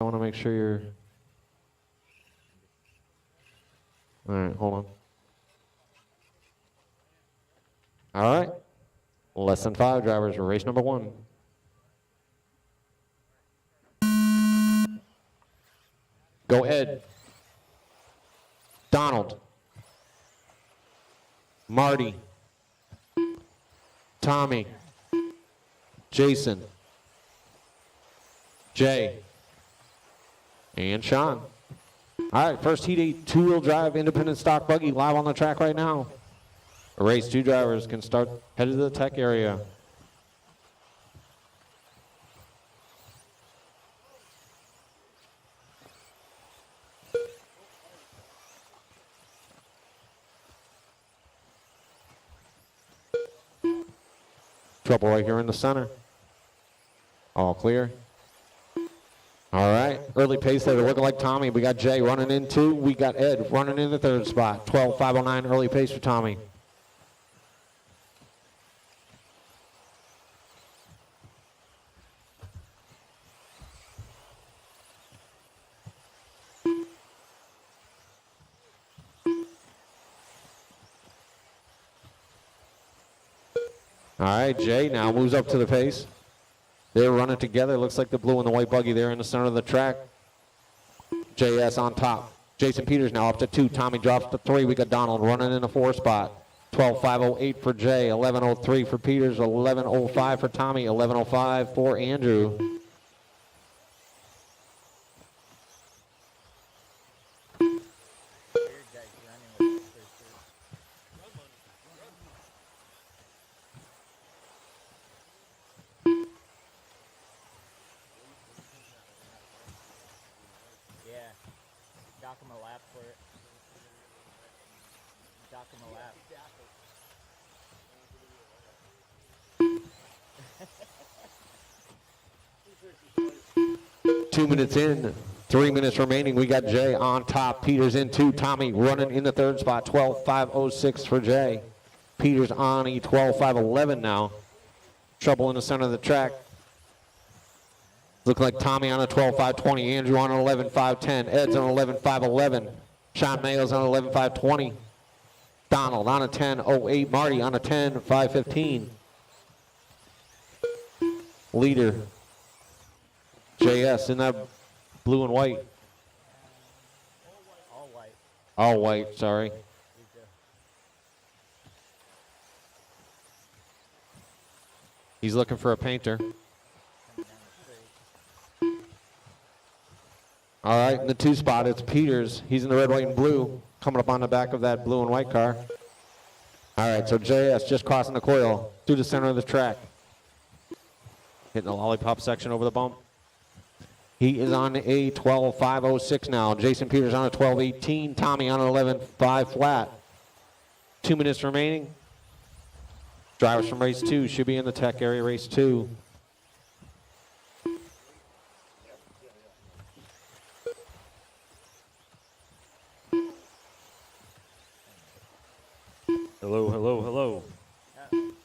I want to make sure you're... All right, hold on. All right. Less than 5 drivers for race number 1. Go Ed. Donald. Marty. Tommy. Jason. Jay. And Sean. All right, first heat 8 two-wheel drive independent stock buggy live on the track right now. Race 2 drivers can start headed to the tech area. Trouble right here in the center. All clear. All right, early pace there, looking like Tommy. We got Jay running in 2. We got Ed running in the 3rd spot. 12:509 early pace for Tommy. All right, Jay now moves up to the pace. They're running together. Looks like the blue and the white buggy there in the center of the track. JS on top. Jason Peters now up to 2. Tommy drops to 3. We got Donald running in the 4 spot. 12:508 for Jay. 11:03 for Peters. 11:05 for Tommy. 11:05 for Andrew. Dock him a lap for it. Dock him a lap. 2 minutes in, 3 minutes remaining. We got Jay on top. Peters in 2. Tommy running in the 3rd spot. 12:506 for Jay. Peters on E 12:511 now. Trouble in the center of the track. Look like Tommy on a 12:520. Andrew on an 11:510. Ed's on 11:511. Sean Mayo's on 11:520. Donald on a 10:08. Marty on a 10:515. Leader JS in that blue and white. All white. All white, sorry. He's looking for a painter. All right, in the 2 spot, it's Peters. He's in the red, white, and blue, coming up on the back of that blue and white car. All right, so JS just crossing the coil through the center of the track. Hitting the lollipop section over the bump. He is on a 12:506 now. Jason Peters on a 12:18. Tommy on an 11:5 flat. 2 minutes remaining. Drivers from race 2 should be in the tech area, race 2. Hello, hello, hello.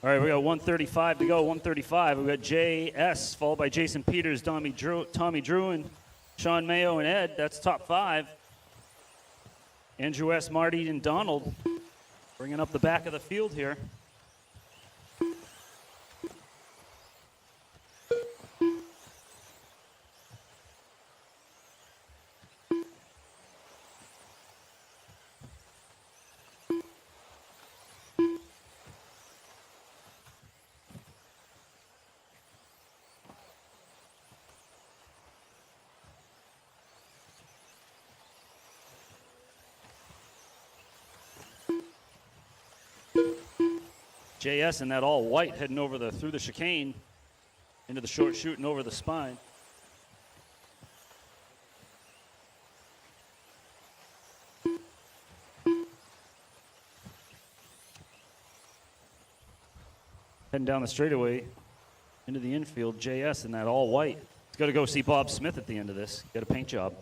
All right, we got 1:35 to go, 1:35. We got JS, followed by Jason Peters, Tommy Drew, and Sean Mayo and Ed. That's top 5. Andrew S., Marty, and Donald bringing up the back of the field here. JS in that all white heading over through the chicane into the short chute and over the spine. Heading down the straightaway into the infield, JS in that all white. He's got to go see Bob Smith at the end of this. Get a paint job.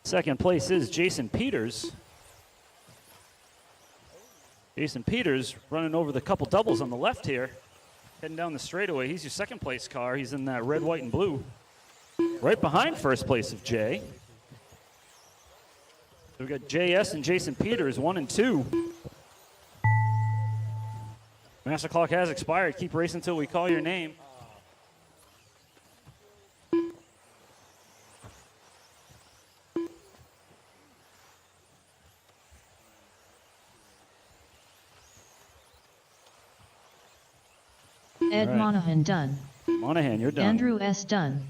Second place is Jason Peters. Jason Peters running over the couple doubles on the left here, heading down the straightaway. He's your second place car. He's in that red, white, and blue. Right behind first place of Jay. So we got JS and Jason Peters, 1 and 2. Master clock has expired. Keep racing until we call your name. Ed right. Monahan done. Monahan, you're done. Andrew S. done.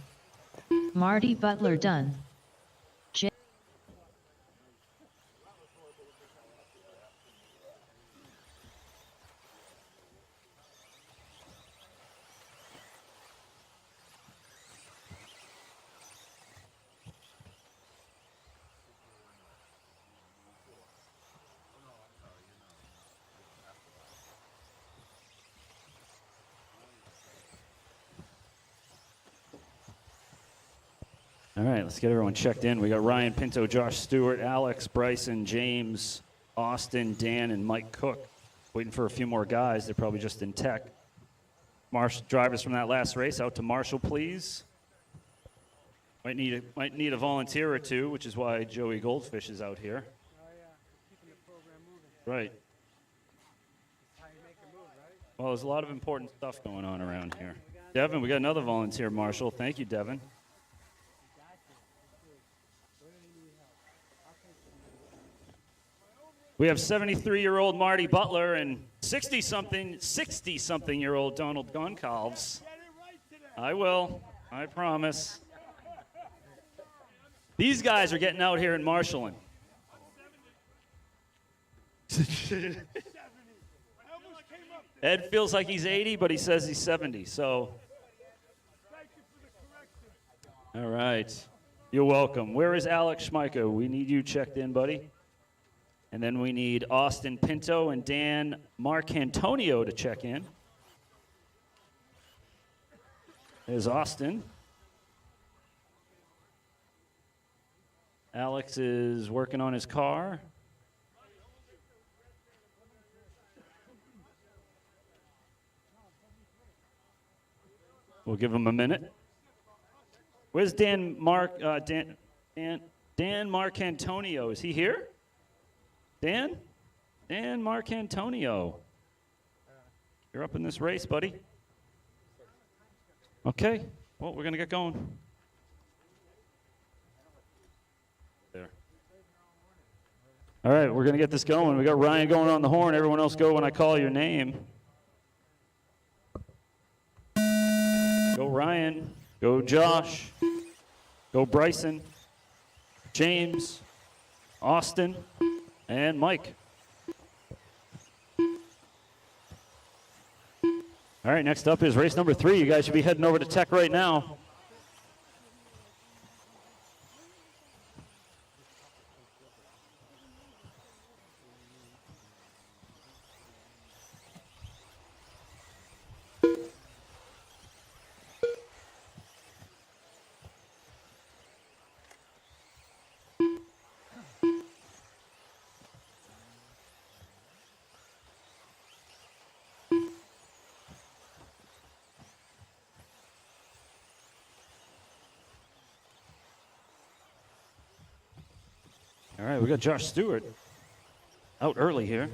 Marty Butler done. All right, let's get everyone checked in. We got Ryan Pinto, Josh Stewart, Alex, Bryson, James, Austin, Dan, and Mike Cook. Waiting for a few more guys. They're probably just in tech. Drivers from that last race out to Marshall, please. Might need a volunteer or two, which is why Joey Goldfish is out here. Oh yeah, keeping the program moving. Right. That's how you make it move, right? Well, there's a lot of important stuff going on around here. Devin, we got another volunteer, Marshall. Thank you, Devin. We have 73-year-old Marty Butler and 60-something-year-old Donald Goncalves. I will. I promise. These guys are getting out here in marshalling. Ed feels like he's 80, but he says he's 70, so. All right. You're welcome. Where is Alex Schmeicher? We need you checked in, buddy. And then we need Austin Pinto and Dan Marcantonio to check in. There's Austin. Alex is working on his car. We'll give him a minute. Where's Dan Marcantonio? Is he here? Dan? Dan Marcantonio. You're up in this race, buddy. Okay. Well, we're going to get going. There. All right, we're going to get this going. We got Ryan going on the horn. Everyone else go when I call your name. Go Ryan. Go Josh. Go Bryson. James. Austin. And Mike. All right, next up is race number 3. You guys should be heading over to Tech right now. All right, we got Josh Stewart out early here.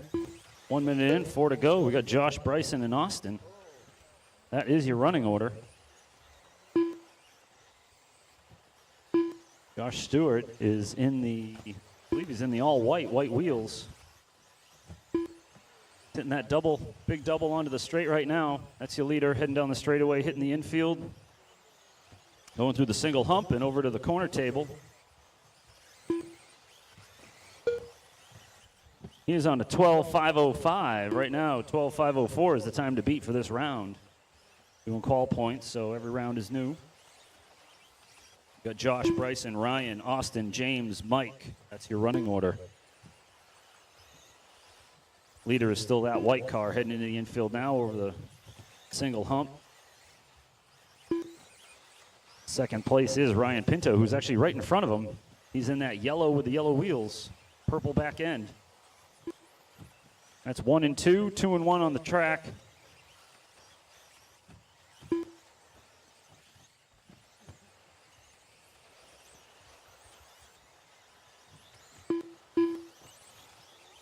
1 minute in, 4 to go. We got Josh, Bryson, and Austin. That is your running order. Josh Stewart is in the, I believe he's in the all-white wheels. Hitting that big double onto the straight right now. That's your leader heading down the straightaway, hitting the infield. Going through the single hump and over to the corner table. He is on a 12.505 right now. 12.504 is the time to beat for this round. Doing call points, so every round is new. Got Josh, Bryson, Ryan, Austin, James, Mike. That's your running order. Leader is still that white car heading into the infield now over the single hump. Second place is Ryan Pinto, who's actually right in front of him. He's in that yellow with the yellow wheels, purple back end. That's 1 and 2, 2 and 1 on the track.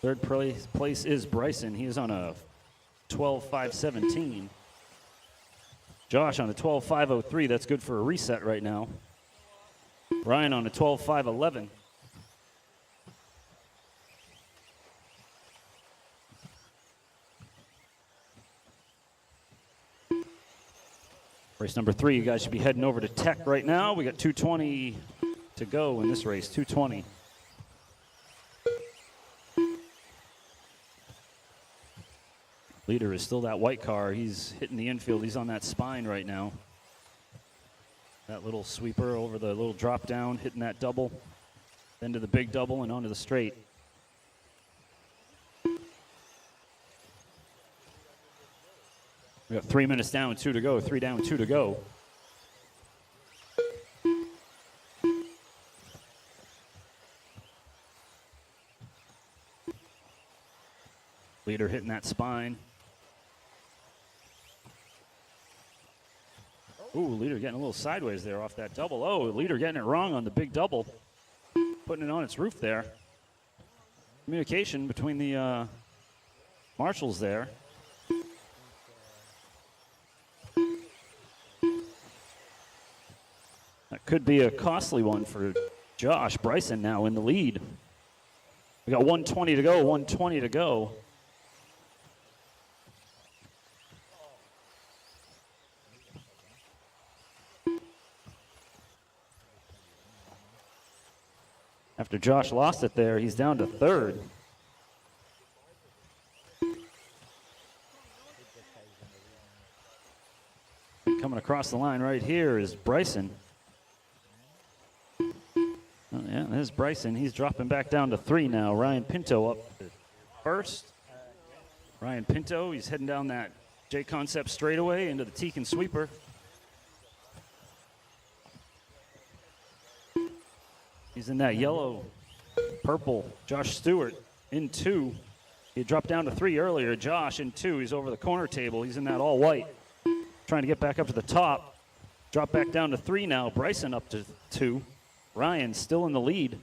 Third place is Bryson. He is on a 12.517. Josh on a 12.503. That's good for a reset right now. Ryan on a 12.511. Race number 3, you guys should be heading over to Tech right now. We got 2:20 to go in this race, 2:20. Leader is still that white car. He's hitting the infield. He's on that spine right now. That little sweeper over the little drop down, hitting that double, then to the big double and onto the straight. We got 3 minutes down, 2 to go. 3 down, 2 to go. Leader hitting that spine. Ooh, Leader getting a little sideways there off that double. Oh, Leader getting it wrong on the big double. Putting it on its roof there. Communication between the marshals there. That could be a costly one for Josh. Bryson now in the lead. We got 1:20 to go, 1:20 to go. After Josh lost it there, he's down to third. Coming across the line right here is Bryson. Oh, yeah, there's Bryson. He's dropping back down to 3 now. Ryan Pinto up to first. Ryan Pinto, he's heading down that JConcepts straightaway into the Tekin sweeper. He's in that yellow, purple. Josh Stewart in 2. He dropped down to 3 earlier. Josh in 2. He's over the corner table. He's in that all white. Trying to get back up to the top. Drop back down to 3 now. Bryson up to 2. Ryan still in the lead.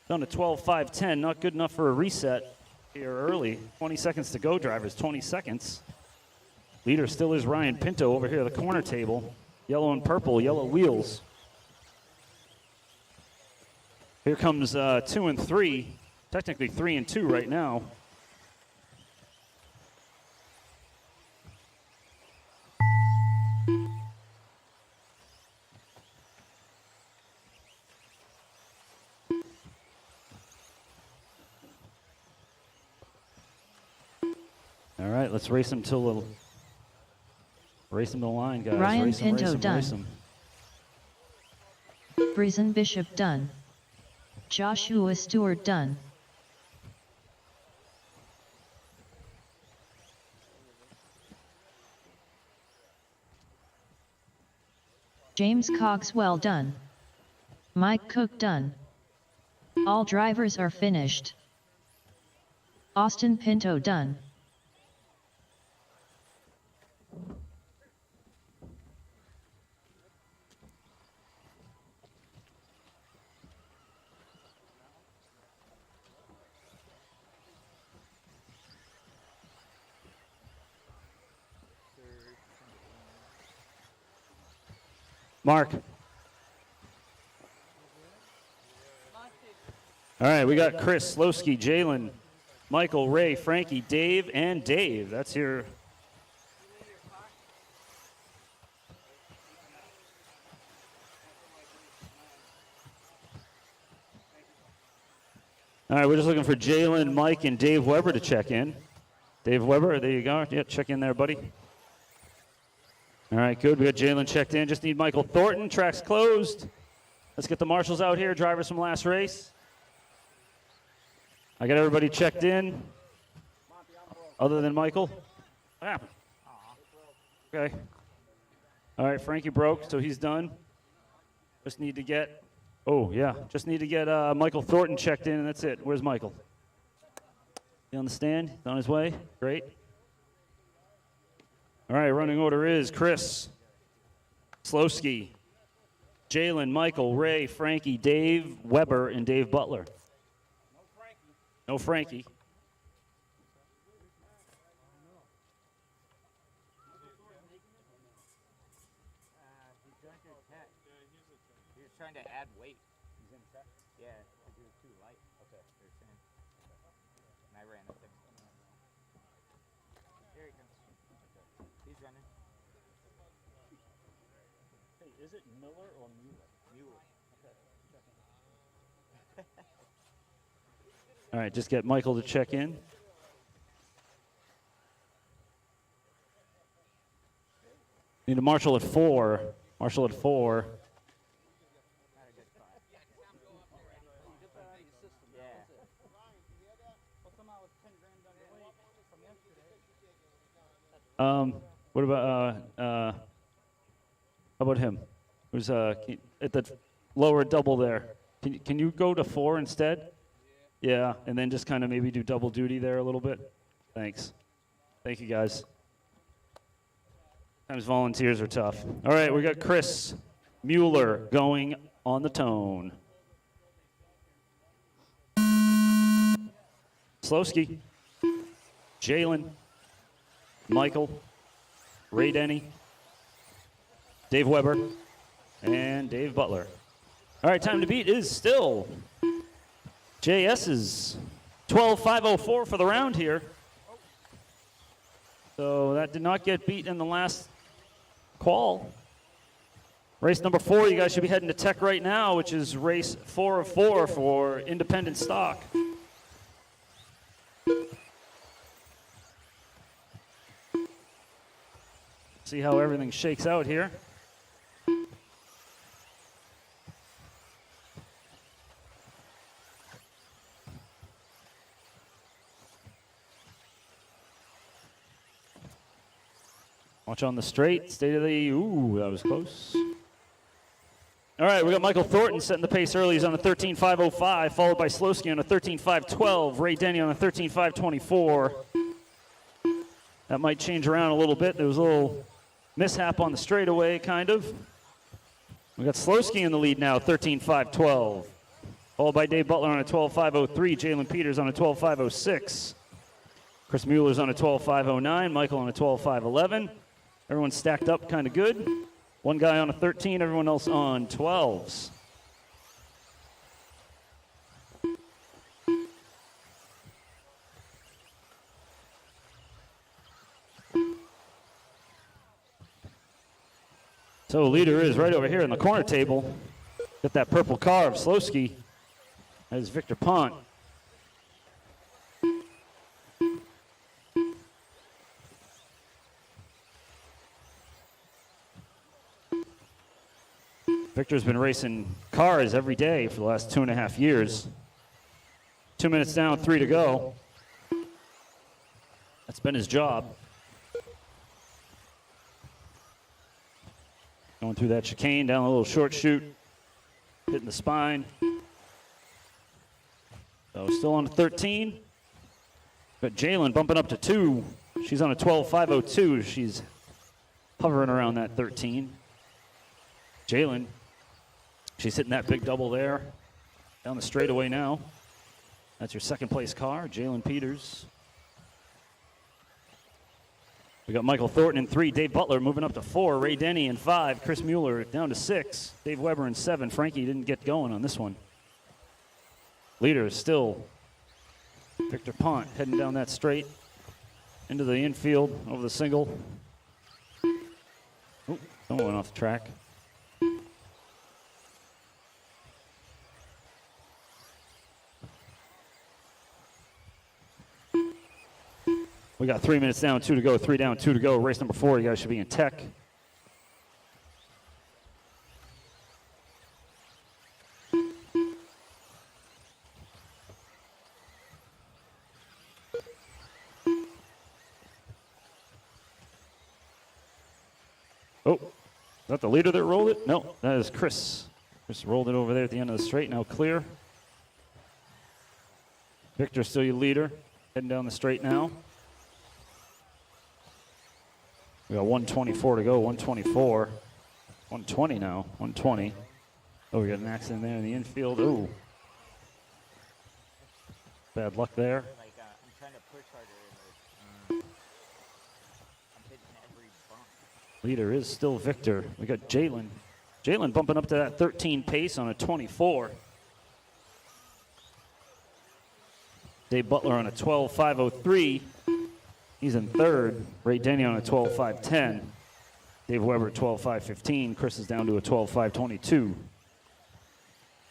Down to 12.510. Not good enough for a reset here early. 20 seconds to go, drivers. 20 seconds. Leader still is Ryan Pinto over here at the corner table. Yellow and purple, yellow wheels. Here comes 2 and 3. Technically 3 and 2 right now. All right, let's race him till the race him to the line, guys. Ryan race him, Pinto race him, done. race him. Bryson Bishop done. Joshua Stewart done. James Cogswell done. Mike Cook done. All drivers are finished. Austin Pinto done. Mark. All right, we got Chris, Slowski, Jalen, Michael, Ray, Frankie, Dave, and Dave. That's your... All right, we're just looking for Jalen, Mike, and Dave Weber to check in. Dave Weber, there you go. Yeah, check in there, buddy. All right, good. We got Jalen checked in. Just need Michael Thornton. Track's closed. Let's get the marshals out here, drivers from last race. I got everybody checked in, other than Michael. What happened? Okay. All right, Frankie broke, so he's done. Just need to get, Michael Thornton checked in, and that's it. Where's Michael? He on the stand? He's on his way? Great. All right, running order is Chris, Slowski, Jalen, Michael, Ray, Frankie, Dave, Weber, and Dave Butler. No Frankie. He's going through tech. He was trying to add weight. He's in tech? Yeah, because he was too light. Okay. They were saying. And I ran a 6. Here he comes. He's running. Hey, is it Miller or Mueller? Mule. All right, just get Michael to check in. Need a marshal at 4. Marshal at 4. Not a good spot. Yeah. What about how about him? Who's at the lower double there? Can you go to 4 instead? Yeah, and then just kind of maybe do double duty there a little bit. Thanks. Thank you, guys. Sometimes volunteers are tough. All right, we got Chris Mueller going on the tone. Slowski, Jalen, Michael, Ray Denny, Dave Weber, and Dave Butler. All right, time to beat is still JS's 12.504 for the round here. So that did not get beat in the last qual. Race number 4, you guys should be heading to tech right now, which is race 4 of 4 for independent stock. See how everything shakes out here. Watch on the straight, state of the, ooh, that was close. All right, we got Michael Thornton setting the pace early. He's on a 13.505, followed by Slowski on a 13.512, Ray Denny on a 13.524. That might change around a little bit. There was a little mishap on the straightaway, kind of. We got Slowski in the lead now, 13.512, followed by Dave Butler on a 12.503, Jalen Peters on a 12.506. Chris Mueller's on a 12.509, Michael on a 12.511. Everyone's stacked up kind of good. One guy on a 13, everyone else on 12s. So leader is right over here in the corner table. Got that purple car of Slowski. That is Victor Pont. Victor's been racing cars every day for the last 2.5 years. 2 minutes down, 3 to go. That's been his job. Going through that chicane, down a little short chute, hitting the spine. So still on a 13. But Jalen bumping up to 2. She's on a 12.502. She's hovering around that 13. Jalen, she's hitting that big double there. Down the straightaway now. That's your second place car, Jalen Peters. We got Michael Thornton in 3, Dave Butler moving up to 4, Ray Denny in 5, Chris Mueller down to 6, Dave Weber in 7. Frankie didn't get going on this one. Leader is still Victor Pont heading down that straight into the infield over the single. Oh, someone went off the track. We got 3 minutes down, 2 to go, 3 down, 2 to go. Race number 4, you guys should be in tech. Oh, is that the leader that rolled it? No, that is Chris. Chris rolled it over there at the end of the straight, now clear. Victor still your leader. Heading down the straight now. We got 124 to go, 124. 120 now, 120. Oh, we got an accident there in the infield. Oh. Bad luck there. Like, I'm trying to push harder, and I'm hitting every bump. Leader is still Victor. We got Jalen. Jalen bumping up to that 13 pace on a 24. Dave Butler on a 12.503. He's in third. Ray Denny on a 12.510. Dave Weber 12.515. Chris is down to a 12.522.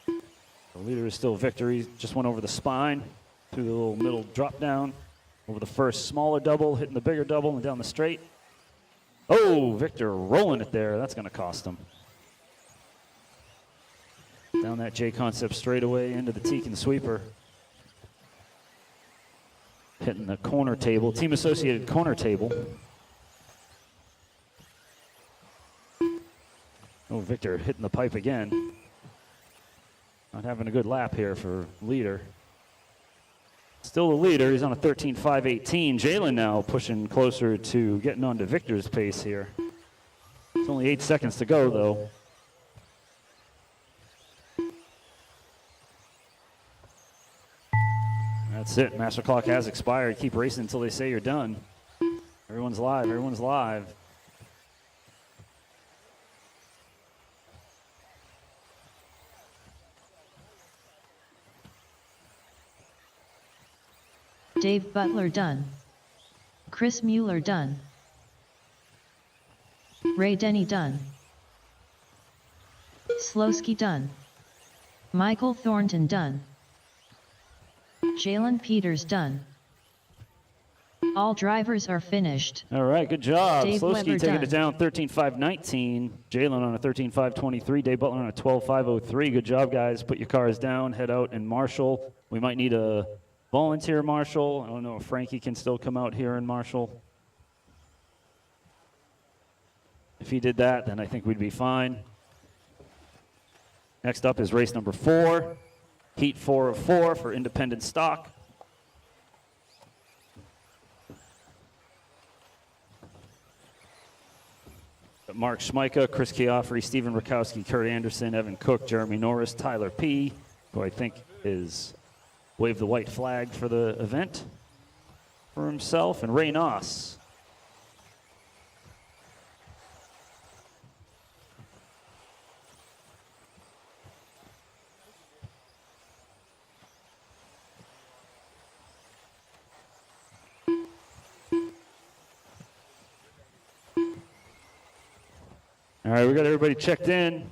The leader is still Victor. He just went over the spine through the little middle drop down. Over the first smaller double, hitting the bigger double and down the straight. Oh, Victor rolling it there. That's going to cost him. Down that JConcepts straightaway into the Tekin sweeper. Hitting the corner table, team associated corner table. Oh, Victor hitting the pipe again. Not having a good lap here for leader. Still the leader, he's on a 13.518. Jalen now pushing closer to getting onto Victor's pace here. It's only 8 seconds to go though. That's it, master clock has expired. Keep racing until they say you're done. Everyone's live, everyone's live. Dave Butler done. Chris Mueller done. Ray Denny done. Slowski done. Michael Thornton done. Jalen Peters done. All drivers are finished. All right, good job. Dave Slowski Weber taking done. it down 13.519. Jalen on a 13.523. Dave Butler on a 12.503. Good job, guys. Put your cars down, head out and marshal. We might need a volunteer marshal. I don't know if Frankie can still come out here and marshal. If he did that, then I think we'd be fine. Next up is race number 4. Heat 4 of 4 for independent stock. Mark Schmeika, Chris Chiaffrey, Stephen Rakowski, Kurt Anderson, Evan Cook, Jeremy Norris, Tyler P., who I think is waved the white flag for the event for himself, and Ray Noss. All right, we got everybody checked in.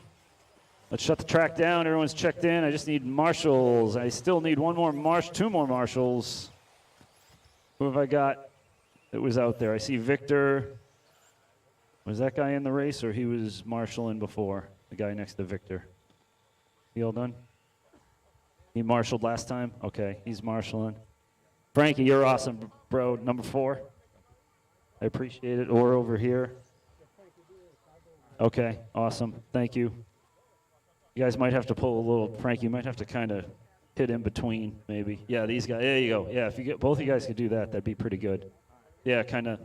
Let's shut the track down. Everyone's checked in. I just need marshals. I still need two more marshals. Who have I got that was out there? I see Victor. Was that guy in the race, or he was marshaling before? The guy next to Victor. He all done? He marshaled last time? Okay, he's marshaling. Frankie, you're awesome, bro. Number 4. I appreciate it. Or over here. Okay, awesome. Thank you. You guys might have to pull a little, Frank, you might have to kind of hit in between, maybe. Yeah, these guys, there you go. Yeah, if you get, both of you guys could do that, that'd be pretty good. Yeah, kind of.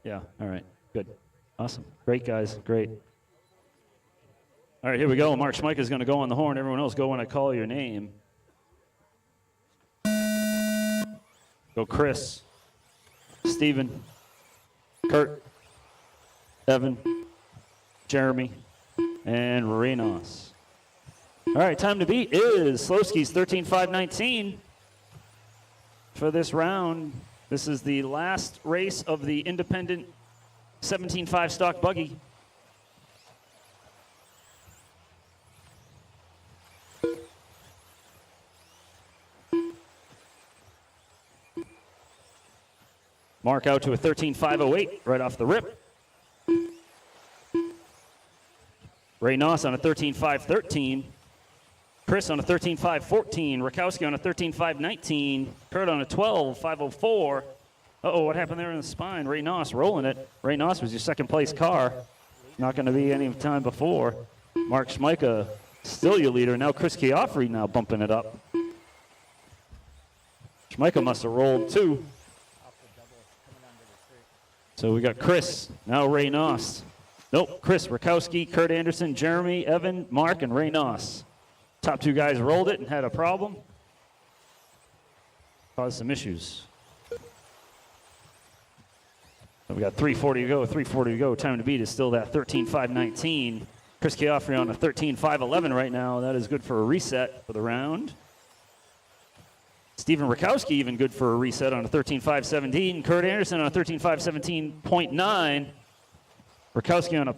Yeah, all right, good. Awesome. Great, guys, great. All right, here we go. Mark Schmeika is going to go on the horn. Everyone else go when I call your name. Go Chris, Steven, Kurt, Evan, Jeremy, and Reynos. All right, time to beat is Slowski's 13.519 for this round. This is the last race of the independent 17.5 stock buggy. Mark out to a 13.508 right off the rip. Ray Noss on a 13.513. Chris on a 13.514. Rakowski on a 13.519. Kurt on a 12.504. Uh-oh, what happened there in the spine? Ray Noss rolling it. Ray Noss was your second place car. Not going to be any time before. Mark Schmeika still your leader. Now Chris Chiaffrey now bumping it up. Schmeichel must have rolled too. So we got Chris, now Ray Noss. Nope, Chris, Rakowski, Kurt Anderson, Jeremy, Evan, Mark, and Ray Noss. Top 2 guys rolled it and had a problem. Caused some issues. So we got 3:40 to go, 3:40 to go. Time to beat is still that 13.519. Chris Chiaffrey on a 13.511 right now. That is good for a reset for the round. Stephen Rakowski even good for a reset on a 13.517. Kurt Anderson on a 13.517.9. Rakowski on a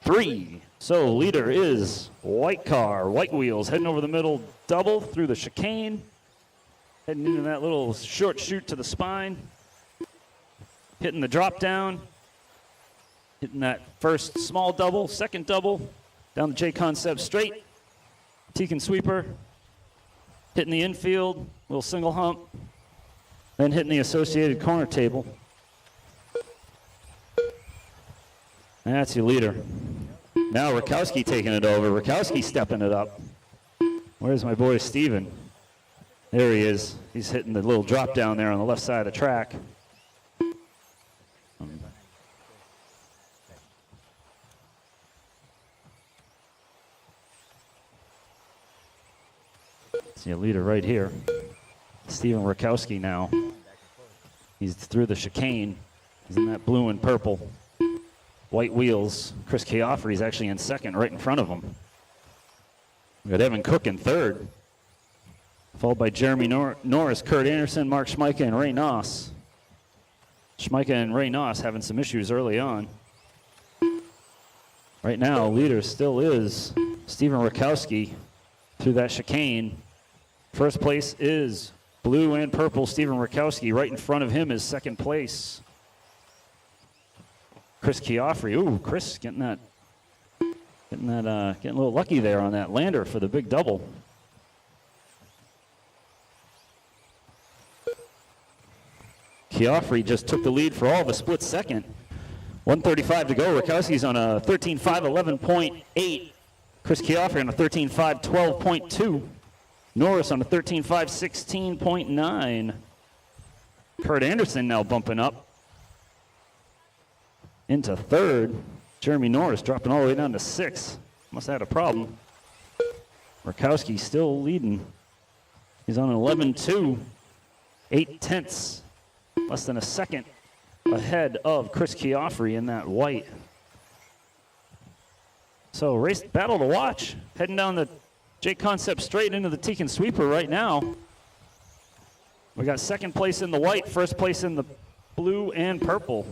.3. So leader is White Car, White Wheels, heading over the middle, double through the chicane, heading into that little short chute to the spine, hitting the drop down, hitting that first small double, second double, down the JConcepts straight, Tekin sweeper, hitting the infield, little single hump, then hitting the associated corner table. And that's your leader. Now Rakowski taking it over. Rakowski stepping it up. Where's my boy Steven? There he is. He's hitting the little drop down there on the left side of the track. See a leader right here. Steven Rakowski now. He's through the chicane. He's in that blue and purple. White wheels. Chris Chiaffrey is actually in second, right in front of him. We got Evan Cook in third, followed by Jeremy Norris, Kurt Anderson, Mark Schmeichel, and Ray Noss. Schmeichel and Ray Noss having some issues early on. Right now, leader still is Stephen Rakowski through that chicane. First place is blue and purple Stephen Rakowski. Right in front of him is second place Chris Chiaffrey. Ooh, Chris getting a little lucky there on that lander for the big double. Chiaffrey just took the lead for all of a split second. 1:35 to go. Rakowski's on a 13.511.8. Chris Chiaffrey on a 13.512.2. Norris on a 13.516.9. Kurt Anderson now bumping up into third. Jeremy Norris dropping all the way down to sixth. Must have had a problem. Rakowski still leading. He's on an 11.2, 0.8, less than a second ahead of Chris Chiaffrey in that white. So race battle to watch. Heading down the JConcepts straight into the Tekin sweeper right now. We got second place in the white, first place in the blue and purple.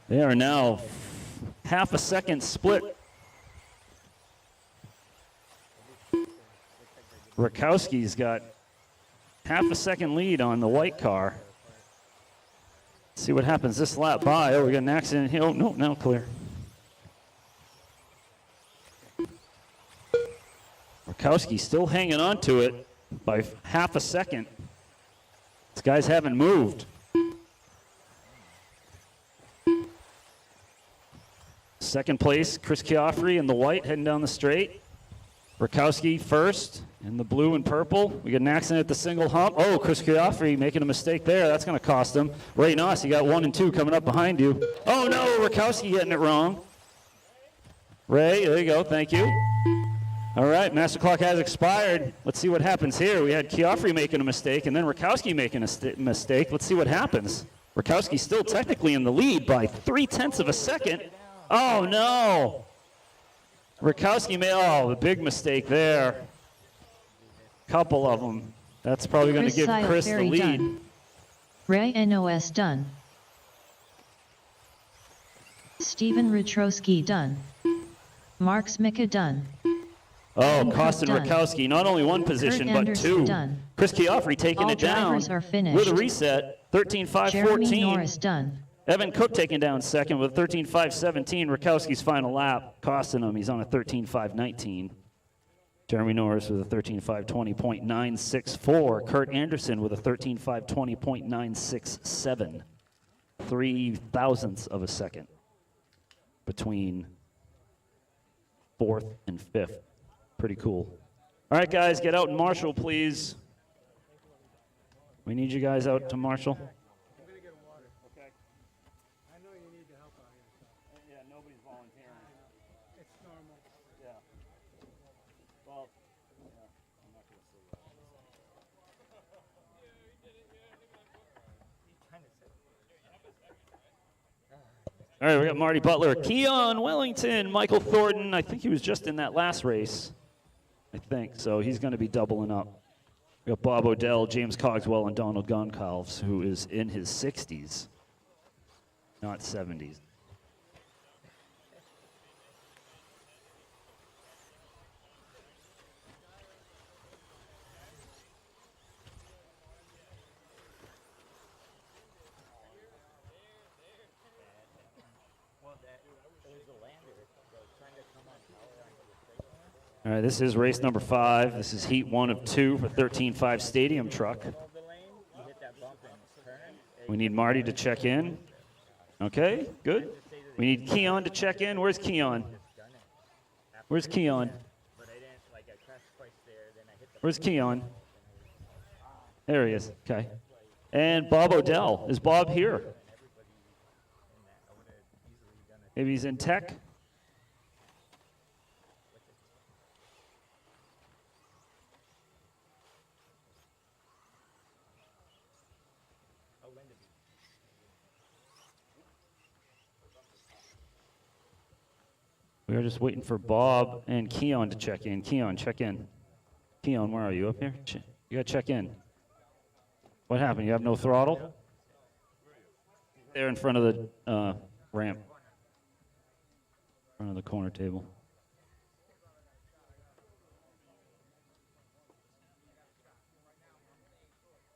They are now half a second split. Rakowski's got half a second lead on the white car. Let's see what happens this lap by. Oh, we got an accident here. Oh, no, now clear. Rakowski still hanging on to it by half a second. These guys haven't moved. Second place, Chris Chiaffrey in the white heading down the straight. Rakowski first in the blue and purple. We got an accident at the single hump. Oh, Chris Chiaffrey making a mistake there. That's going to cost him. Ray Noss, you got 1 and 2 coming up behind you. Oh, no, Rakowski getting it wrong. Ray, there you go. Thank you. All right, master clock has expired. Let's see what happens here. We had Chiaffrey making a mistake and then Rakowski making a mistake. Let's see what happens. Rakowski still technically in the lead by 0.3 of a second. Oh, no. Rakowski made, the big mistake there. Couple of them. That's probably going to give Chris the lead. Done. Ray NOS done. Stephen Retrosky done. Mark Smicka done. Oh, Kostin Rakowski, not only one position, Kurt but Anderson 2. Done. Chris Chiaffrey taking All it down drivers are finished. with a reset, 13.514. Jeremy Norris done. Evan Cook taking down second with 13.517. Rakowski's final lap, costing him. He's on a 13.519. Jeremy Norris with a 13.520.964. Kurt Anderson with a 13.520.967. 3 thousandths of a second between fourth and fifth. Pretty cool. All right, guys, get out and marshal, please. We need you guys out to marshal. I'm gonna get water. Okay. I know you need the help out here. So. Yeah, nobody's volunteering. It's normal. Yeah. Well, yeah, I'm not going to say that. All right, we got Marty Butler, Keon Wellington, Michael Thornton. I think he was just in that last race. I think so. He's going to be doubling up. We got Bob Odell, James Cogswell, and Donald Goncalves, who is in his 60s, not 70s. All right, this is race number 5. This is heat 1 of 2 for 13.5 Stadium Truck. We need Marty to check in. Okay, good. We need Keon to check in. Where's Keon? Where's Keon? Where's Keon? There he is. Okay. And Bob Odell. Is Bob here? Maybe he's in tech? We are just waiting for Bob and Keon to check in. Keon, check in. Keon, where are you? Up here? You got to check in. What happened? You have no throttle? There in front of the ramp. In front of the corner table.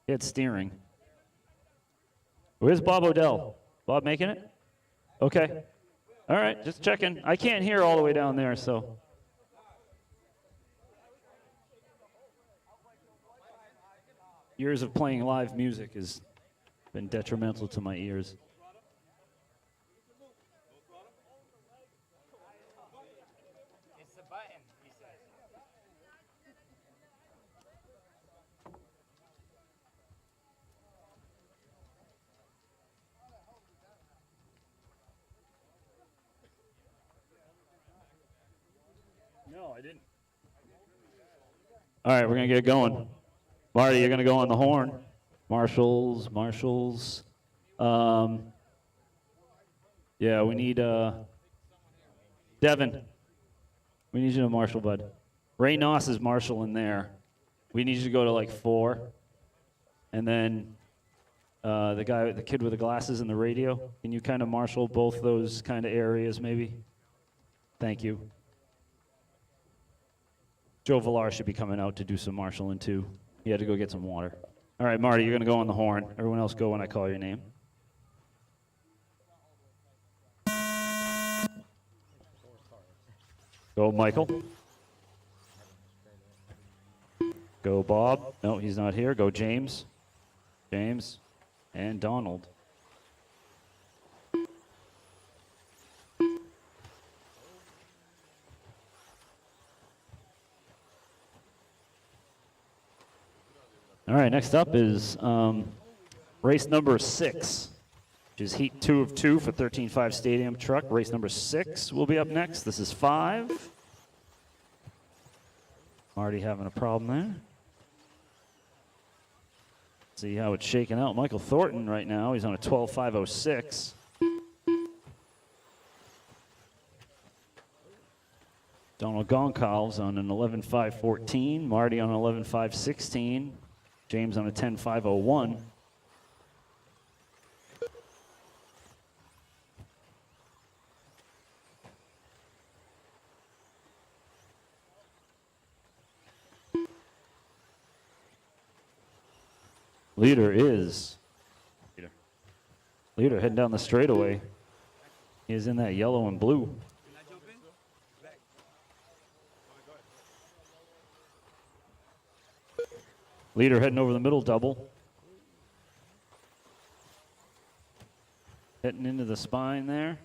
He had steering. Where's Bob Odell? Bob making it? Okay. All right, just checking. I can't hear all the way down there, so. Years of playing live music has been detrimental to my ears. It's the button, he says. No, I didn't. All right, we're going to get going. Marty, you're going to go on the horn. Marshals. Yeah, we need Devin. We need you to marshal, bud. Ray Noss is marshal in there. We need you to go to like 4. And then the kid with the glasses and the radio, can you kind of marshal both those kind of areas maybe? Thank you. Joe Villar should be coming out to do some marshaling too. He had to go get some water. All right, Marty, you're going to go on the horn. Everyone else go when I call your name. Go, Michael. Go, Bob. No, he's not here. Go, James. James. And Donald. All right, next up is race number 6, which is heat 2 of 2 for 13.5 Stadium Truck. Race number 6 will be up next. This is 5. Already having a problem there. See how it's shaking out. Michael Thornton right now, he's on a 12.506. Donald Goncalves on an 11.514. Marty on an 11.516. James on a 10.501. Leader is Leader heading down the straightaway. He is in that yellow and blue. Leader heading over the middle double. Heading into the spine there.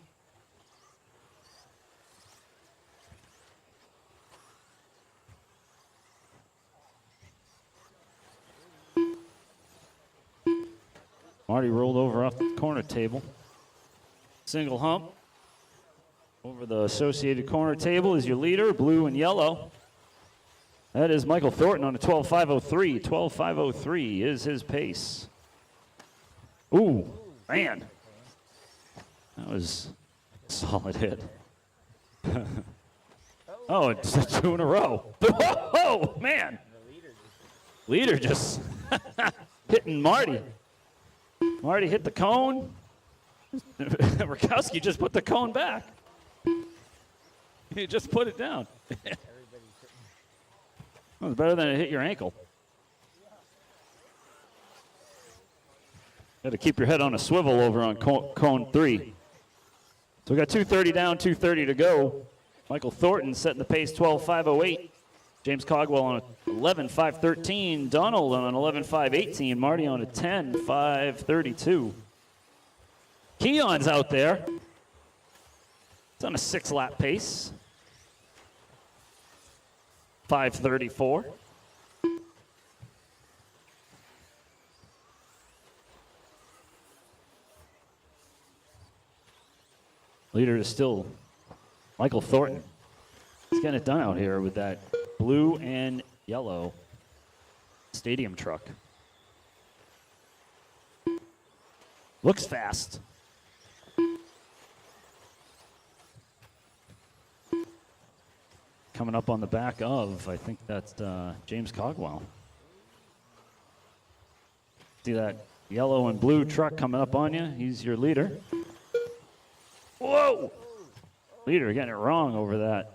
Marty rolled over off the corner table. Single hump. Over the associated corner table is your leader, blue and yellow. That is Michael Thornton on a 12.503. 12.503 is his pace. Ooh, man. That was a solid hit. Oh, it's 2 in a row. Whoa, man. Leader just hitting Marty. Marty hit the cone. Rakowski just put the cone back. He just put it down. That was better than it hit your ankle. Got to keep your head on a swivel over on cone 3. So we got 2:30 down, 2:30 to go. Michael Thornton setting the pace, 12.508. James Cogwell on a 11.513. Donald on an 11.518. Marty on a 10.532. Keon's out there. It's on a 6-lap pace. 5:34. Leader is still Michael Thornton. He's getting it done out here with that blue and yellow stadium truck. Looks fast. Coming up on the back of, I think that's James Cogwell. See that yellow and blue truck coming up on you? He's your leader. Whoa! Leader getting it wrong over that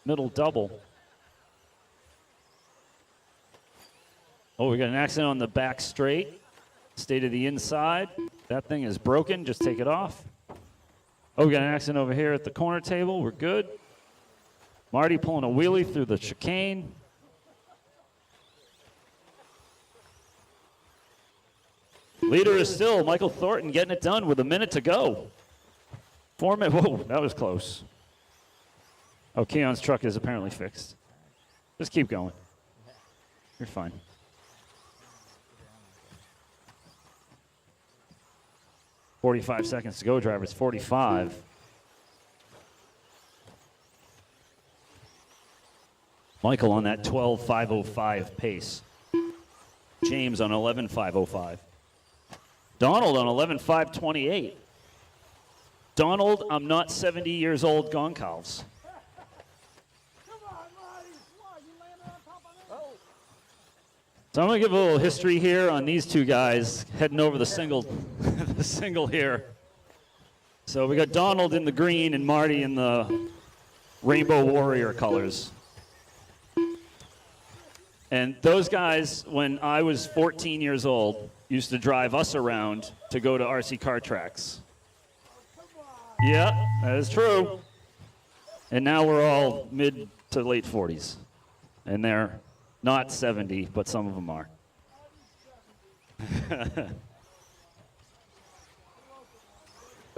middle double. Oh, we got an accident on the back straight. Stay to the inside. That thing is broken. Just take it off. Oh, we got an accident over here at the corner table. We're good. Marty pulling a wheelie through the chicane. Leader is still Michael Thornton getting it done with a minute to go. 4 minutes. Whoa, that was close. Oh, Keon's truck is apparently fixed. Just keep going. You're fine. "45 seconds to go, drivers. 45. Michael on that 12.505 pace. James on 11.505. Donald on 11.528. Donald, I'm not 70 years old, Goncalves. So I'm going to give a little history here on these two guys heading over the single, the single here. So we got Donald in the green and Marty in the Rainbow Warrior colors. And those guys, when I was 14 years old, used to drive us around to go to RC car tracks. Yeah, that is true. And now we're all mid to late 40s. And they're not 70, but some of them are.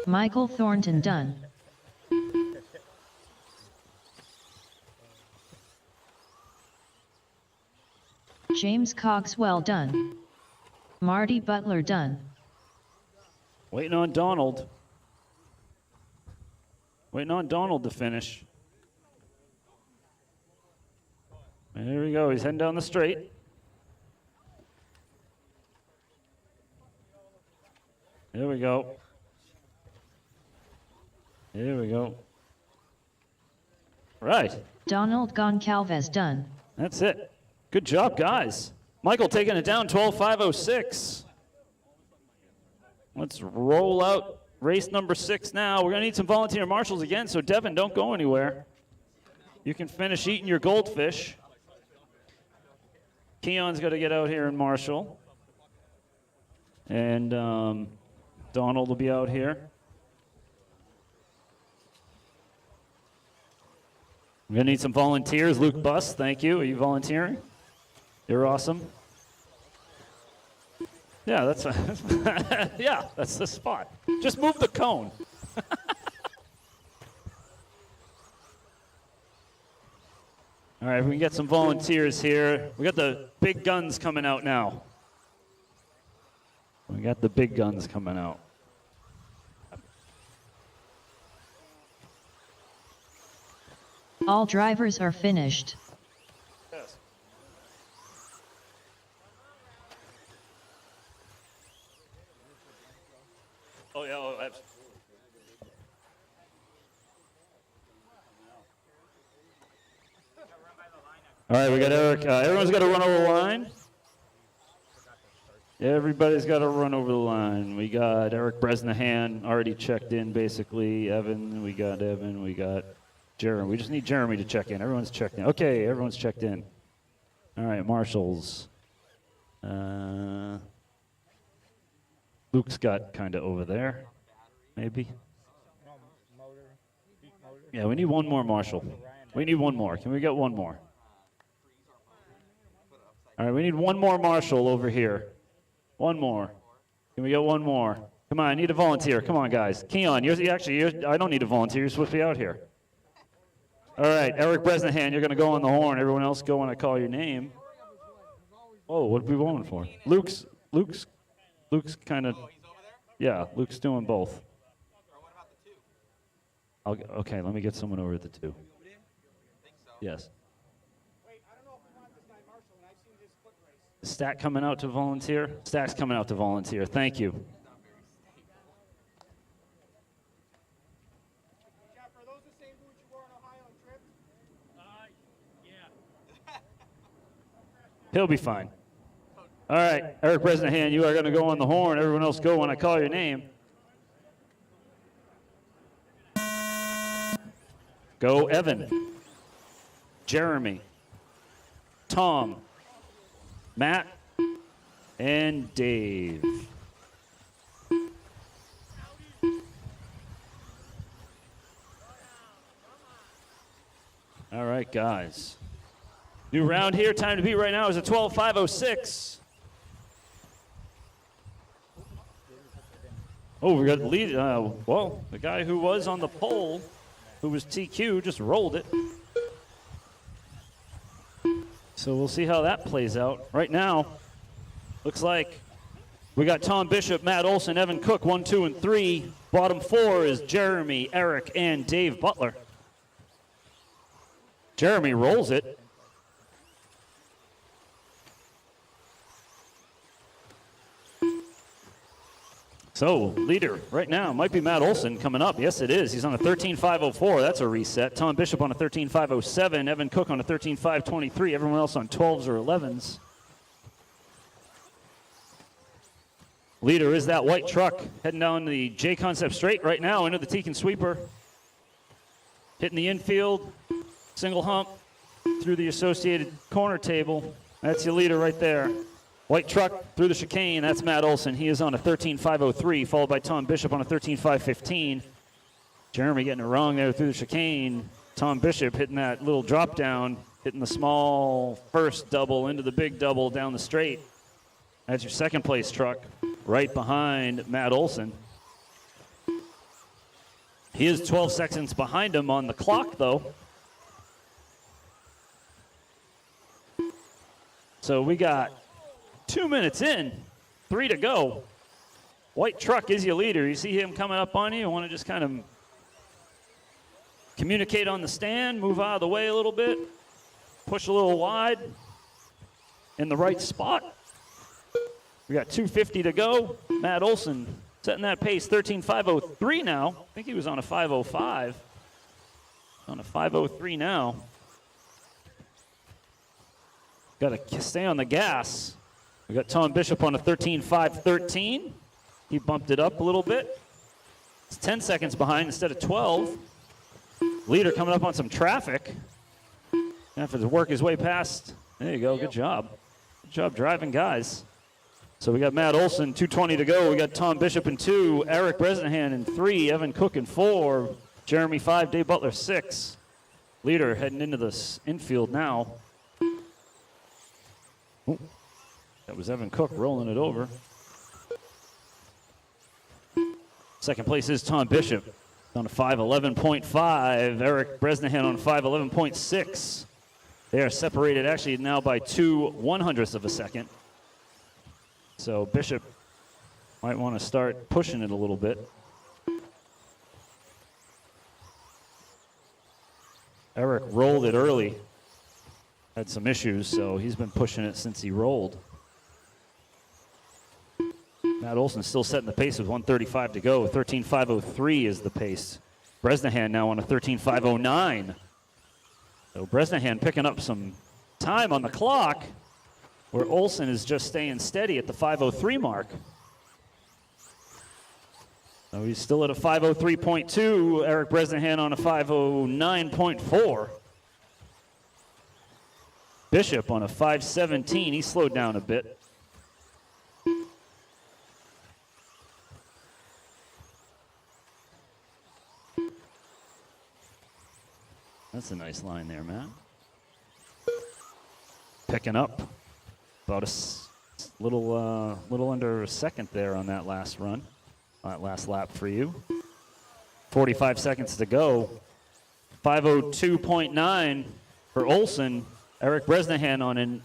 Michael Thornton done. James Cogswell done. Marty Butler done. Waiting on Donald. Waiting on Donald to finish. And there we go. He's heading down the straight. There we go. There we go. Right. Donald Goncalves done. That's it. Good job, guys. Michael taking it down, 12.506. Let's roll out race number 6 now. We're going to need some volunteer marshals again, so Devin, don't go anywhere. You can finish eating your goldfish. Keon's got to get out here and marshal. And Donald will be out here. We're going to need some volunteers. Luke Buss, thank you. Are you volunteering? You're awesome. Yeah, that's yeah, that's the spot. Just move the cone. All right, we can get some volunteers here. We got the big guns coming out now. We We got the big guns coming out. All drivers are finished. Yes. Oh, yeah, oh, absolutely. All right, we got Eric. Everyone's got to run over the line. Everybody's got to run over the line. We got Eric Bresnahan already checked in, basically. Evan, we got Jeremy. We just need Jeremy to check in. Everyone's checked in. Okay, everyone's checked in. All right, marshals. Luke's got kind of over there, maybe. Yeah, we need one more marshal. We need one more. Can we get one more? All right, we need one more marshal over here. One more. Can we get one more? Come on, I need a volunteer. Come on, guys. Keon, I don't need a volunteer. You're supposed to be out here. All right, Eric Bresnahan, you're going to go on the horn. Everyone else go when I call your name. Oh, what are we going for? Luke's kind of, yeah, Luke's doing both. Okay, let me get someone over at the 2. Yes. Stat coming out to volunteer? Stat's coming out to volunteer. Thank you. Jeff, are those the same boots you wore in Ohio and tripped? Yeah. He'll be fine. All right, Eric Bresnahan, you are going to go on the horn. Everyone else go when I call your name. Go Evan, Jeremy, Tom, Matt, and Dave. All right, guys. New round here. Time to beat right now is a 12:05:06. Oh, we got the lead. Well, the guy who was on the pole, who was TQ, just rolled it. So we'll see how that plays out. Right now, looks like we got Tom Bishop, Matt Olson, Evan Cook, 1, 2, and 3. Bottom 4 is Jeremy, Eric, and Dave Butler. Jeremy rolls it. So, leader right now might be Matt Olson coming up. Yes, it is. He's on a 13.504. That's a reset. Tom Bishop on a 13.507. Evan Cook on a 13.523. Everyone else on 12s or 11s. Leader is that white truck heading down the JConcepts straight right now into the Tekin sweeper. Hitting the infield, single hump through the associated corner table. That's your leader right there. White truck through the chicane, that's Matt Olson. He is on a 13.503, followed by Tom Bishop on a 13.515. Jeremy getting it wrong there through the chicane. Tom Bishop hitting that little drop down, hitting the small first double into the big double down the straight. That's your second place truck, right behind Matt Olson. He is 12 seconds behind him on the clock, though. So we got 2 minutes in, 3 to go. White truck is your leader. You see him coming up on you. You want to just kind of communicate on the stand, move out of the way a little bit, push a little wide in the right spot. We got 2:50 to go. Matt Olson setting that pace, 13.503 now. I think he was on a 5:05. On a 5:03 now. Got to stay on the gas. We got Tom Bishop on a 13.513. He bumped it up a little bit. It's 10 seconds behind instead of 12. Leader coming up on some traffic. Have to work his way past. There you go. Good job. Good job driving, guys. So we got Matt Olson, 2:20 to go. We got Tom Bishop in 2, Eric Bresnahan in 3, Evan Cook in 4, Jeremy 5, Dave Butler 6. Leader heading into this infield now. Ooh. That was Evan Cook rolling it over. Second place is Tom Bishop on a 5:11.5. Eric Bresnahan on 5:11.6. They are separated actually now by 2/100ths of a second. So Bishop Might want to start pushing it a little bit. Eric rolled it early. Had some issues, so he's been pushing it since he rolled. Matt Olson still setting the pace with 1:35 to go. 13:503 is the pace. Bresnahan now on a 13:509. So Bresnahan picking up some time on the clock, where Olson is just staying steady at the 5:03 mark. So he's still at a 5:03.2. Eric Bresnahan on a 5:09.4. Bishop on a 5:17. He slowed down a bit. That's a nice line there, Matt. Picking up about little under a second there on that last run, that last lap for you. 45 seconds to go. 5:02.9 for Olson. Eric Bresnahan on an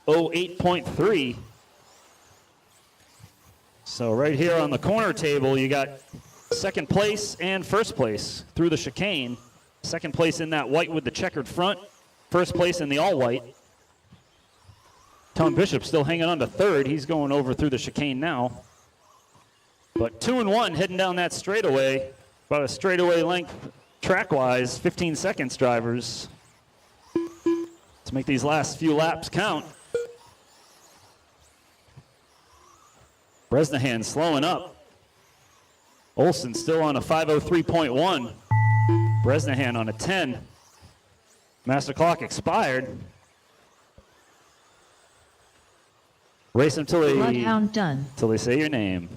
08.3. So right here on the corner table, you got second place and first place through the chicane. Second place in that white with the checkered front. First place in the all-white. Tom Bishop still hanging on to third. He's going over through the chicane now. But 2 and 1 heading down that straightaway. About a straightaway length track-wise. 15 seconds, drivers. Let's make these last few laps count. Bresnahan slowing up. Olson still on a 5:03.1. Bresnahan on a 10. Master clock expired. Race them till Bloodhound done. they say your name.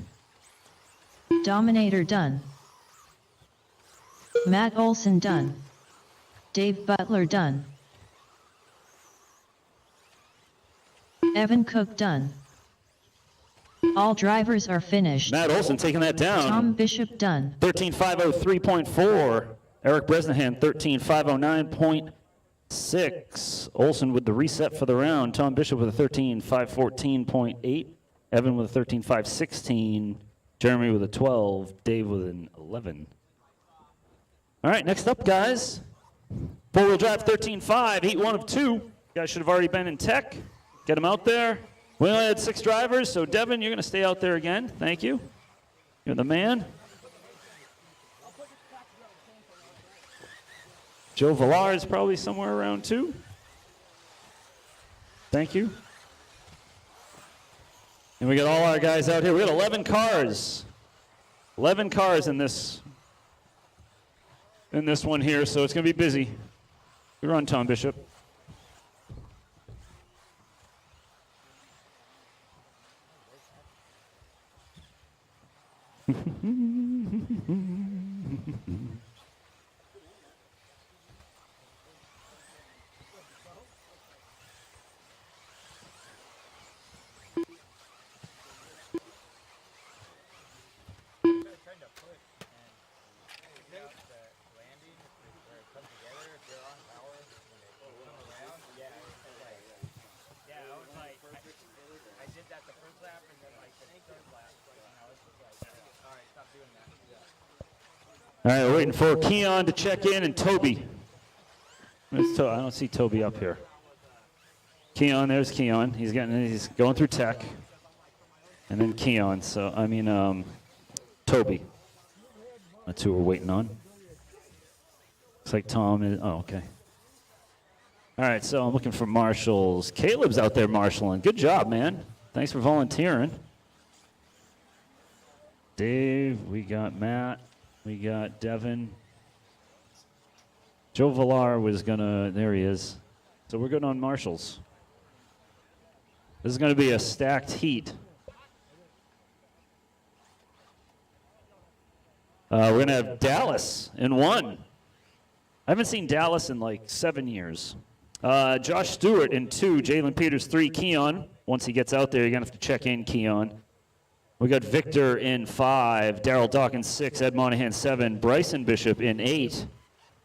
Dominator done. Matt Olson done. Dave Butler done. Evan Cook done. All drivers are finished. Matt Olson taking that down. Tom Bishop done. 13:503.4. Eric Bresnahan 13:509.6. Olson with the reset for the round. Tom Bishop with a 13:514.8. Evan with a 13:516. Jeremy with a 12. Dave with an 11. All right, next up, guys. Four-wheel drive 13.5, heat 1 of 2. You guys should have already been in tech. Get them out there. We only had 6 drivers, so Devin, you're going to stay out there again. Thank you. You're the man. Joe Villar is probably somewhere around too. Thank you. And we got all our guys out here. We got 11 cars. 11 cars in this one here, so it's going to be busy. You're on, Tom Bishop. All right, we're waiting for Keon to check in and Toby. I don't see Toby up here. Keon, there's Keon. He's going through tech. And then Keon, Toby. That's who we're waiting on. Looks like Tom is, okay. All right, so I'm looking for marshals. Caleb's out there marshaling. Good job, man. Thanks for volunteering. Dave, we got Matt. We got Devin. Joe Villar was there he is. So we're good on marshals. This is gonna be a stacked heat. We're gonna have Dallas in 1. I haven't seen Dallas in like 7 years. Josh Stewart in 2, Jalen Peters 3, Keon. Once he gets out there, you're gonna have to check in, Keon. We got Victor in 5, Daryl Dawkins 6, Ed Monahan 7, Bryson Bishop in 8,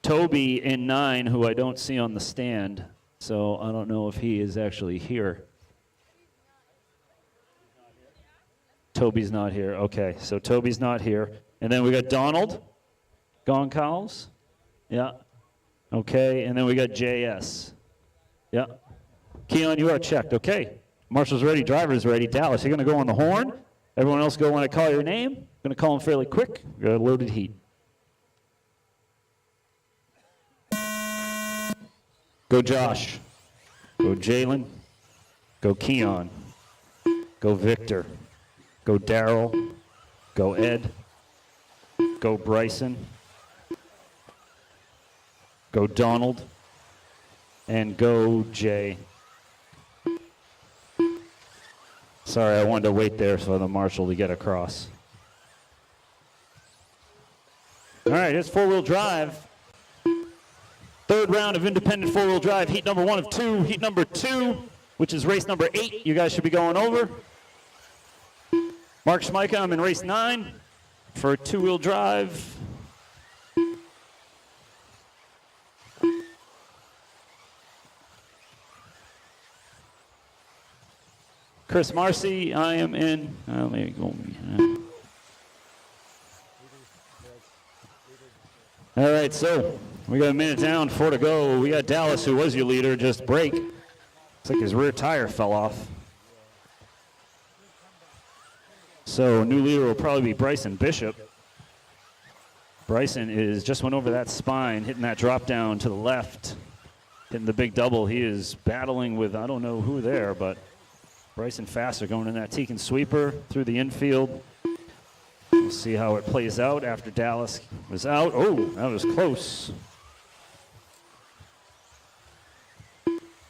Toby in 9, who I don't see on the stand, so I don't know if he is actually here. Toby's not here. Okay, so Toby's not here. And then we got Donald Goncalves. Yeah. Okay, and then we got JS. Yeah. Keon, you are checked. Okay. Marshal's ready, driver's ready. Dallas, you're going to go on the horn. Everyone else go when I call your name. Going to call them fairly quick. We got a loaded heat. Go Josh. Go Jalen. Go Keon. Go Victor. Go Daryl. Go Ed. Go Bryson. Go Donald. And go Jay. Sorry, I wanted to wait there for the marshal to get across. All right, it's four-wheel drive. Third round of independent four-wheel drive, heat number 1 of 2. Heat number 2, which is race number 8, you guys should be going over. Mark Schmeika, I'm in race 9 for two-wheel drive. Chris Marcy, I am in. Let me go. All right, so we got a minute down, 4 to go. We got Dallas, who was your leader, just break. Looks like his rear tire fell off. So new leader will probably be Bryson Bishop. Bryson is just went over that spine, hitting that drop down to the left, hitting the big double. He is battling with, I don't know who there, but Bryson faster going in that Tekin sweeper through the infield. We'll see how it plays out after Dallas was out. Oh, that was close.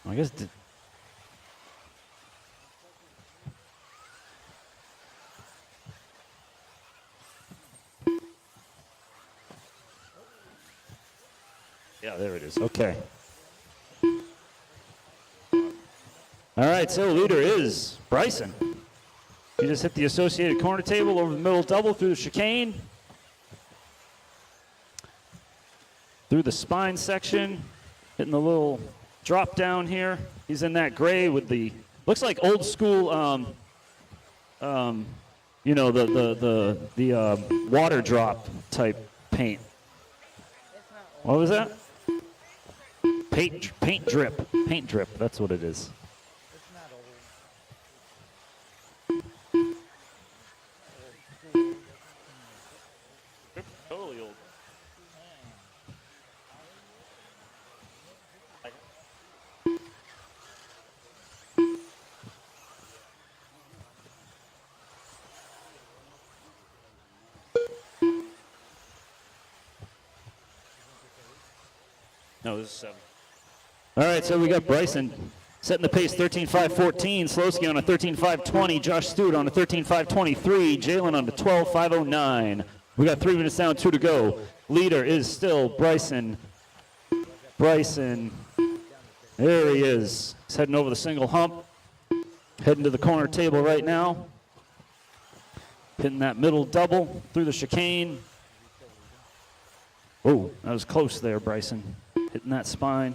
I guess. Yeah, there it is. Okay. All right, so leader is Bryson. He just hit the associated corner table over the middle double through the chicane. Through the spine section, hitting the little drop down here. He's in that gray with the, looks like old school, you know, the water drop type paint. What was that? Paint drip, that's what it is. Totally old. No, this is 7. All right, so we got Bryson setting the pace 13.5.14, Slowski on a 13.5.20, Josh Stewart on a 13.5.23, Jalen on a 12.5.09. We got 3 minutes down, 2 to go. Leader is still Bryson. Bryson, there he is. He's heading over the single hump, heading to the corner table right now. Hitting that middle double through the chicane. Oh, that was close there, Bryson. Hitting that spine.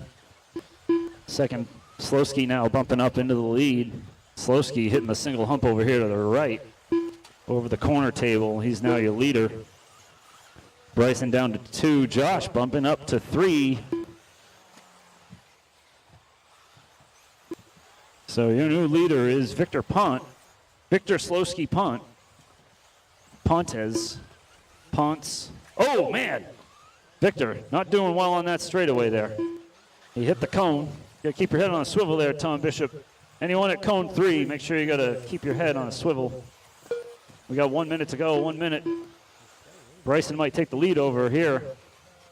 Second, Slowski now bumping up into the lead. Slowski hitting the single hump over here to the right. Over the corner table. He's now your leader. Bryson down to 2. Josh bumping up to 3. So your new leader is Victor Pont. Victor Slowski Pont. Pontes. Ponts. Oh, man. Victor not doing well on that straightaway there. He hit the cone. You gotta keep your head on a swivel there, Tom Bishop. Anyone at cone 3, make sure you gotta keep your head on a swivel. We got 1 minute to go, 1 minute. Bryson might take the lead over here,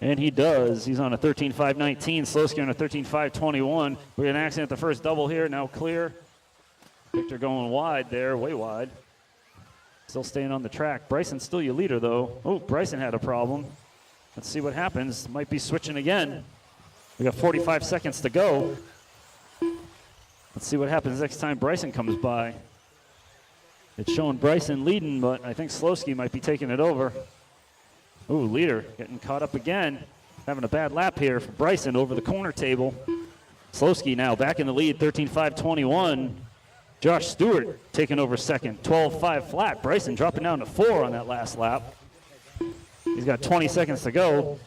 and he does. He's on a 13.5.19, Slowski on a 13.5.21. We had an accident at the first double here, now clear. Victor going wide there, way wide. Still staying on the track. Bryson's still your leader, though. Oh, Bryson had a problem. Let's see what happens. Might be switching again. We got 45 seconds to go. Let's see what happens next time Bryson comes by. It's showing Bryson leading, but I think Slowski might be taking it over. Ooh, leader getting caught up again. Having a bad lap here for Bryson over the corner table. Slowski now back in the lead, 13.5.21. Josh Stewart taking over second, 12.5 flat. Bryson dropping down to 4 on that last lap. He's got 20 seconds to go.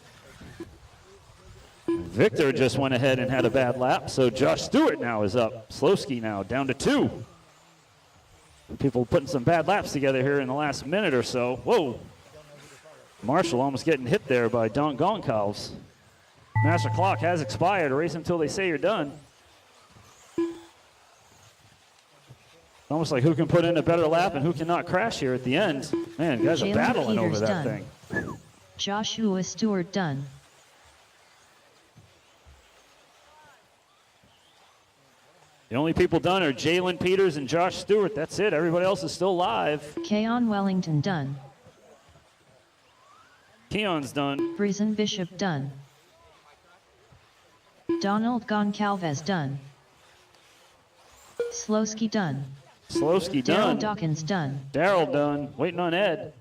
Victor just went ahead and had a bad lap, so Josh Stewart now is up. Slowski now down to 2. People putting some bad laps together here in the last minute or so. Whoa. Marshall almost getting hit there by Don Goncalves. Master clock has expired. Race until they say you're done. Almost like who can put in a better lap and who cannot crash here at the end. Man, guys are Jalen battling over Peters that done. thing. Joshua Stewart done. The only people done are Jalen Peters and Josh Stewart. That's it. Everybody else is still live. Keon Wellington done. Keon's done. Breezen Bishop done. Donald Goncalves done. Slowski done. Slowski Daryl done. Dawkins done. Daryl done. Waiting on Ed.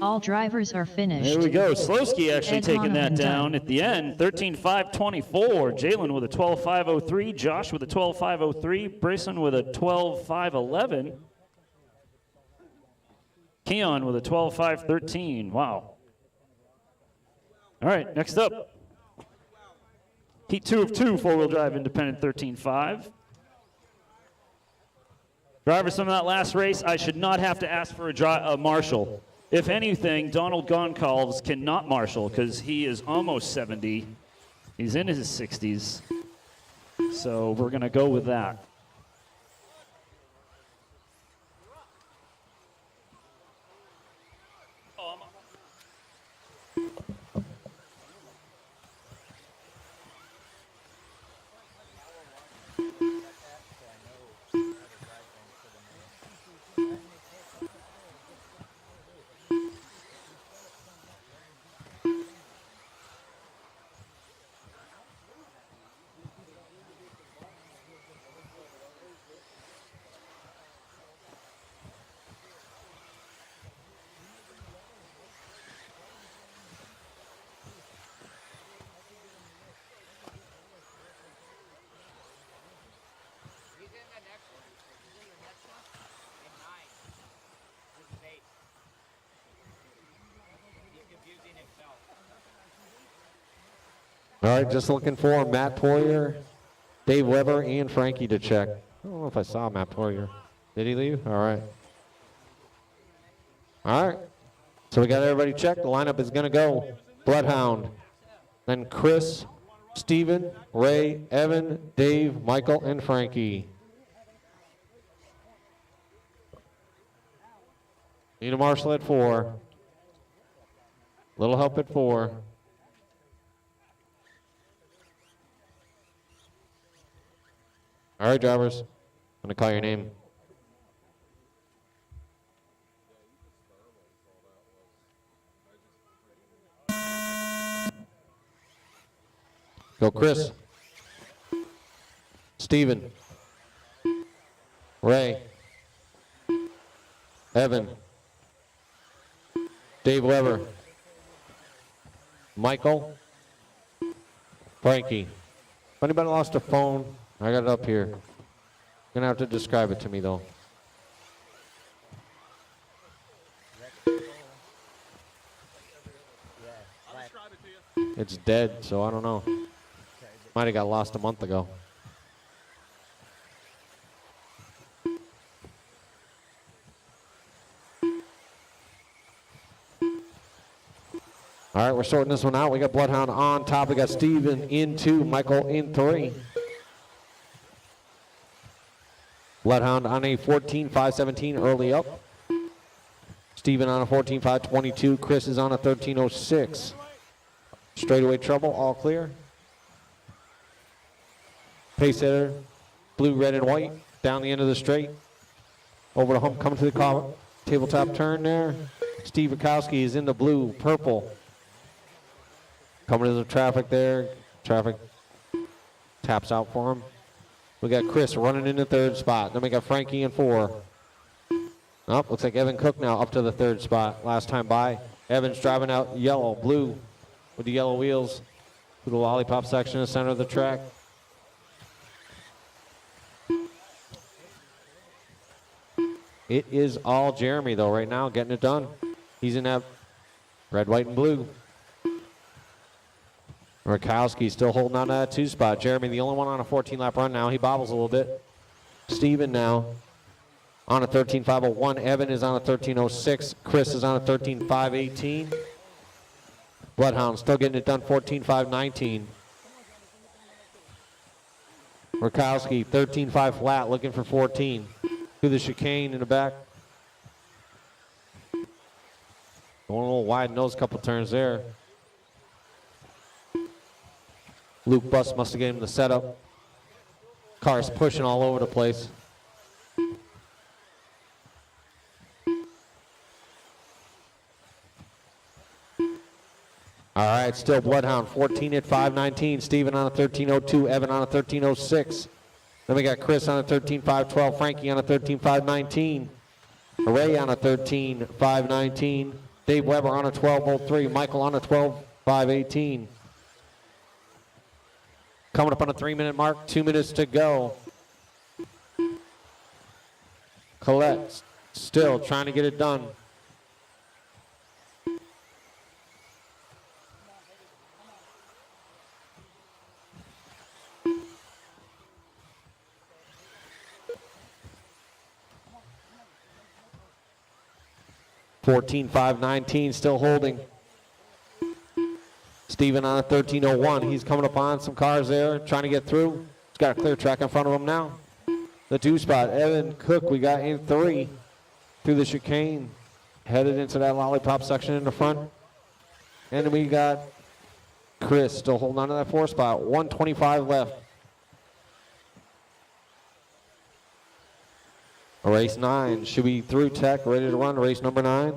All drivers are finished. There we go. Slowski actually Ed taking that Monahan down done. at the end. 13.524. Jalen with a 12.503. Josh with a 12.503. Bryson with a 12.511. Keon with a 12.513. Wow. All right, next up. Heat 2 of 2, four-wheel drive independent 13.5. Drivers from that last race, I should not have to ask for a marshal. If anything, Donald Goncalves cannot marshal because he is almost 70. He's in his 60s. So we're going to go with that. He's in the next one. He's in the next one? In 9. This is 8. He's confusing himself. All right, just looking for Matt Poirier, Dave Weber, and Frankie to check. I don't know if I saw Matt Poirier. Did he leave? All right. All right. So we got everybody checked. The lineup is going to go Bloodhound, then Chris, Steven, Ray, Evan, Dave, Michael, and Frankie. Need a marshal at 4. Little help at 4. All right, drivers. I'm going to call your name. Go Chris. Steven. Ray. Evan. Dave Weber. Michael. Frankie. If anybody lost a phone, I got it up here. You're going to have to describe it to me, though. It's dead, so I don't know. Might have got lost a month ago. All right, we're sorting this one out. We got Bloodhound on top. We got Steven in 2, Michael in 3. Bloodhound on a 14.517 early up. Steven on a 14.522. Chris is on a 13.06. Straightaway trouble, all clear. Pace setter, blue, red, and white, down the end of the straight. Over the hump, coming to the tabletop turn there. Steve Bukowski is in the blue, purple. Coming to the traffic there. Traffic taps out for him. We got Chris running in the 3rd spot. Then we got Frankie in 4. Oh, looks like Evan Cook now up to the 3rd spot. Last time by. Evan's driving out yellow, blue with the yellow wheels to the lollipop section in the center of the track. It is all Jeremy, though, right now, getting it done. He's in that red, white, and blue. Rakowski still holding on to that 2 spot. Jeremy, the only one on a 14-lap run now. He bobbles a little bit. Steven now on a 13.501. Evan is on a 13.06. Chris is on a 13.518. Bloodhound still getting it done, 14.519. Rakowski, 13.5 flat, looking for 14. Through the chicane in the back. Going a little wide in those couple turns there. Luke Buss must have given him the setup. Car's pushing all over the place. All right, still Bloodhound, 14 at 519. Steven on a 13.02. Evan on a 13.06. Then we got Chris on a 13.512. Frankie on a 13.519. Ray on a 13.519. Dave Weber on a 12.03. Michael on a 12.518. Coming up on a 3-minute mark, 2 minutes to go. Collette still trying to get it done. $14.519 still holding. Steven on a 13.01. He's coming up on some cars there, trying to get through. He's got a clear track in front of him now. The 2 spot, Evan Cook, we got in 3 through the chicane, headed into that lollipop section in the front. And we got Chris still holding on to that 4 spot. 1:25 left. Race 9 should be through tech, ready to run. Race number 9.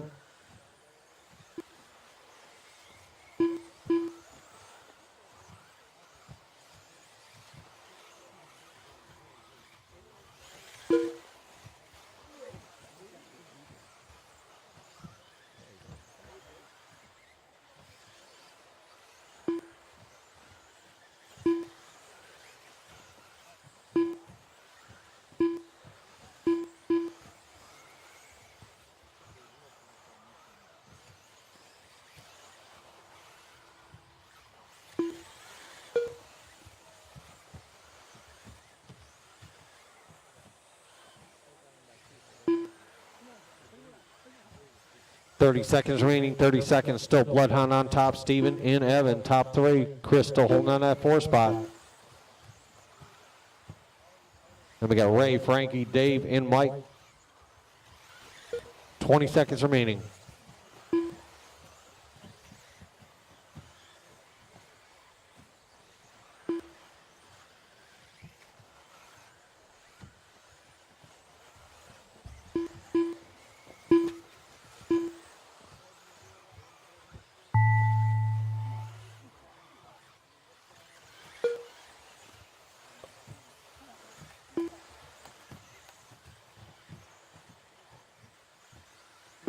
.30 seconds remaining, 30 seconds. Still Bloodhound on top, Steven and Evan. Top 3, Chris still holding on that 4 spot. And we got Ray, Frankie, Dave, and Mike. 20 seconds remaining.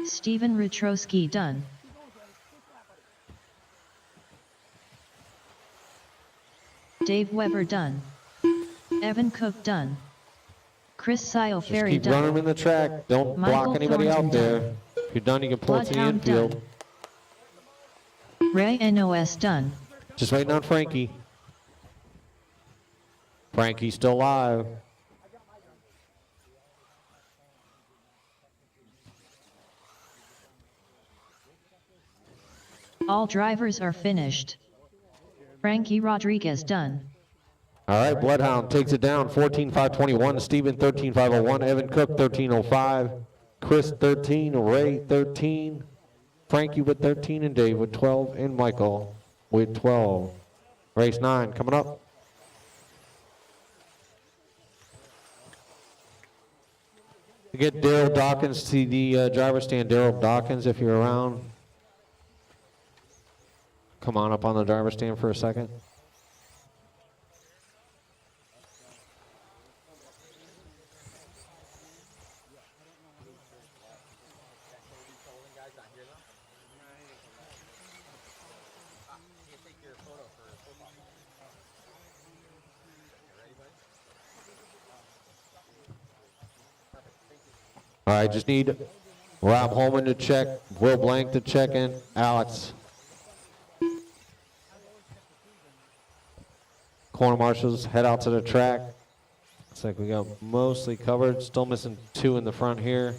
Steven Rutrowski done. Dave Weber done. Evan Cook done. Chris Just Ferry keep done. running them in the track. Don't block Michael anybody Thornton out there. done. If you're done, you can pull it to the Bloodhound infield. done. Ray NOS done. Just waiting on Frankie. Frankie's still alive. All drivers are finished. Frankie Rodriguez done. All right, Bloodhound takes it down, 14.521. Steven, 13.501. Evan Cook, 13.05. Chris, 13. Ray, 13. Frankie with 13, and Dave with 12, and Michael with 12. Race 9 coming up. To get Daryl Dawkins to the driver's stand. Daryl Dawkins, if you're around, come on up on the driver's stand for a second. All right, just need Rob Holman to check, Will Blank to check in, Alex. Corner marshals head out to the track. Looks like we got mostly covered. Still missing 2 in the front here.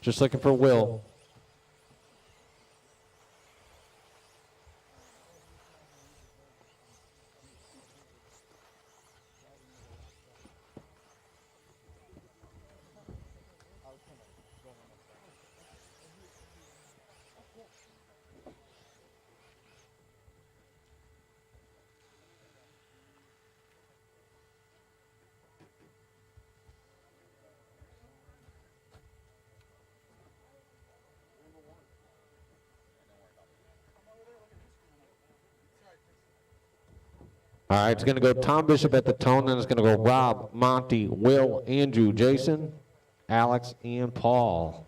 Just looking for Will. All right, it's going to go Tom Bishop at the tone, then it's going to go Rob, Monty, Will, Andrew, Jason, Alex, and Paul.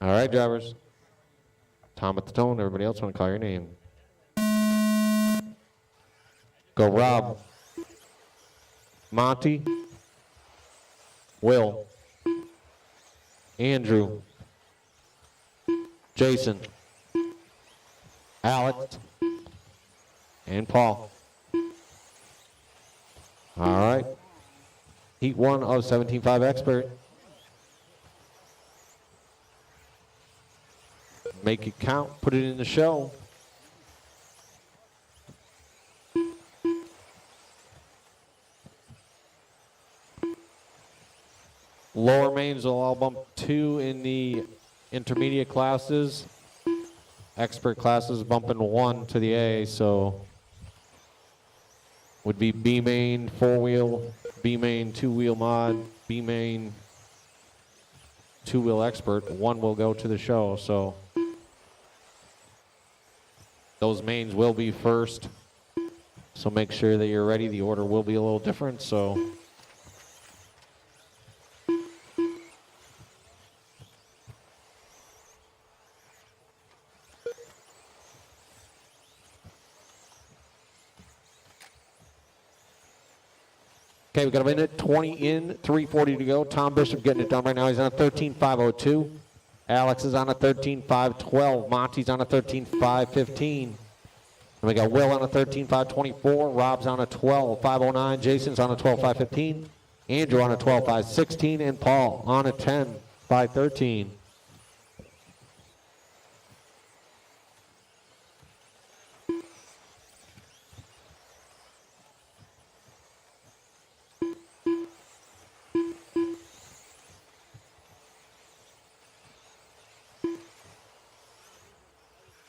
All right, drivers. Tom at the tone, everybody else want to call your name. Go Rob, Monty, Will, Andrew, Jason, Alex, and Paul. All right. Heat 1 of 17.5 Expert. Make it count, put it in the show. Lower mains will all bump 2 in the intermediate classes. Expert classes bumping 1 to the A, so would be B main 4-wheel, B main 2-wheel mod, B main 2-wheel expert. 1 will go to the show, so those mains will be first. So make sure that you're ready. The order will be a little different, so. Okay, we got a minute 20 in, 3:40 to go. Tom Bishop getting it done right now. He's on a 13.502. Alex is on a 13.512. Monty's on a 13.515. And we got Will on a 13.524. Rob's on a 12.509. Jason's on a 12.515. Andrew on a 12.516. And Paul on a 10.513.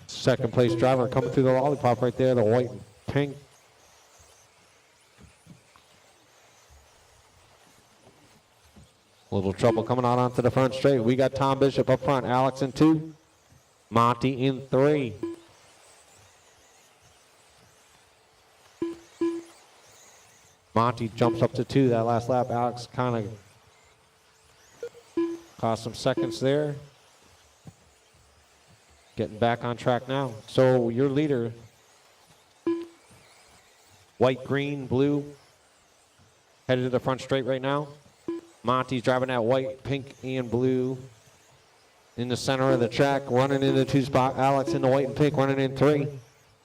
Second place driver coming through the lollipop right there, the white and pink. Little trouble coming out onto the front straight. We got Tom Bishop up front, Alex in 2, Monty in 3. Monty jumps up to 2 that last lap. Alex kind of cost some seconds there. Getting back on track now. So your leader, white, green, blue, headed to the front straight right now. Monty's driving that white, pink, and blue in the center of the track, running in the 2 spot. Alex in the white and pink, running in 3.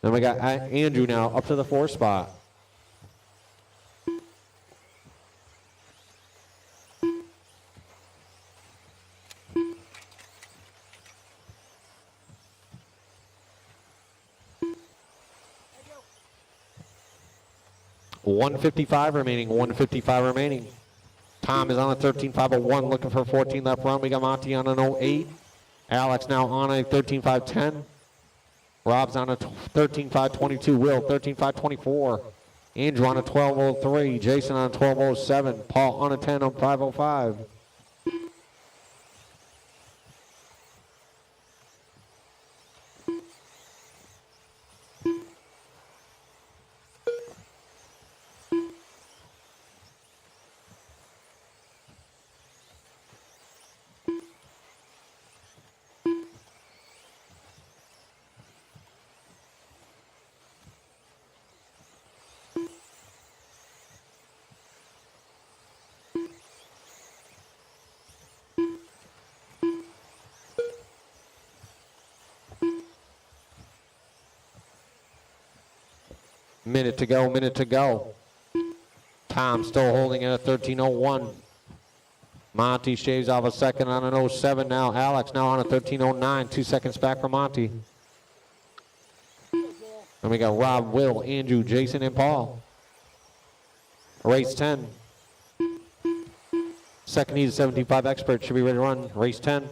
Then we got Andrew now up to the 4 spot. .155 remaining, 155 remaining. Tom is on a 13.501, looking for a 14 left run. We got Monty on an 08. Alex now on a 13.510. Rob's on a 13.522. Will, 13.524. Andrew on a 12.03. Jason on a 12.07. Paul on a 10.505. Minute to go, minute to go. Tom still holding at a 13:01. Monty shaves off a second on an 07 now. Alex now on a 13:09, 2 seconds back from Monty. And we got Rob, Will, Andrew, Jason, and Paul. Race 10. Second heat 75 expert should be ready to run. Race 10.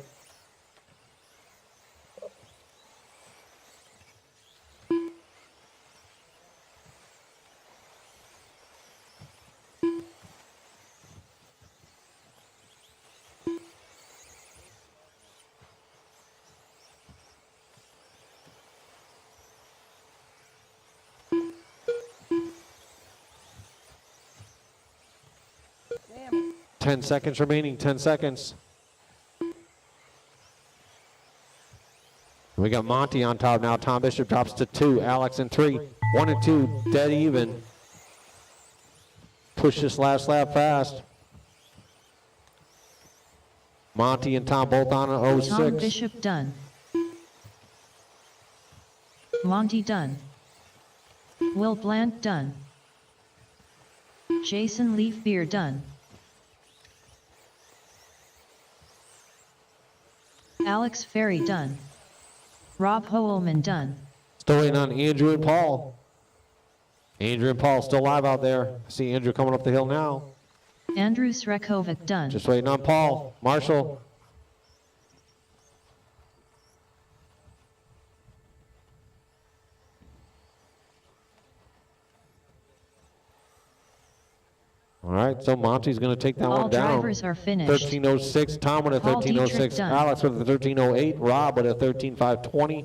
Damn it. 10 seconds remaining, 10 seconds. We got Monty on top now. Tom Bishop drops to 2. Alex in 3. 1 and 2, dead even. Push this last lap fast. Monty and Tom both on an Tom 06. Bishop done. Monty done. Will Bland done. Jason Leafbeer done. Alex Ferry done. Rob Hoelman done. Still waiting on Andrew and Paul. Andrew and Paul still live out there. See Andrew coming up the hill now. Andrew Srekovic done. Just waiting on Paul. Marshall. All right, so Monty's going to take that All one down. drivers are finished. 13:06. Tom with a Paul 13:06. Dietrich done. Alex with a 13:08. Rob with a 13:520.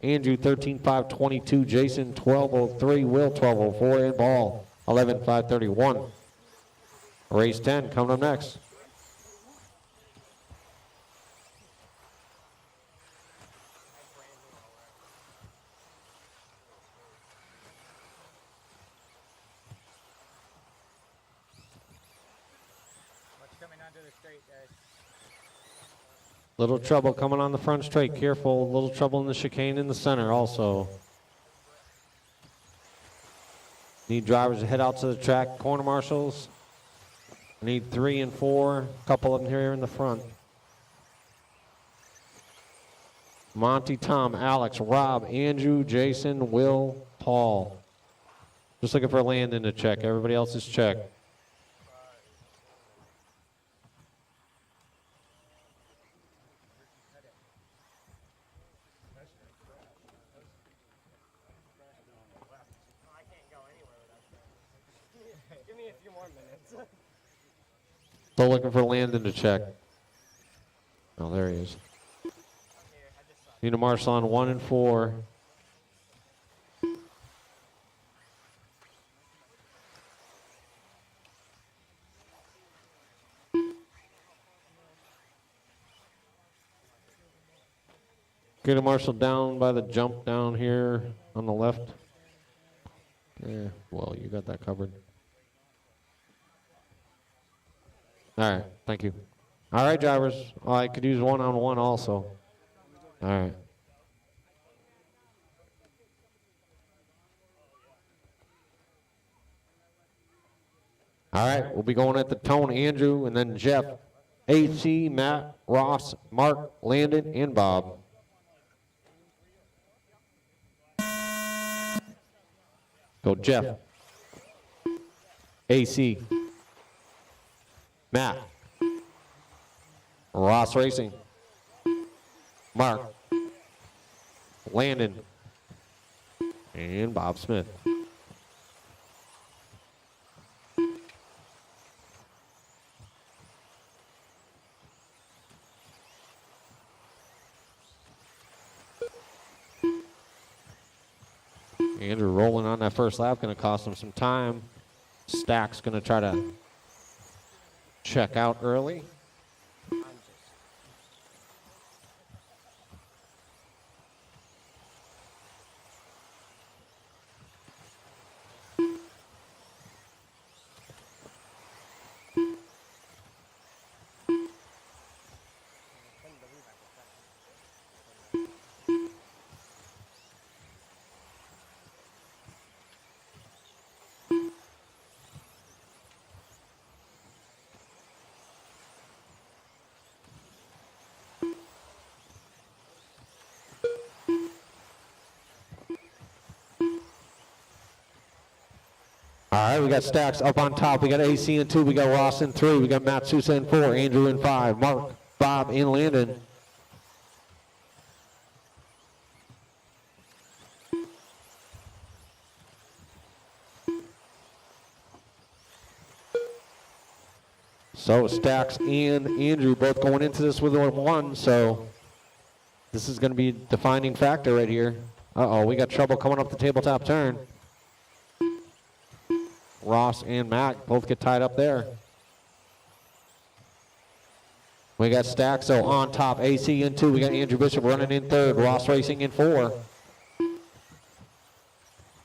Andrew 13:522. Jason 12:03. Will 12:04. And Paul 11:531. Race 10 coming up next. What's coming onto the straight, guys? Little trouble coming on the front straight. Careful. Little trouble in the chicane in the center also. Need drivers to head out to the track. Corner marshals. Need 3 and 4. A couple of them here in the front. Monty, Tom, Alex, Rob, Andrew, Jason, Will, Paul. Just looking for Landon to check. Everybody else is checked. I can't go anywhere without that. Give me a few more minutes. Still looking for Landon to check. Oh, there he is. Need a marshal on 1 and 4. Get a marshal down by the jump down here on the left. Yeah, well, you got that covered. All right, thank you. All right, drivers. Oh, I could use 1-on-1 also. All right. All right, we'll be going at the tone. Andrew, and then Jeff, AC, Matt, Ross, Mark, Landon, and Bob. Go Jeff, AC, Matt, Ross Racing, Mark, Landon, and Bob Smith. Andrew rolling on that first lap, going to cost him some time. Stack's going to try to check out early. All right, we got Stacks up on top. We got AC in 2. We got Ross in 3. We got Matt Sousa in 4. Andrew in 5. Mark, Bob, and Landon. So Stacks and Andrew both going into this with a 1. So this is going to be a defining factor right here. Uh-oh, we got trouble coming up the tabletop turn. Ross and Matt both get tied up there. We got Stacks, so on top, AC in 2. We got Andrew Bishop running in 3rd. Ross racing in 4.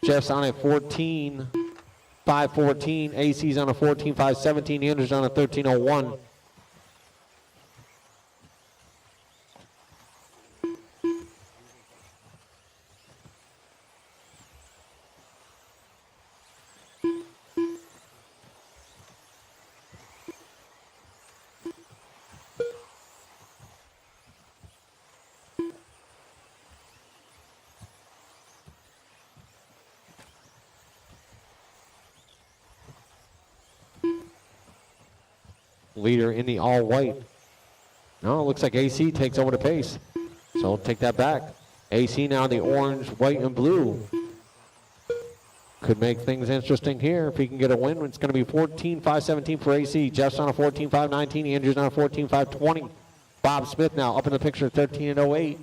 Jeff's on a 14.514. AC's on a 14.517. Andrew's on a 13.01. Leader in the all-white. No, it looks like AC takes over the pace. So we'll take that back. AC now the orange, white, and blue. Could make things interesting here. If he can get a win, it's going to be 14.517 for AC. Jeff's on a 14.519. Andrew's on a 14.520. Bob Smith now up in the picture, 13.08.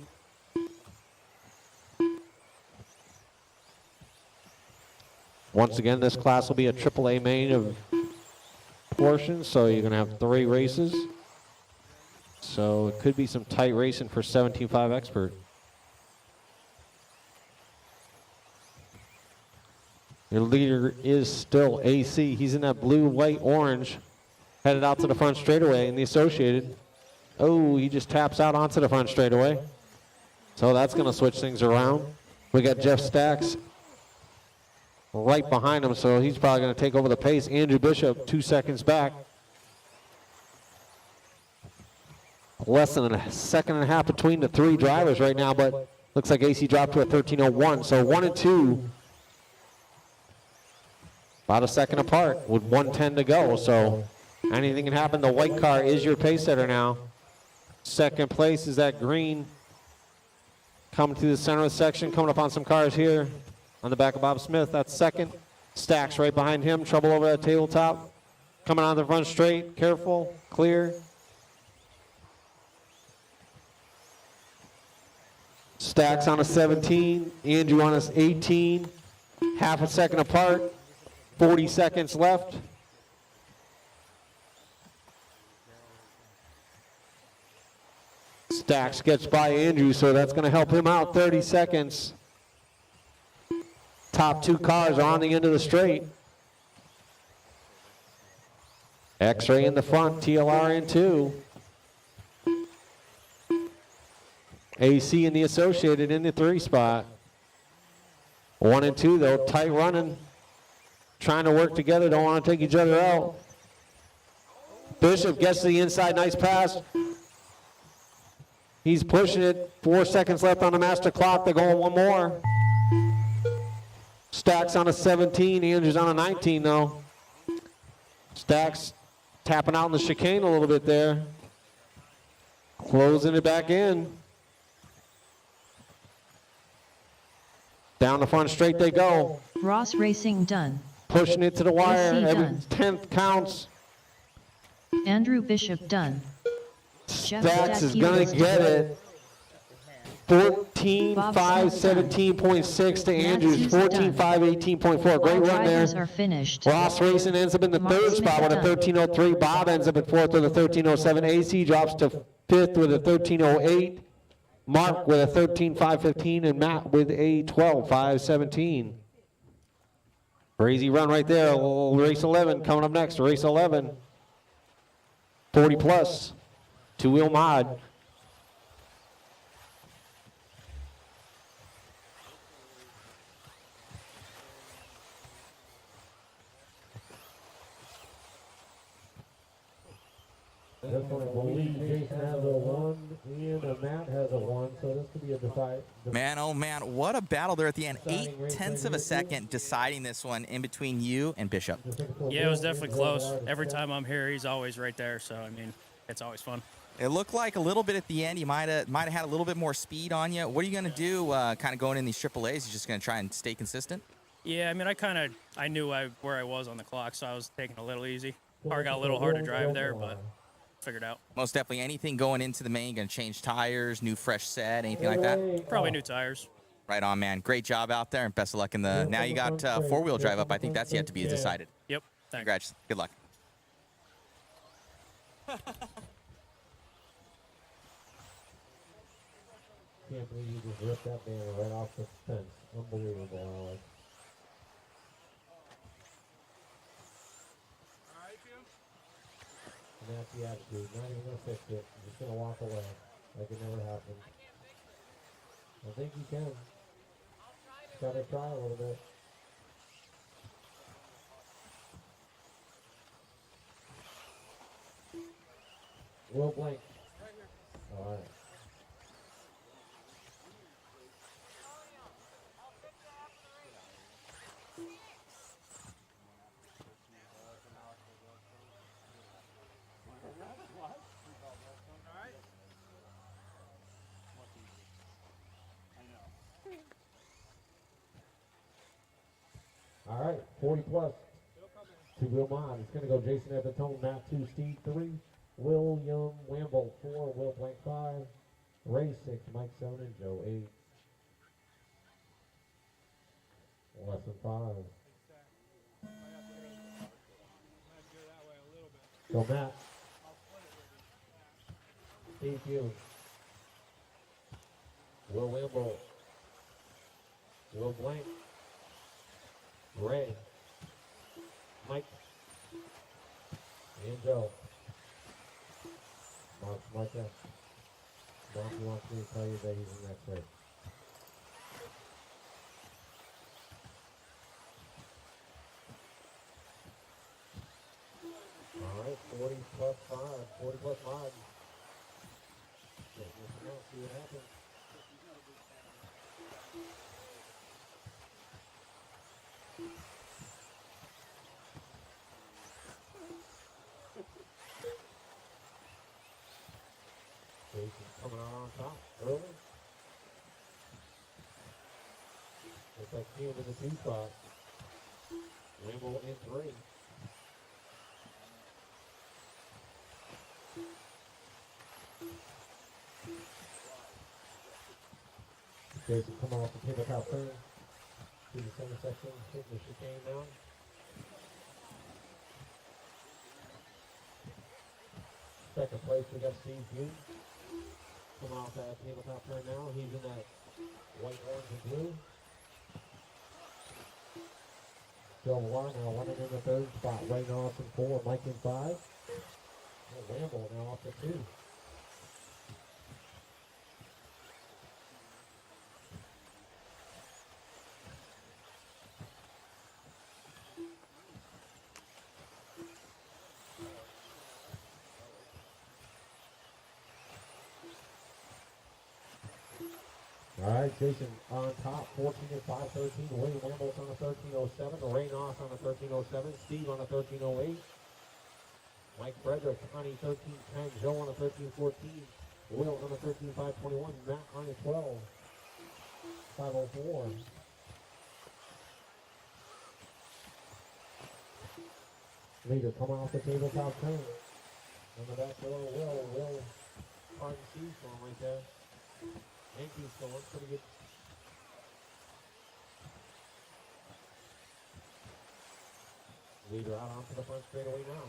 Once again, this class will be a AAA main of portion, so you're going to have 3 races. So it could be some tight racing for 17.5 Expert. Your leader is still AC. He's in that blue, white, orange, headed out to the front straightaway in the Associated. Oh, he just taps out onto the front straightaway. So that's going to switch things around. We got Jeff Stacks right behind him, so he's probably going to take over the pace. Andrew Bishop 2 seconds back. Less than a second and a half between the 3 drivers right now, but looks like AC dropped to a 13.01. So 1 and 2, about a second apart with 1:10 to go. So anything can happen. The white car is your pace setter now. Second place is that green. Coming to the center of the section, coming up on some cars here. On the back of Bob Smith, that's second. Stacks right behind him, trouble over that tabletop. Coming on the front straight, careful, clear. Stacks on a 17, Andrew on a 18. Half a second apart, 40 seconds left. Stacks gets by Andrew, so that's going to help him out 30 seconds. Top 2 cars are on the end of the straight. X-Ray in the front, TLR in 2. AC in the Associated in the 3 spot. 1 and 2 though, tight running. Trying to work together, don't want to take each other out. Bishop gets to the inside, nice pass. He's pushing it, 4 seconds left on the master clock, they're going 1 more. Stacks on a 17, Andrew's on a 19 though. Stacks tapping out in the chicane a little bit there. Closing it back in. Down the front straight they go. Ross racing done. Pushing it to the wire, AC every done. 10th counts. Andrew Bishop done. Jeff Stacks is Stack gonna Eagles get done. it. 14.517.6 to Andrews, 14.518.4. Great All run drivers there. are finished. Ross Racing ends up in the Mark 3rd Smith spot with a done. 13.03. Bob ends up in 4th with a 13.07. AC drops to 5th with a 13.08. Mark with a 13.515 and Matt with a 12.517. Crazy run right there. Race 11 coming up next. Race 11. 40 plus. 2-wheel mod. This one, I believe Jason has a 1 and Matt has a 1, so this could be a decide. Man, oh man, what a battle there at the end. 8/10 of a second deciding this one in between you and Bishop. Yeah, it was definitely close. Every time I'm here, he's always right there. So, I mean, it's always fun. It looked like a little bit at the end. You might have had a little bit more speed on you. What are you going to do kind of going in these AAAs? You just going to try and stay consistent? Yeah, I mean, I knew where I was on the clock, so I was taking it a little easy. Car got a little hard to drive there, but figured out. Most definitely. Anything going into the main, going to change tires, new fresh set, anything like that? Probably new tires. Right on, man. Great job out there, and best of luck in the. Now you got four-wheel drive up. I think that's yet to be decided. Yep. Thanks. Congrats. Good luck. Can't believe you just ripped that banner right off the fence. Unbelievable, Alex. And that's the attitude. Not even gonna fix it. Just gonna walk away like it never happened. I think you can. Gotta try a little bit. Will blank. All right. All right, 40 plus. Two-wheel mod. It's going to go Jason at the tone, Matt 2, Steve 3, William Wamble 4, Will Blank 5, Ray 6, Mike 7, and Joe 8. Lesson 5. Go Matt. Steve Hughes. Will Wamble. Will Blank. Ray, Mike, and Joe. Mark's Micah. Mark wants me to tell you that he's in next race. All right, 40 plus 5, 40 plus 5. See what happens. Jason coming out on top early. Looks like he was in the 2 spot. Wimble in 3. Jason coming off the tabletop turn to the center section, hitting the chicane now. Second place, we got Steve Hughes. Coming off that tabletop turn now. He's in that white, orange, and blue. Joe Warren now running in the 3rd spot. Ray Nelson 4, Mike in 5. Wamble now off to 2. All right, Jason on top, 14 and 5, 13. William Wamble's on a 13.07. Ray Noss on a 13.07. Steve on a 13.08. Mike Frederick, Connie 13.10. Joe on a 13.14. Will on a 13.5.21. Matt on a 12. 5.04. Leader coming off the tabletop turn. On the back door, Will. Pardon C for him right there. Yankees going pretty good. Leader out onto the front straightaway now.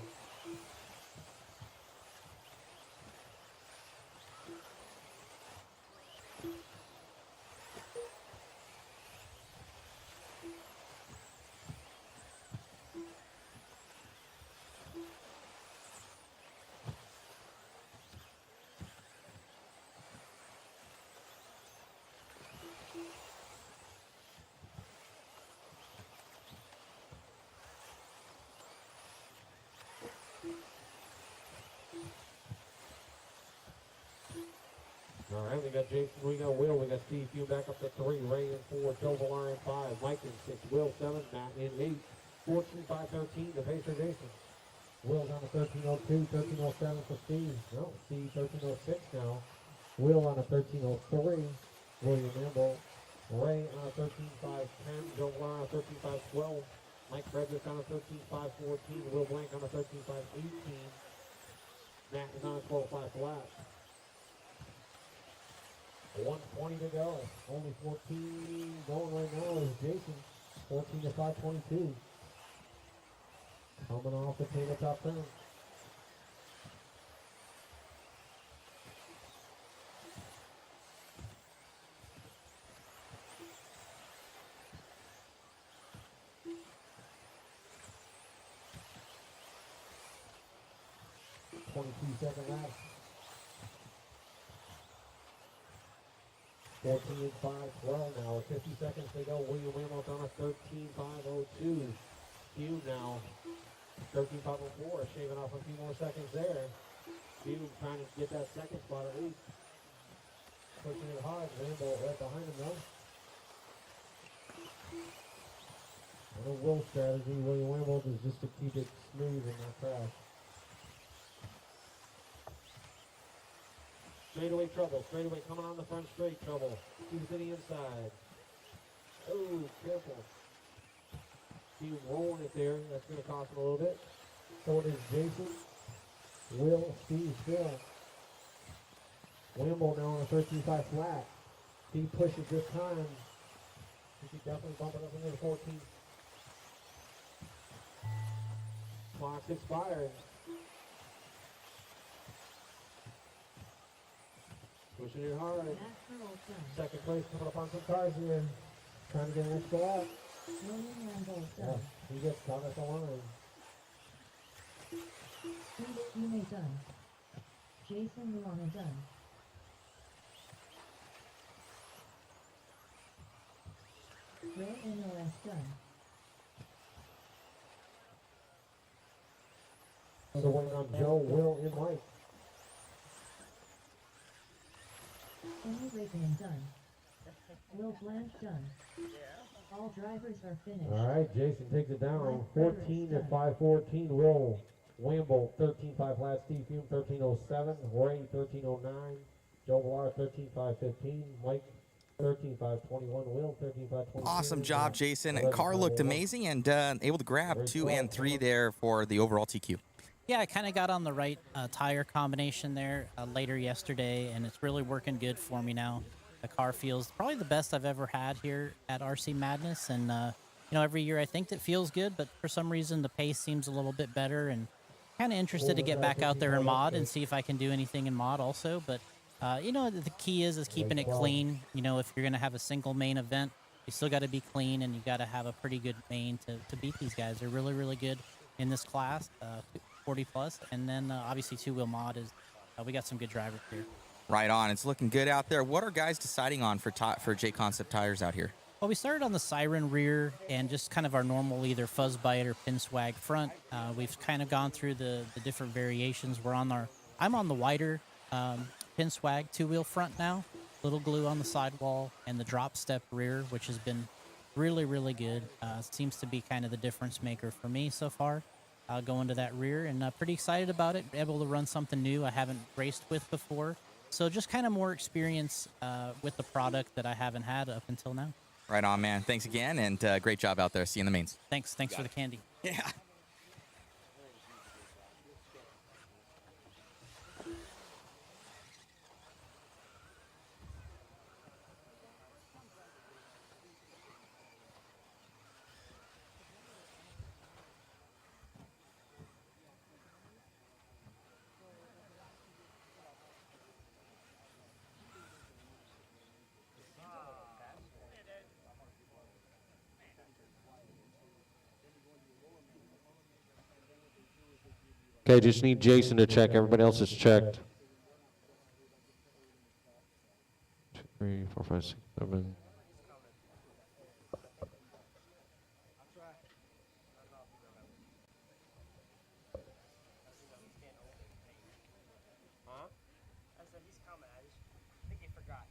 got Jason, we got Will, we got Steve Hugh back up to 3, Ray in 4, Joe Villar in 5, Mike in 6, Will 7, Matt in 8, 14, 5, 13, the pacer Jason. Will down to 1302, 1307 for Steve. No, Steve 1306 now. Will on a 1303, William Nimble. Ray on a 13.510, Joe Villar on a 13.512, Mike Frederick on a 13.514, Will Blank on a 13.518, Matt is on a 12.5 flat. 120 to go. Only 14 going right now is Jason. 14 to 522. Coming off the tabletop turn. Second lap. 14 and 5-12 now. 50 seconds to go. William Ramos on a 13.502. Hugh now 13.504. Shaving off a few more seconds there. Hugh trying to get that second spot at least. Pushing it hard. Rambo right behind him though. And a Will strategy. William Ramos is just to keep it smooth and not crash. Straightaway trouble, straightaway coming on the front straight trouble. Keep it to the inside. Oh, careful. See him rolling it there. That's going to cost him a little bit. So it is Jason, Will, Steve still. Wimble now on a 13.5 flat. Steve pushes this time. He could definitely bump it up into the 14. Clock's expired. Pushing it hard. Second place coming up on some cars here. Trying to get an extra lap. Yeah, he gets caught at the line. Steve May done. Jason Luana done. Ray NOS done. So waiting on Joe, Will, and Mike. Amy Raven done. Will Blanche done. All drivers are finished. All right, Jason takes it down. 14 to 514. Will Wimble 13.5 flat. Steve Hume 1307. Ray 1309. Joe Villar 13.515. Mike 13.521. Will 13.522. Awesome job, Jason. Car looked amazing and able to grab 2 and 3 there for the overall TQ. Yeah, I kind of got on the right tire combination there later yesterday, and it's really working good for me now. The car feels probably the best I've ever had here at RC Madness, and you know, every year I think it feels good, but for some reason the pace seems a little bit better, and kind of interested to get back out there in mod and see if I can do anything in mod also. But you know, the key is keeping it clean. You know, if you're gonna have a single main event, you still got to be clean, and you got to have a pretty good main to beat these guys. They're really, really good in this class. 40 plus, and then obviously two-wheel mod is we got some good drivers here. Right on. It's looking good out there. What are guys deciding on for JConcept tires out here? Well, we started on the Siren rear and just kind of our normal either fuzz bite or pin swag front. We've kind of gone through the different variations. I'm on the wider pin swag two-wheel front now, little glue on the sidewall, and the drop step rear, which has been really, really good. Seems to be kind of the difference maker for me so far. Going to that rear, and pretty excited about it. Able to run something new I haven't raced with before. So just kind of more experience with the product that I haven't had up until now. Right on, man. Thanks again, and great job out there. See you in the mains. Thanks for the candy. Yeah. Okay, just need Jason to check. Everybody else is checked. 2, 3, 4, 5, 6, 7. Huh? I said he's coming. I think he forgot.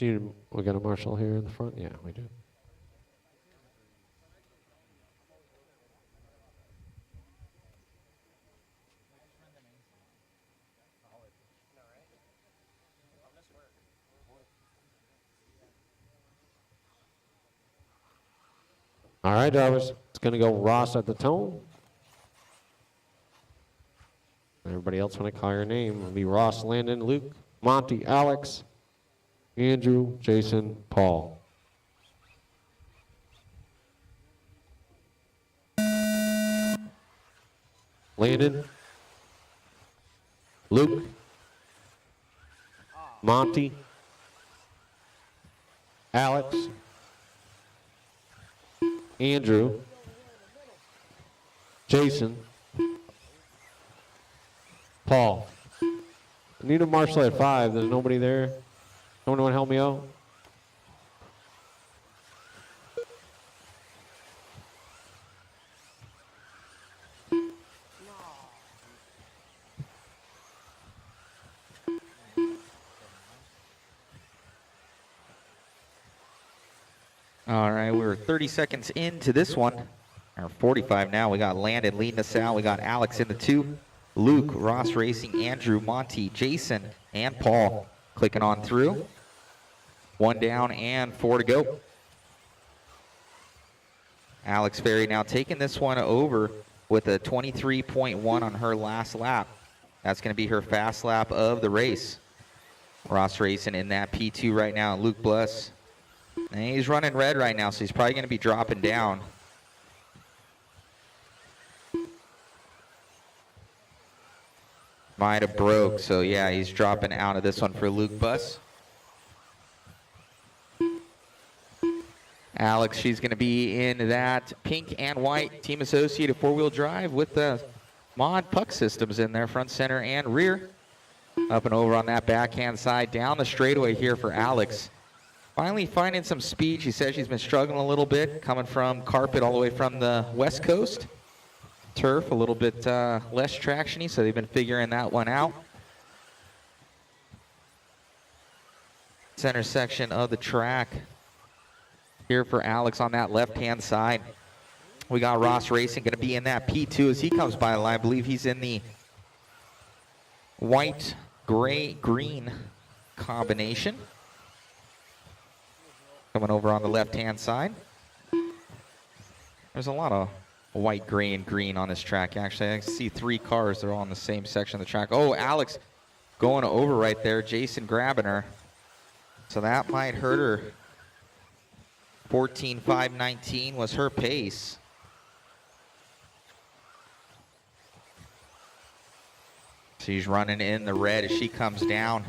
we got a marshal here in the front? Yeah, we do. All right, drivers. It's going to go Ross at the tone. Everybody else, when I call your name, it'll be Ross, Landon, Luke, Monty, Alex, Andrew, Jason, Paul. Landon, Luke, Monty, Alex, Andrew, Jason, Paul. I need a marshal at 5. There's nobody there. Someone want to help me out? All right, we're 30 seconds into this one. Or 45 now. We got Landon leading us out. We got Alex in the 2. Luke, Ross Racing, Andrew, Monty, Jason, and Paul clicking on through. 1 down and 4 to go. Alex Ferry now taking this one over with a 23.1 on her last lap. That's going to be her fast lap of the race. Ross Racing in that P2 right now. Luke Bless. And he's running red right now, so he's probably going to be dropping down. Might have broke, so yeah, he's dropping out of this one for Luke Bus. Alex, she's going to be in that pink and white Team Associated 4-wheel drive with the mod puck systems in there, front, center, and rear. Up and over on that backhand side, down the straightaway here for Alex. Finally finding some speed. She says she's been struggling a little bit, coming from carpet all the way from the West Coast. Turf, a little bit less traction-y, so they've been figuring that one out. Center section of the track here for Alex on that left-hand side. We got Ross Racing going to be in that P2 as he comes by the line. I believe he's in the white, gray, green combination. Coming over on the left-hand side. There's a lot of white, gray, and green on this track. Actually, I see 3 cars. They're all on the same section of the track. Oh, Alex going over right there. Jason grabbing her. So that might hurt her. 14.519 was her pace. She's running in the red as she comes down.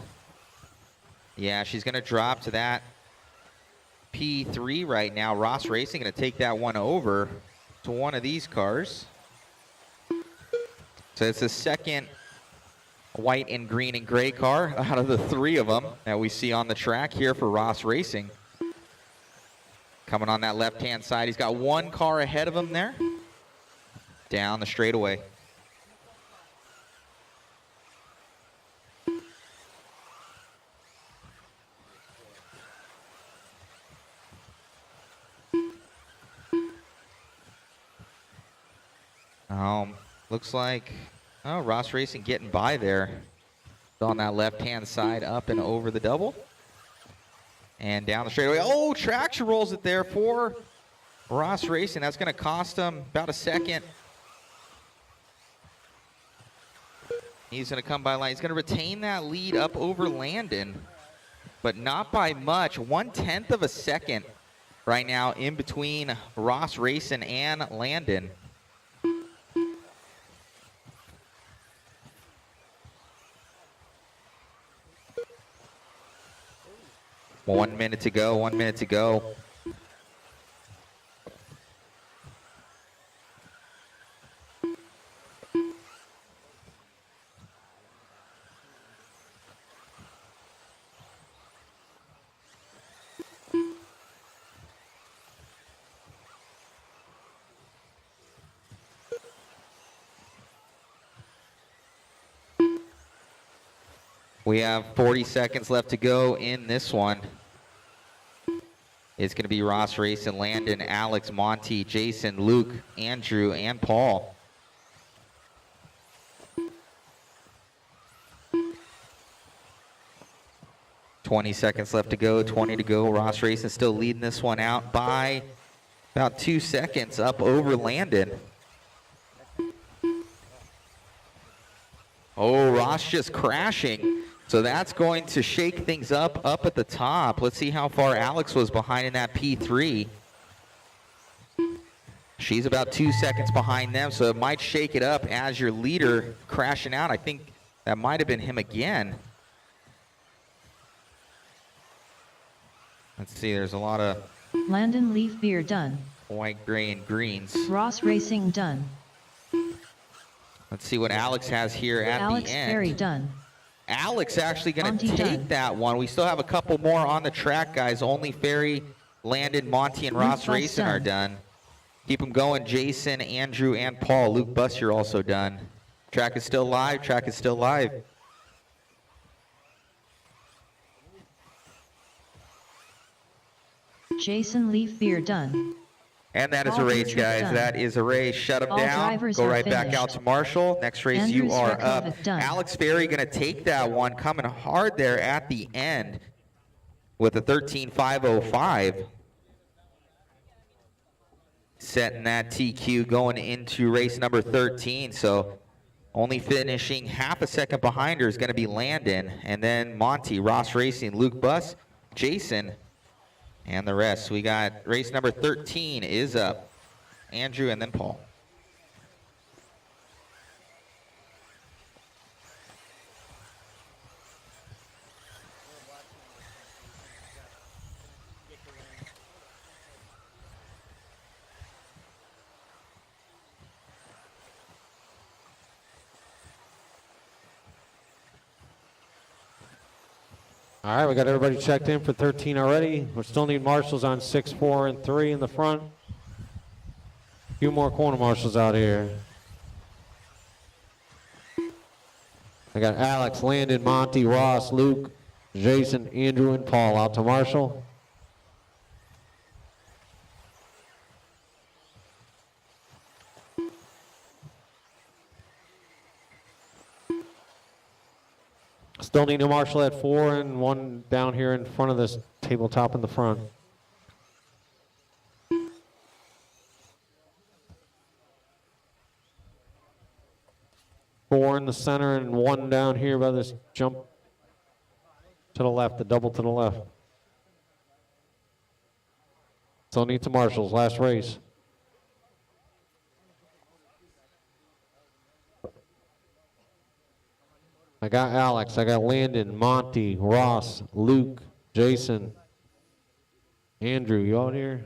Yeah, she's going to drop to that P3 right now. Ross Racing going to take that one over to one of these cars. So it's the second white and green and gray car out of the 3 of them that we see on the track here for Ross Racing. Coming on that left-hand side. He's got 1 car ahead of him there. Down the straightaway. Looks like Ross Racing getting by there on that left-hand side, up and over the double. And down the straightaway. Oh, traction rolls it there for Ross Racing. That's going to cost him about a second. He's going to come by line. He's going to retain that lead up over Landon, but not by much. 1/10 of a second right now in between Ross Racing and Landon. One minute to go, 1 minute to go. We have 40 seconds left to go in this one. is going to be Ross Racing, Landon, Alex, Monty, Jason, Luke, Andrew, and Paul. $20 seconds left to go, 20 to go. Ross Racing still leading this one out by about 2 seconds up over Landon. Oh, Ross just crashing. So that's going to shake things up at the top. Let's see how far Alex was behind in that P3. She's about 2 seconds behind them, so it might shake it up as your leader crashing out. I think that might have been him again. Let's see, there's a lot of Landon Leaf Beer done. white, gray, and greens. Ross Racing done. Let's see what Alex has here at Alex the end. Ferry done. Alex actually going Monty to take done. that one. We still have a couple more on the track, guys. Only Ferry, Landon, Monty, and Luke Ross Buss Racing are done. done. Keep them going. Jason, Andrew, and Paul. Luke Buss, you're also done. Track is still live. Track is still live. Jason Leaf Beer done. And that is All a race, features guys. done. That is a race. Shut them All down. drivers Go are right back out finished. to Marshall. Next race, Andrew you are up. Srekovic done. Alex Ferry going to take that one, coming hard there at the end with a 13.505. Setting that TQ going into race number 13. So only finishing half a second behind her is going to be Landon. And then Monty, Ross Racing, Luke Buss, Jason, and the rest. We got race number 13 is up. Andrew and then Paul. All right, we got everybody checked in for 13 already. We still need marshals on 6, 4, and 3 in the front. A few more corner marshals out here. I got Alex, Landon, Monty, Ross, Luke, Jason, Andrew, and Paul out to marshal. Still need a marshal at 4 and one down here in front of this tabletop in the front. Four in the center and one down here by this jump to the left, the double to the left. Still need some marshals, last race. I got Alex, I got Landon, Monty, Ross, Luke, Jason, Andrew, you out here?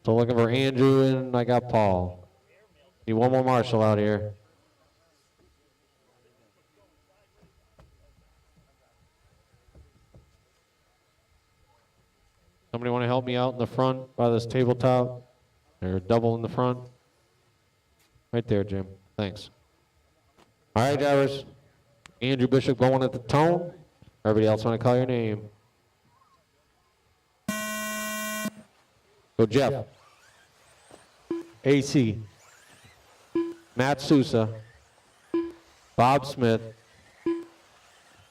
So looking for Andrew and I got Paul. Need one more marshal out here. Somebody want to help me out in the front by this tabletop? Or double in the front? Right there, Jim. Thanks. All right, drivers. Andrew Bishop going at the tone. Everybody else want to call your name. Go Jeff. AC. Matt Sousa. Bob Smith.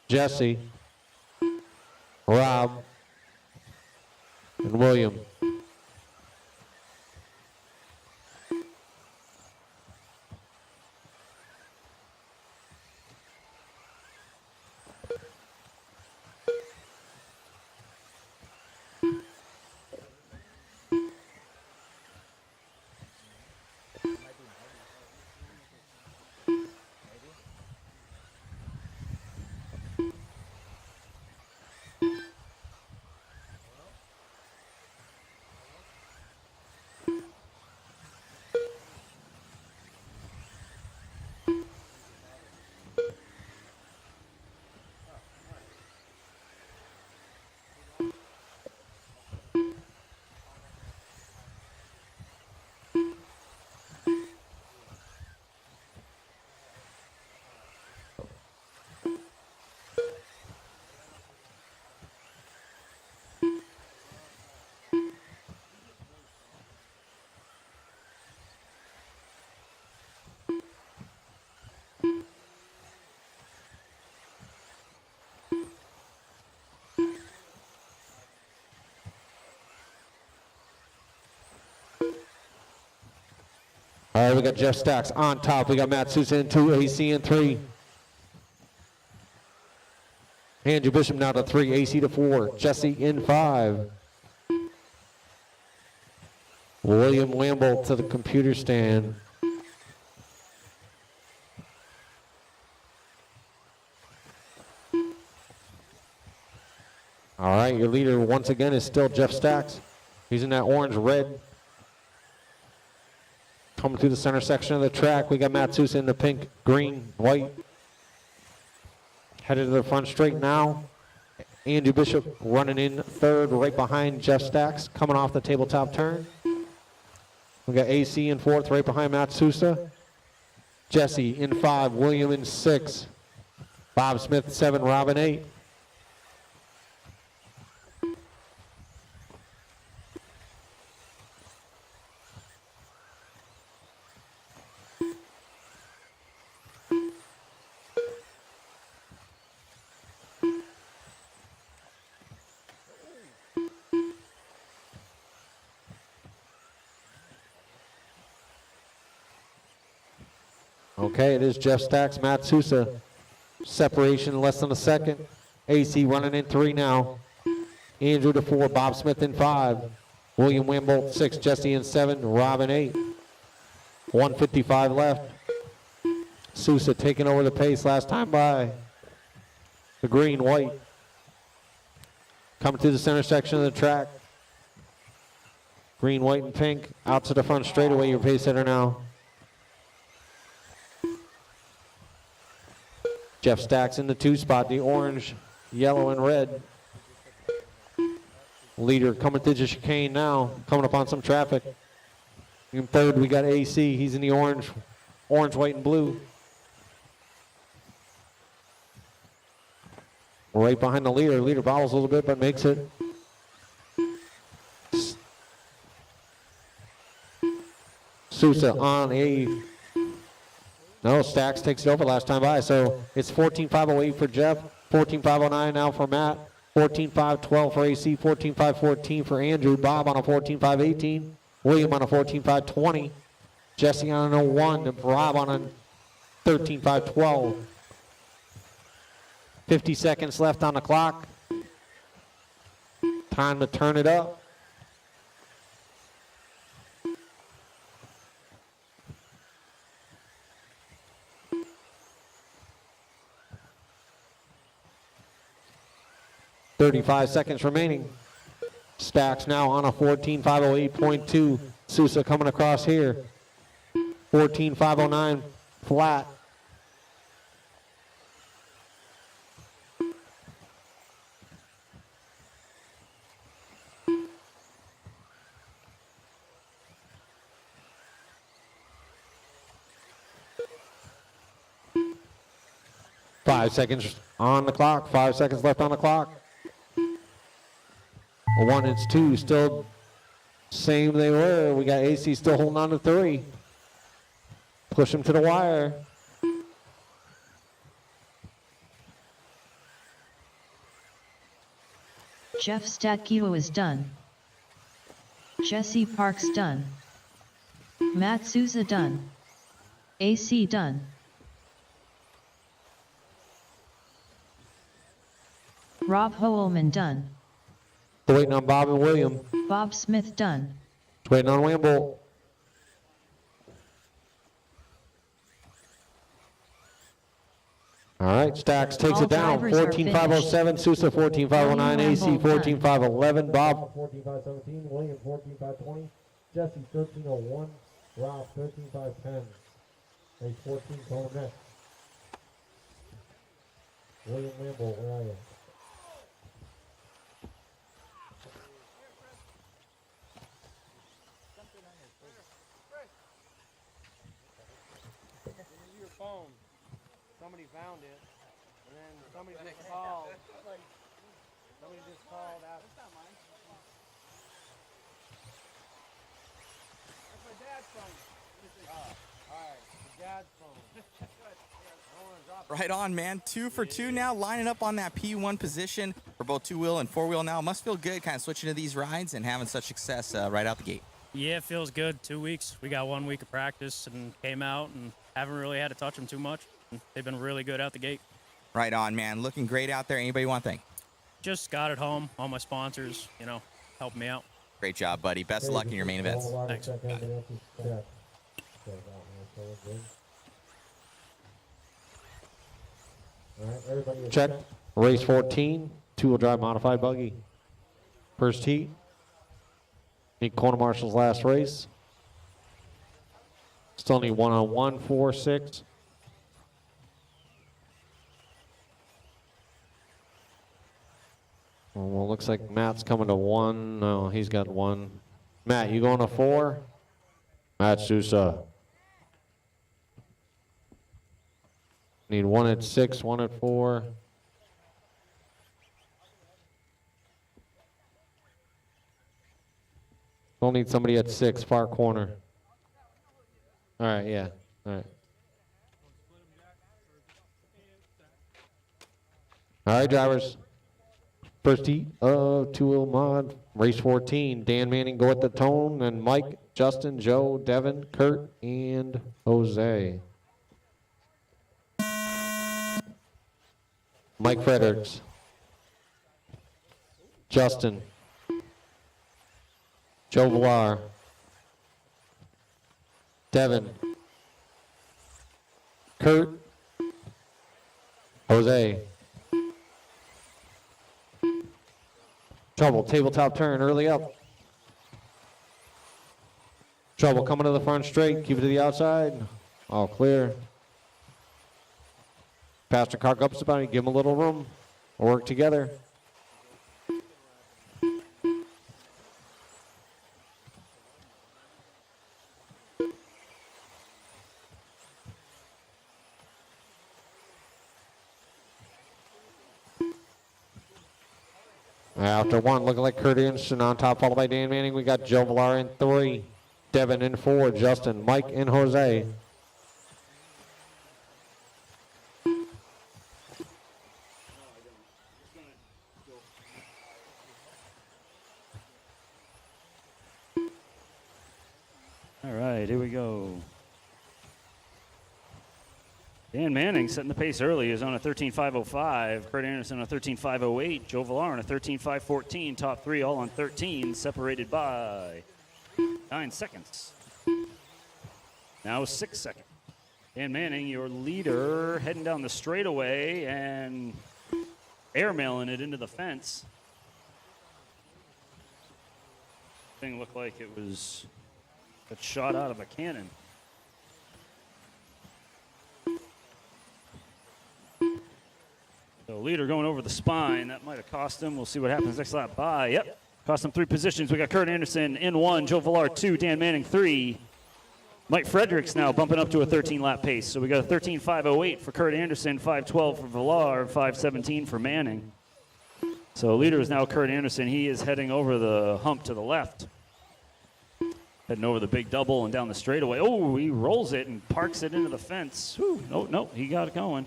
Jesse. Rob. And William. All right, we got Jeff Stacks on top. We got Matt Sousa in 2, AC in 3. Andrew Bishop now to 3, AC to 4. Jesse in 5. William Lamble to the computer stand. All right, your leader once again is still Jeff Stacks. He's in that orange-red. Coming through the center section of the track, we got Matt Sousa in the pink, green, white. Headed to the front straight now. Andrew Bishop running in third, right behind Jeff Stacks, coming off the tabletop turn. We got AC in 4th, right behind Matt Sousa. Jesse in 5, William in 6. Bob Smith 7, Robin 8. Okay, it is Jeff Stacks, Matt Sousa. Separation less than a second. AC running in 3 now. Andrew to 4, Bob Smith in 5. William Wimbolt 6, Jesse in 7, Robin 8. 155 left. Sousa taking over the pace last time by. The green, white. Coming to the center section of the track. Green, white, and pink. Out to the front straightaway, your pace setter now. Jeff Stacks in the 2 spot, the orange, yellow, and red. Leader coming through the chicane now, coming up on some traffic. In 3rd, we got AC. He's in the orange, white, and blue. Right behind the leader. Leader bobbles a little bit, but makes it. Sousa on a... No, Stacks takes it over last time by, so it's 14.508 for Jeff, 14.509 now for Matt, 14.512 for AC, 14.514 for Andrew, Bob on a 14.518, William on a 14.520, Jesse on an 01, and Rob on a 13.512. 50 seconds left on the clock. Time to turn it up. .35 seconds remaining. Stacks now on a 14.508.2. Sousa coming across here. 14.509 flat. Five seconds on the clock. 5 seconds left on the clock. 1 and 2 still same they were. We got AC still holding on to 3. Push him to the wire. Jeff Statkiwo is done. Jesse Parks done. Matt Sousa done. AC done. Rob Hoelman done. Waiting on Bob and William. Bob Smith done. Waiting on Wimble. All right, Stacks takes All it down. drivers are 14.507, Sousa 14.509, AC William Lambeau 14.511, Bob 14.517, William 14.520, Jesse 13.01, Rob 13.510. Hey, 14 going next. William Lambeau, where are you? Your phone. Somebody found it, and then somebody just called. Somebody just called out. That's not mine. That's my dad's phone. All right, the dad's phone. Right on, man. 2 for 2 now, lining up on that P1 position for both 2-wheel and 4-wheel now. Must feel good kind of switching to these rides and having such success right out the gate. Yeah, it feels good. 2 weeks. We got 1 week of practice and came out and haven't really had to touch them too much. They've been really good out the gate. Right on, man. Looking great out there. Anybody want to thank? Just got it home. All my sponsors, helping me out. Great job, buddy. Best of luck in your main events. Thanks. Check. Race 14, two-wheel drive modified buggy. First heat. Need corner marshal's last race. Still need 1-on-1, 4, 6. Well, looks like Matt's coming to 1. No, he's got 1. Matt, you going to 4? Matt Sousa. Need 1 at 6, 1 at 4. We'll need somebody at 6, far corner. All right, yeah, all right. All right, drivers. First heat of two-wheel mod, race 14. Dan Manning go at the tone, and Mike, Justin, Joe, Devin, Kurt, and Jose. Mike Fredericks. Justin. Joe Villar. Devin. Kurt. Jose. Trouble, tabletop turn, early up. Trouble, coming to the front straight, keep it to the outside. All clear. Pastor car up about it, give him a little room. We'll work together. After 1, looking like Kurt Anderson on top, followed by Dan Manning. We got Joe Villar in 3, Devin in 4, Justin, Mike, and Jose. All right, here we go. Dan Manning setting the pace early is on a 13.505. Kurt Anderson on a 13.508. Joe Villar on a 13.514. Top 3 all on 13, separated by 9 seconds. Now 6 seconds. Dan Manning, your leader, heading down the straightaway and airmailing it into the fence. Thing looked like it was a shot out of a cannon. So leader going over the spine. That might have cost him. We'll see what happens next lap by. Yep. Cost him 3 positions. We got Kurt Anderson in 1, Joe Villar 2, Dan Manning 3. Mike Fredericks now bumping up to a 13-lap pace. So we got a 13.508 for Kurt Anderson, 5.12 for Villar, 5.17 for Manning. So leader is now Kurt Anderson. He is heading over the hump to the left. Heading over the big double and down the straightaway. Oh, he rolls it and parks it into the fence. Whew. No, he got it going.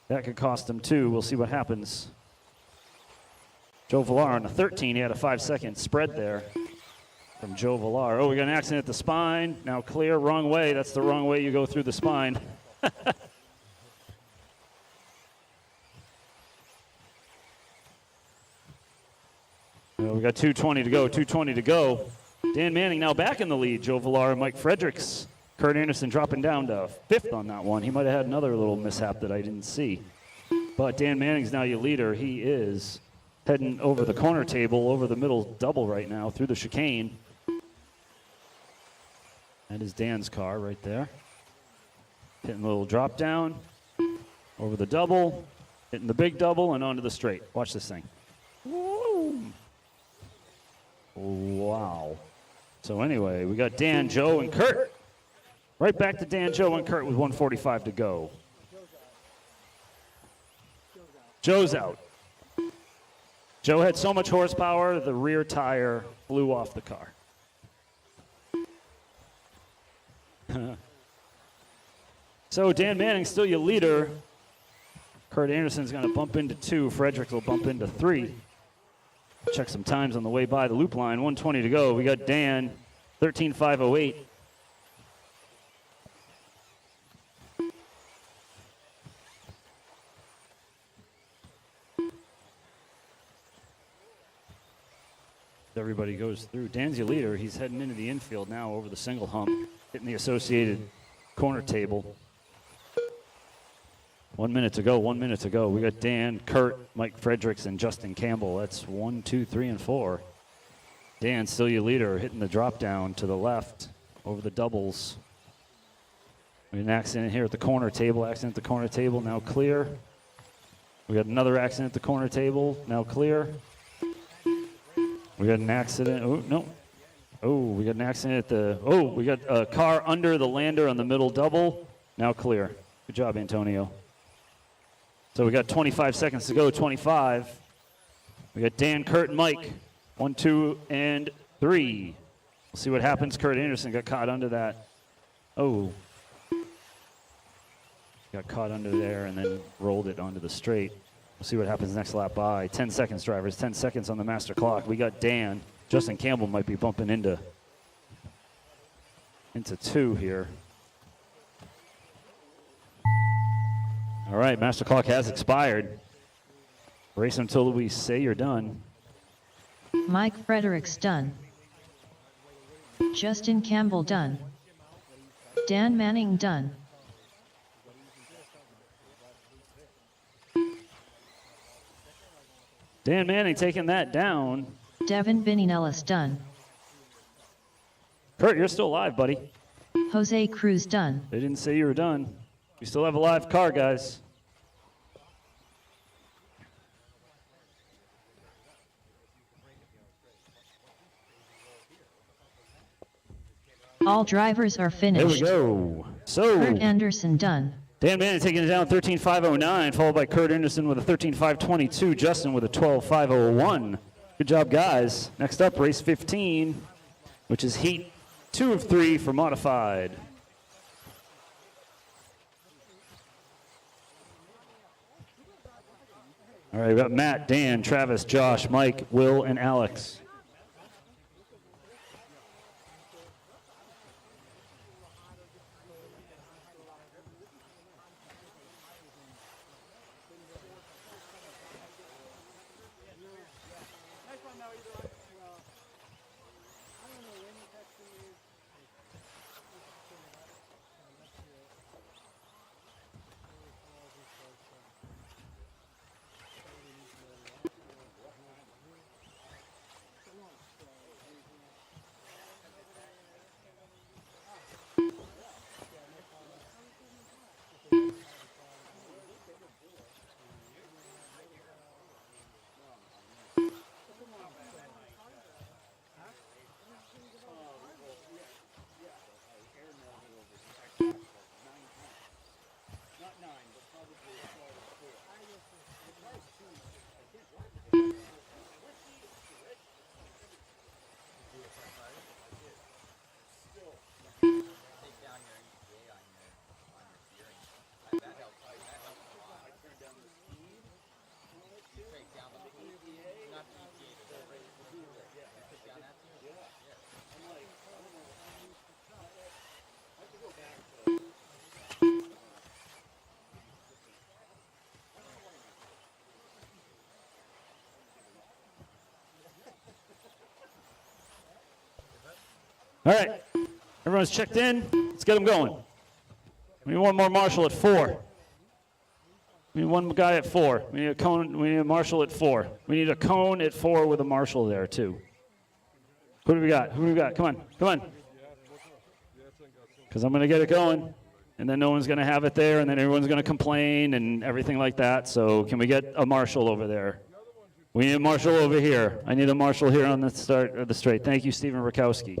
That could cost him 2. We'll see what happens. Joe Villar on the 13. He had a 5-second spread there from Joe Villar. Oh, we got an accident at the spine. Now clear. Wrong way. That's the wrong way you go through the spine. Well, we got 2:20 to go. 2:20 to go. Dan Manning now back in the lead. Joe Villar and Mike Fredericks. Kurt Anderson dropping down to 5th on that one. He might have had another little mishap that I didn't see. But Dan Manning's now your leader. He is heading over the corner table, over the middle double right now, through the chicane. That is Dan's car right there. Hitting a little drop down, over the double, hitting the big double, and onto the straight. Watch this thing. Woo! Wow. So anyway, we got Dan, Joe, and Kurt. Right back to Dan, Joe, and Kurt with 1:45 to go. Joe's out. Joe had so much horsepower, the rear tire flew off the car. So Dan Manning's still your leader. Kurt Anderson's going to bump into 2. Fredericks will bump into 3. Check some times on the way by the loop line. 1:20 to go. We got Dan, 13.508. Everybody goes through. Dan's your leader. He's heading into the infield now over the single hump, hitting the associated corner table. 1 minute to go, 1 minute to go. We got Dan, Kurt, Mike Fredericks, and Justin Campbell. That's 1, 2, 3, and 4. Dan, still your leader, hitting the drop down to the left over the doubles. We had an accident here at the corner table. Accident at the corner table, now clear. We got another accident at the corner table, now clear. We got an accident. Oh, no. Oh, we got an accident at the. Oh, we got a car under the lander on the middle double, now clear. Good job, Antonio. So we got 25 seconds to go, 25. We got Dan, Kurt, and Mike. 1, 2, and 3. We'll see what happens. Kurt Anderson got caught under that. Oh. Got caught under there and then rolled it onto the straight. We'll see what happens next lap by. 10 seconds, drivers. 10 seconds on the master clock. We got Dan. Justin Campbell might be bumping into 2 here. All right, master clock has expired. Race until we say you're done. Mike Fredericks done. Justin Campbell done. Dan Manning done. Dan Manning taking that down. Devin Bininellis done. Kurt, you're still alive, buddy. Jose Cruz done. They didn't say you were done. We still have a live car, guys. All drivers are finished. There we go. So Kurt Anderson done. Dan Manning taking it down 13.509, followed by Kurt Anderson with a 13.522, Justin with a 12.501. Good job, guys. Next up, race 15, which is heat 2 of 3 for modified. All right, we got Matt, Dan, Travis, Josh, Mike, Will, and Alex. All right, everyone's checked in. Let's get them going. We need one more marshal at 4. We need one guy at 4. We need a cone. We need a marshal at 4. We need a cone at 4 with a marshal there too. Who do we got? Who do we got? Come on, come on. Because I'm going to get it going, and then no one's going to have it there, and then everyone's going to complain and everything like that. So can we get a marshal over there? We need a marshal over here. I need a marshal here on the start of the straight. Thank you, Stephen Rakowski.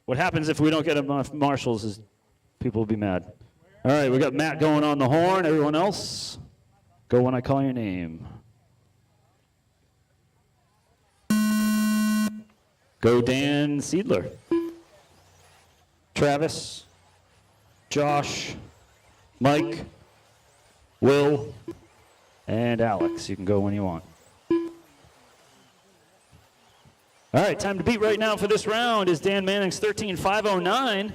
What happens if we don't get enough marshals is people will be mad. All right, we got Matt going on the horn. Everyone else, go when I call your name. Go Dan Seidler. Travis, Josh, Mike, Will, and Alex. You can go when you want. All right, time to beat right now for this round is Dan Manning's 13.509.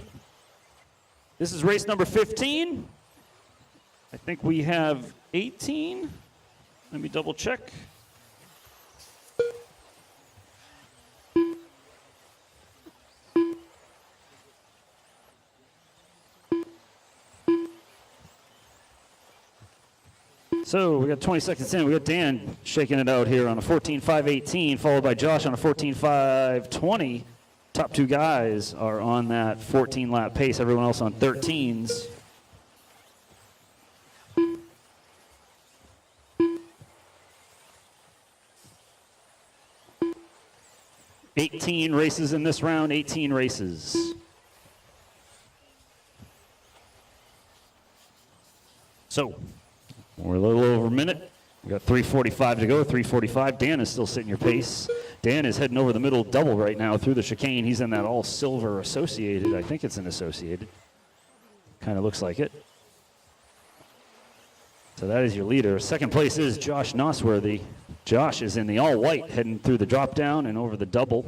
This is race number 15. I think we have 18. Let me double check. So we got 20 seconds in. We got Dan shaking it out here on a 14.518, followed by Josh on a 14.520. Top two guys are on that 14-lap pace. Everyone else on 13s. $18 races in this round, 18 races. So we're a little over a minute. We got 3:45 to go, 3:45. Dan is still sitting your pace. Dan is heading over the middle double right now through the chicane. He's in that all silver associated. I think it's an associated. Kind of looks like it. So that is your leader. Second place is Josh Nosworthy. Josh is in the all white heading through the drop down and over the double.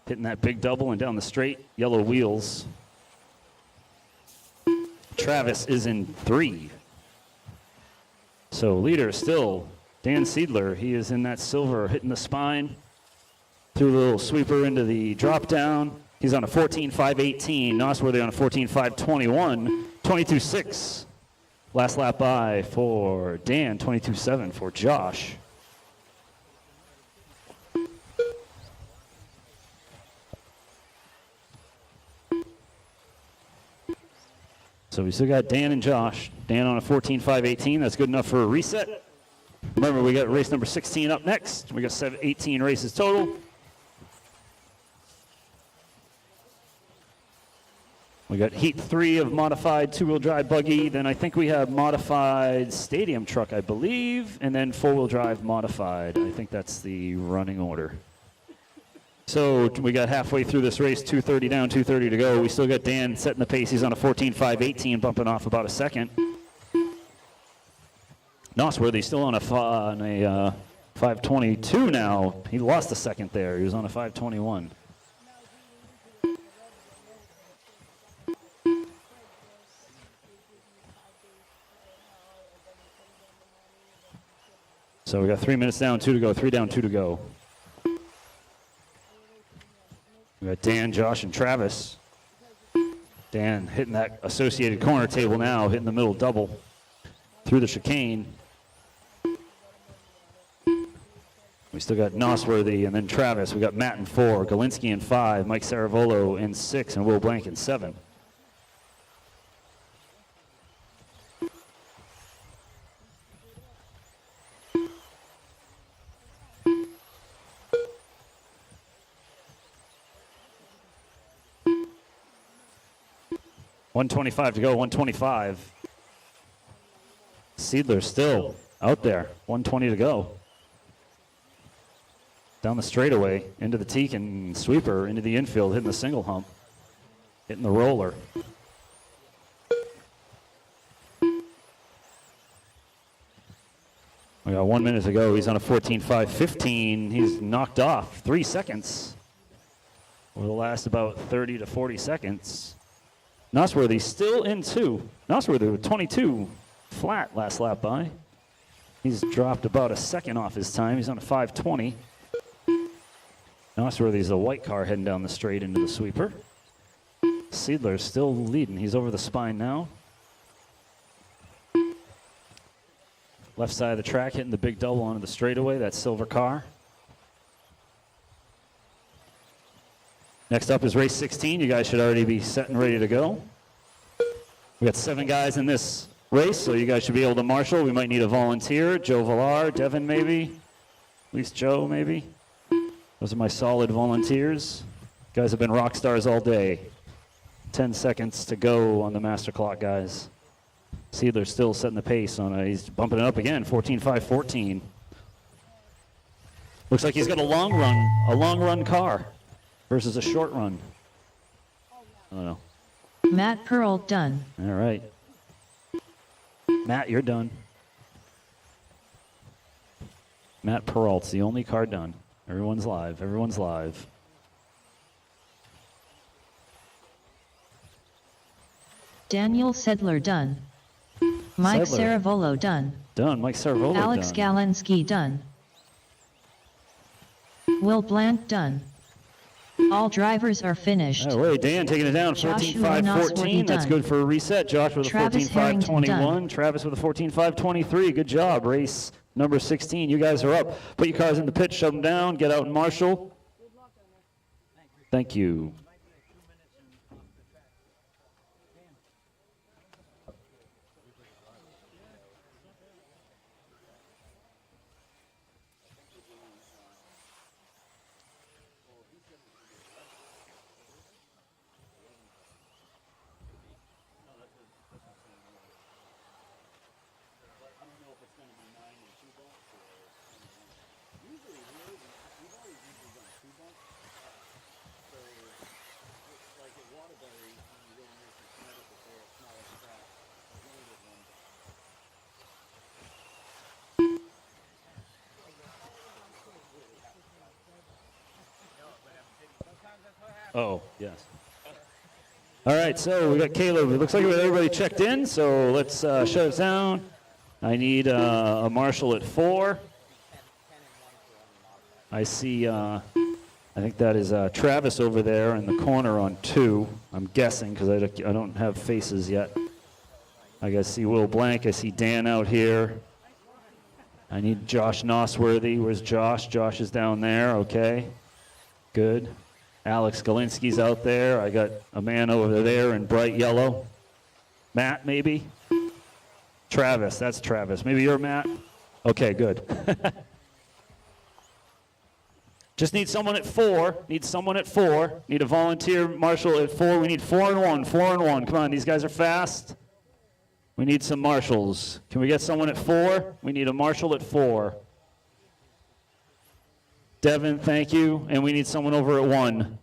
Hitting that big double and down the straight, yellow wheels. Travis is in 3. So leader still Dan Seidler. He is in that silver, hitting the spine. Threw a little sweeper into the drop down. He's on a 14.518. Nosworthy on a 14.521. 22.6. Last lap by for Dan. 22.7 for Josh. So we still got Dan and Josh. Dan on a 14.518. That's good enough for a reset. Remember, we got race number 16 up next. We got 18 races total. We got heat 3 of modified two-wheel drive buggy. Then I think we have modified stadium truck, I believe, and then four-wheel drive modified. I think that's the running order. So we got halfway through this race, 2:30 down, 2:30 to go. We still got Dan setting the pace. He's on a 14.518, bumping off about a second. Nosworthy still on a 5:22 now. He lost a second there. He was on a 5:21. So we got 3 minutes down, 2 to go, 3 down, 2 to go. We got Dan, Josh, and Travis. Dan hitting that associated corner table now, hitting the middle double through the chicane. We still got Nosworthy and then Travis. We got Matt in 4, Galinsky in 5, Mike Saravolo in 6, and Will Blank in 7. $125 to go, 125. Seidler still out there, 120 to go. Down the straightaway, into the teak and sweeper, into the infield, hitting the single hump, hitting the roller. We got 1 minute to go. He's on a 14.515. He's knocked off 3 seconds. Will last about 30 to 40 seconds. Nosworthy still in 2. Nosworthy with 22 flat last lap by. He's dropped about a second off his time. He's on a 5:20. Nosworthy's a white car heading down the straight into the sweeper. Seidler's still leading. He's over the spine now. Left side of the track hitting the big double onto the straightaway, that silver car. Next up is race 16. You guys should already be set and ready to go. We got 7 guys in this race, so you guys should be able to marshal. We might need a volunteer. Joe Villar, Devin maybe, at least Joe maybe. Those are my solid volunteers. Guys have been rock stars all day. 10 seconds to go on the master clock, guys. Seidler's still setting the pace on a, he's bumping it up again, 14.514. Looks like he's got a long run car versus a short run. I don't know. Matt Pearl done. All right. Matt, you're done. Matt Peralt's the only car done. Everyone's live. Everyone's live. Daniel Sedler done. Mike Sedler. Saravolo done. Done. Mike Saravolo Alex done. Galensky done. Will Blank done. All drivers are finished. Oh, wait, Dan taking it down, Joshua 14.5.14. Nosworthy That's done. good for a reset. Josh with a Travis Harrington 14.5.21. done. Travis with a 14.5.23. Good job. Race number 16. You guys are up. Put your cars in the pit, shove them down, get out and marshal. Thank you. Oh, yes. All right, so we got Caleb. It looks like we got everybody checked in, so let's shut it down. I need a marshal at 4. I see, I think that is Travis over there in the corner on 2. I'm guessing because I don't have faces yet. I see Will Blank. I see Dan out here. I need Josh Nosworthy. Where's Josh? Josh is down there. Okay. Good. Alex Galinsky's out there. I got a man over there in bright yellow. Matt, maybe? Travis. That's Travis. Maybe you're Matt? Okay, good. Just need someone at 4. Need someone at 4. Need a volunteer marshal at 4. We need 4 and 1. 4 and 1. Come on, these guys are fast. We need some marshals. Can we get someone at 4? We need a marshal at 4. Devin, thank you. And we need someone over at 1.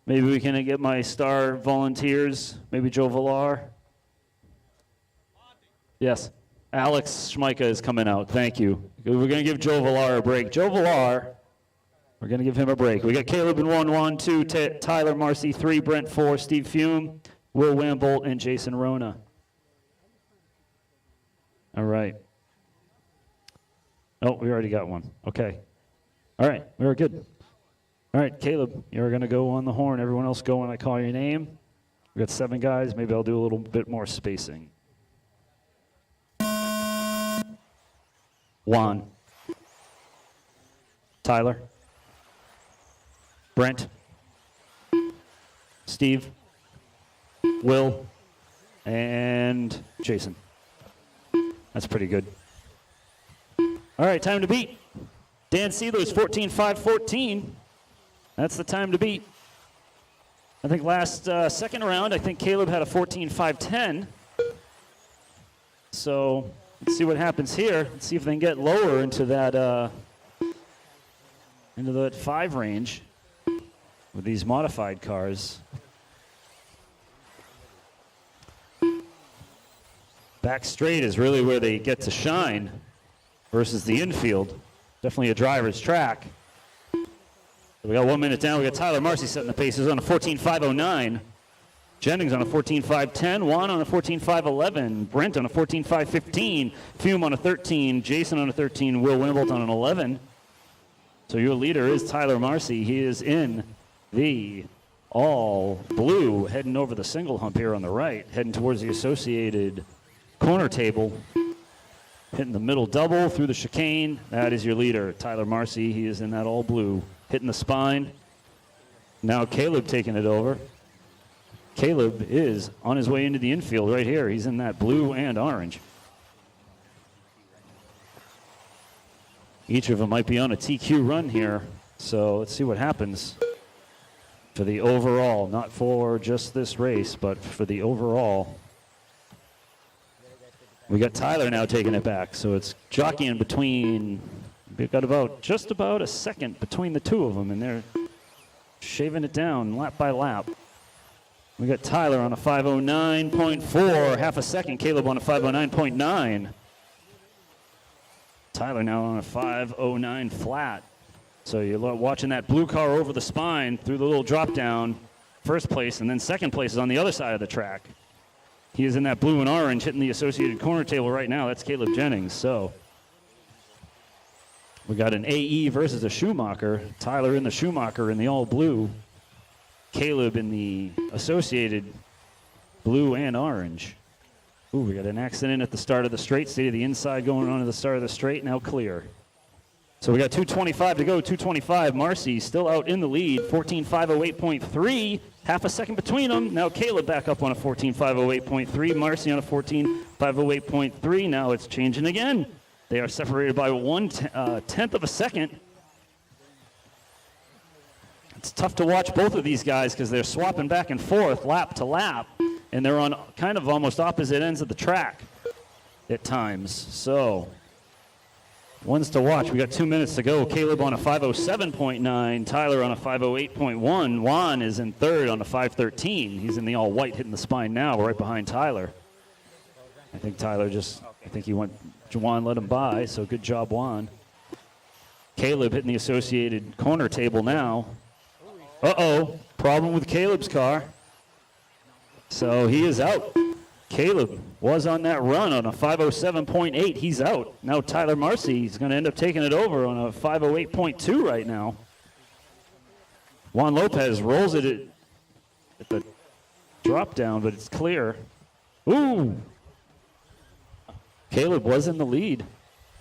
Maybe we can get my star volunteers. Maybe Joe Villar. Yes. Alex Schmeika is coming out. Thank you. We're going to give Joe Villar a break. Joe Villar, we're going to give him a break. We got Caleb in 1, 2, Tyler Marcy 3, Brent 4, Steve Fume, Will Wambolt, and Jason Rona. All right. Oh, we already got one. Okay. All right, we were good. All right, Caleb, you're going to go on the horn. Everyone else go when I call your name. We got 7 guys. Maybe I'll do a little bit more spacing. Juan. Tyler. Brent. Steve. Will. And Jason. That's pretty good. All right, time to beat. Dan Seidler's 14.5.14. That's the time to beat. I think last second round, I think Caleb had a 14.5.10. So let's see what happens here. Let's see if they can get lower into that 5 range with these modified cars. Back straight is really where they get to shine versus the infield. Definitely a driver's track. We got 1 minute down. We got Tyler Marcy setting the paces on a 14.509. Jennings on a 14.510. Juan on a 14.511. Brent on a 14.515. Fume on a 13. Jason on a 13. Will Wimbolt on an 11. So your leader is Tyler Marcy. He is in the all blue, heading over the single hump here on the right, heading towards the associated corner table. Hitting the middle double through the chicane. That is your leader, Tyler Marcy. He is in that all blue. Hitting the spine. Now Caleb taking it over. Caleb is on his way into the infield right here. He's in that blue and orange. Each of them might be on a TQ run here. So let's see what happens for the overall. Not for just this race, but for the overall. We got Tyler now taking it back, so it's jockeying between. We've got just about a second between the two of them, and they're shaving it down lap by lap. We got Tyler on a 509.4, half a second. Caleb on a 509.9. Tyler now on a 509 flat. So you're watching that blue car over the spine through the little drop down, first place, and then second place is on the other side of the track. He is in that blue and orange hitting the associated corner table right now. That's Caleb Jennings. So we got an AE versus a Schumacher. Tyler in the Schumacher in the all blue. Caleb in the associated blue and orange. Ooh, we got an accident at the start of the straight. Stay to the inside going on to the start of the straight. Now clear. So we got 2:25 to go. 2:25. Marcy still out in the lead. 14.508.3. Half a second between them. Now Caleb back up on a 14.508.3. Marcy on a 14.508.3. Now it's changing again. They are separated by 1/10 of a second. It's tough to watch both of these guys because they're swapping back and forth lap to lap, and they're on kind of almost opposite ends of the track at times. So ones to watch. We got 2 minutes to go. Caleb on a 5:07.9. Tyler on a 5:08.1. Juan is in third on a 5:13. He's in the all white hitting the spine now, right behind Tyler. I think Tyler Juan let him by, so good job, Juan. Caleb hitting the associated corner table now. Uh-oh, problem with Caleb's car. So he is out. Caleb was on that run on a 5:07.8. He's out. Now Tyler Marcy is going to end up taking it over on a 5:08.2 right now. Juan Lopez rolls it at the drop down, but it's clear. Ooh. Caleb was in the lead.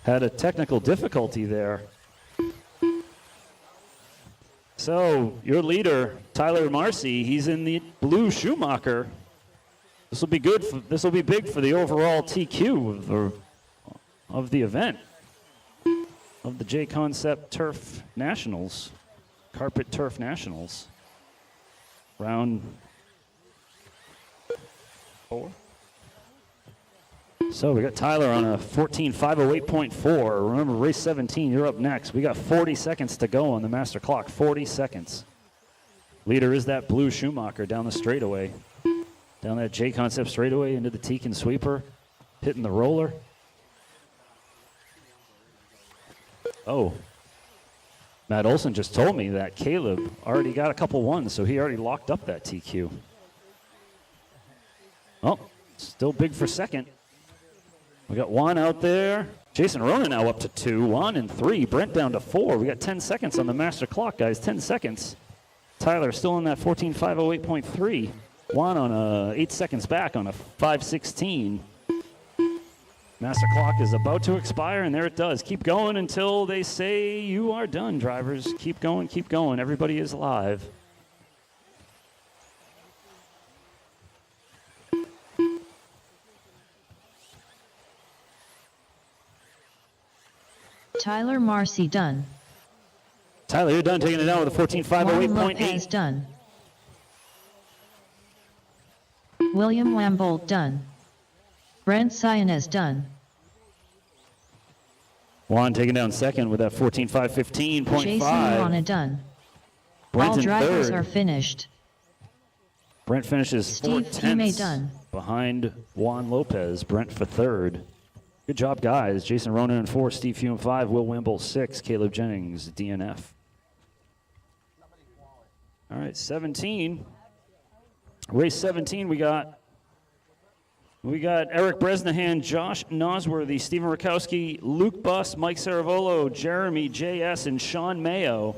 Had a technical difficulty there. So your leader, Tyler Marcy, he's in the blue Schumacher. This will be good. This will be big for the overall TQ of the event, of the JConcept Turf Nationals, Carpet Turf Nationals. Round 4. So we got Tyler on a 14.508.4. Remember, race 17, you're up next. We got 40 seconds to go on the master clock. 40 seconds. Leader is that blue Schumacher down the straightaway. Down that JConcept straightaway into the Tekin sweeper. Hitting the roller. Oh. Matt Olson just told me that Caleb already got a couple ones, so he already locked up that TQ. Oh, still big for second. We got Juan out there. Jason Ronan now up to 2. Juan in 3. Brent down to 4. We got 10 seconds on the master clock, guys. 10 seconds. Tyler still in that 14.508.3. Juan on 8 seconds back on a 5:16. Master clock is about to expire, and there it does. Keep going until they say you are done, drivers. Keep going, keep going. Everybody is live. Tyler Marcy done. Tyler, you're done taking it down with a 14.508.8. Lopez done. William Lambolt done. Brent Sionez done. Juan taking down second with that 14.515.5. Jason Rana done. Brent All in drivers third. are finished. Brent finishes Steve 4/10 Kime done. behind Juan Lopez. Brent for third. Good job, guys. Jason Ronan in 4, Steve Hume 5, Will Wimble 6, Caleb Jennings DNF. All right, 17. Race 17, we got Eric Bresnahan, Josh Nosworthy, Stephen Rakowski, Luke Buss, Mike Saravolo, Jeremy JS, and Sean Mayo.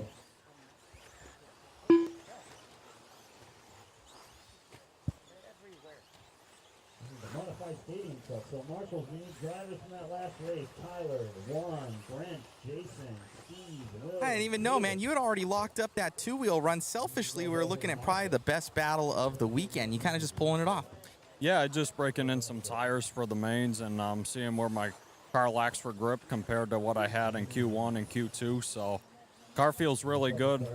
Modified stadium truck. So Marshall's main drivers from that last race: Tyler, Juan, Brent, Jason, Steve, Will. I didn't even know, man. You had already locked up that two-wheel run. Selfishly, we were looking at probably the best battle of the weekend. You kind of just pulling it off. Yeah, just breaking in some tires for the mains and seeing where my car lacks for grip compared to what I had in Q1 and Q2. So car feels really good.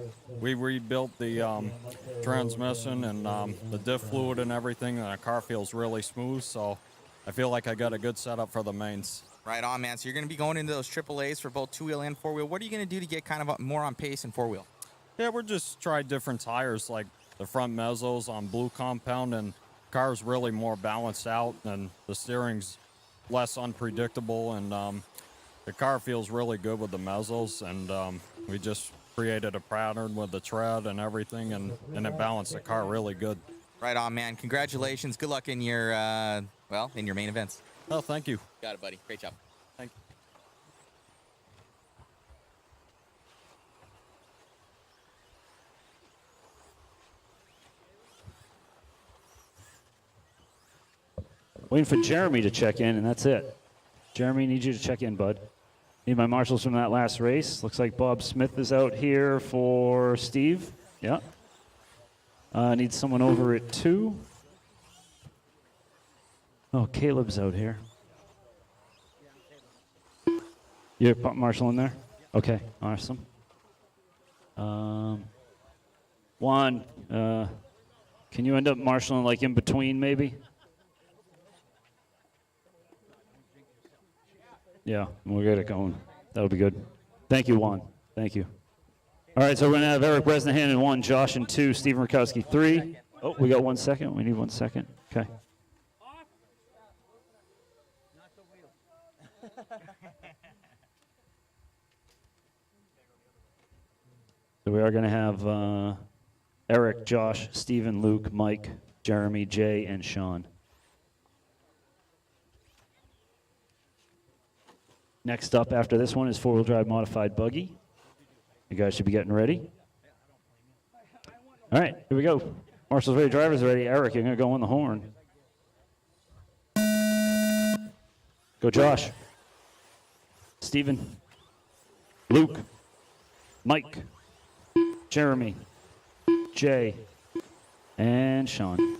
We rebuilt the transmission and the diff fluid and everything, and the car feels really smooth. So I feel like I got a good setup for the mains. Right on, man. So you're going to be going into those AAAs for both two-wheel and four-wheel. What are you going to do to get kind of more on pace in four-wheel? Yeah, we're just trying different tires, like the front mezzos on blue compound, and car's really more balanced out, and the steering's less unpredictable, and the car feels really good with the mezzos, and we just created a pattern with the tread and everything, and it balanced the car really good. Right on, man. Congratulations. Good luck in your, in your main events. Oh, thank you. Got it, buddy. Great job. Thank you. Waiting for Jeremy to check in, and that's it. Jeremy, need you to check in, bud. Need my marshals from that last race. Looks like Bob Smith is out here for Steve. Yeah. Need someone over at 2. Oh, Caleb's out here. You're marshal in there? Okay, awesome. Juan, can you end up marshaling like in between maybe? Yeah, we'll get it going. That'll be good. Thank you, Juan. Thank you. All right, so we're going to have Eric Bresnahan in 1, Josh in 2, Stephen Rakowski 3. Oh, we got 1 second. We need 1 second. Okay. So we are going to have Eric, Josh, Stephen, Luke, Mike, Jeremy, Jay, and Sean. Next up after this one is four-wheel drive modified buggy. You guys should be getting ready. All right, here we go. Marshall's ready, drivers ready. Eric, you're going to go on the horn. Go Josh. Stephen. Luke. Mike. Jeremy. Jay. And Sean.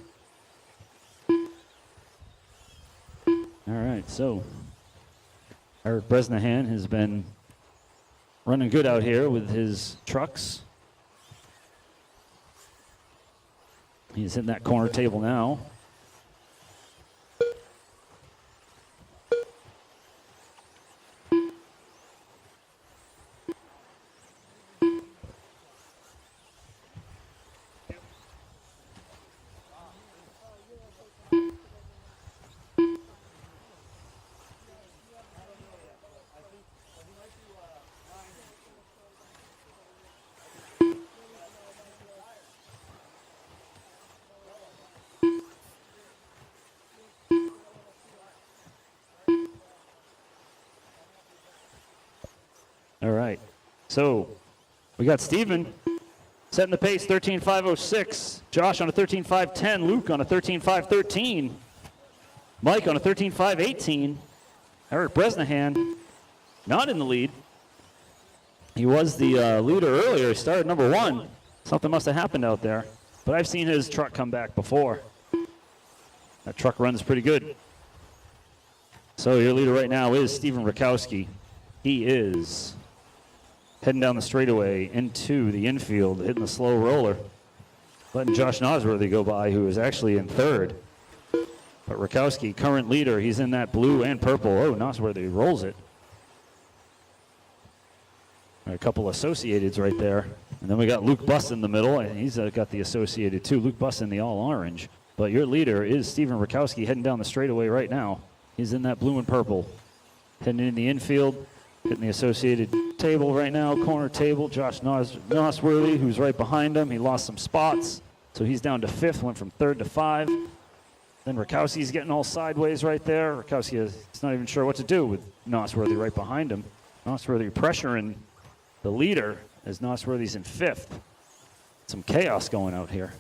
All right, so Eric Bresnahan has been running good out here with his trucks. He's hitting that corner table now. All right, so we got Steven setting the pace, 13.506. Josh on a 13.510. Luke on a 13.513. Mike on a 13.518. Eric Bresnahan not in the lead. He was the leader earlier. He started number 1. Something must have happened out there. But I've seen his truck come back before. That truck runs pretty good. So your leader right now is Stephen Rakowski. He is heading down the straightaway into the infield, hitting the slow roller, letting Josh Nosworthy go by, who is actually in 3rd. But Rakowski, current leader, he's in that blue and purple. Oh, Nosworthy rolls it. A couple Associateds right there. And then we got Luke Buss in the middle, and he's got the Associated too. Luke Buss in the all orange. But your leader is Stephen Rakowski heading down the straightaway right now. He's in that blue and purple. Heading in the infield, hitting the Associated table right now, corner table. Josh Nosworthy, who's right behind him. He lost some spots, so he's down to 5th, went from 3rd to 5. Then Rakowski's getting all sideways right there. Rakowski is not even sure what to do with Nosworthy right behind him. Nosworthy pressuring the leader as Nosworthy's in 5th. Some chaos going out here.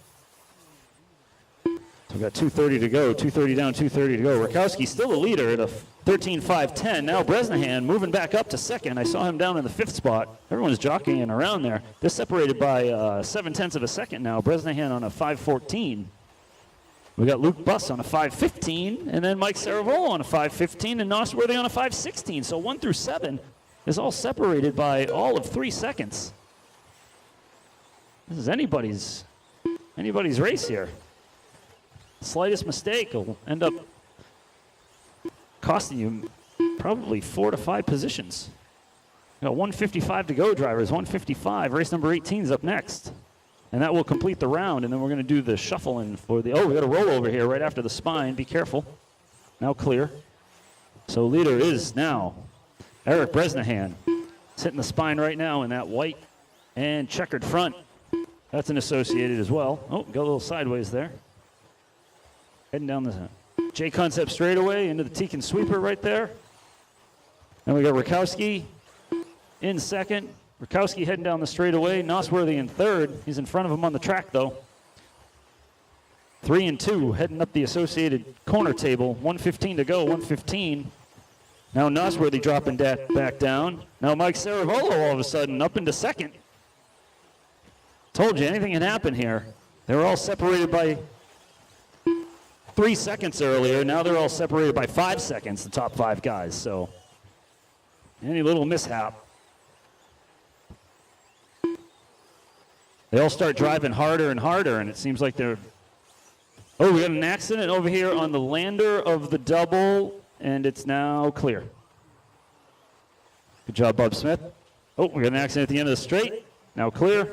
So we've got 2:30 to go, 2:30 down, 2:30 to go. Rakowski still the leader at a 13.510. Now Bresnahan moving back up to 2nd. I saw him down in the 5th spot. Everyone's jockeying around there. They're separated by 0.7 of a second now. Bresnahan on a 5.14. We got Luke Buss on a 5.15, and then Mike Saravolo on a 5.15, and Nosworthy on a 5.16. So 1 through 7 is all separated by all of 3 seconds. This is anybody's race here. Slightest mistake will end up costing you probably 4 to 5 positions. We got 1:55 to go, drivers. 1:55. Race number 18 is up next. And that will complete the round, and then we're going to do the shuffling for the... Oh, we got a rollover here right after the spine. Be careful. Now clear. So leader is now Eric Bresnahan. It's hitting the spine right now in that white and checkered front. That's an Associated as well. Oh, got a little sideways there. Heading down the JConcepts straightaway into the Tekin sweeper right there. And we got Rakowski in second. Rakowski heading down the straightaway. Nosworthy in third. He's in front of him on the track, though. 3 and 2 heading up the Associated corner table. 1:15 to go, 1:15. Now Nosworthy dropping back down. Now Mike Saravolo all of a sudden up into second. Told you anything can happen here. They were all separated by 3 seconds earlier. Now they're all separated by 5 seconds, the top 5 guys. So any little mishap. They all start driving harder and harder, and it seems like they're... Oh, we got an accident over here on the lander of the double, and it's now clear. Good job, Bob Smith. Oh, we got an accident at the end of the straight. Now clear.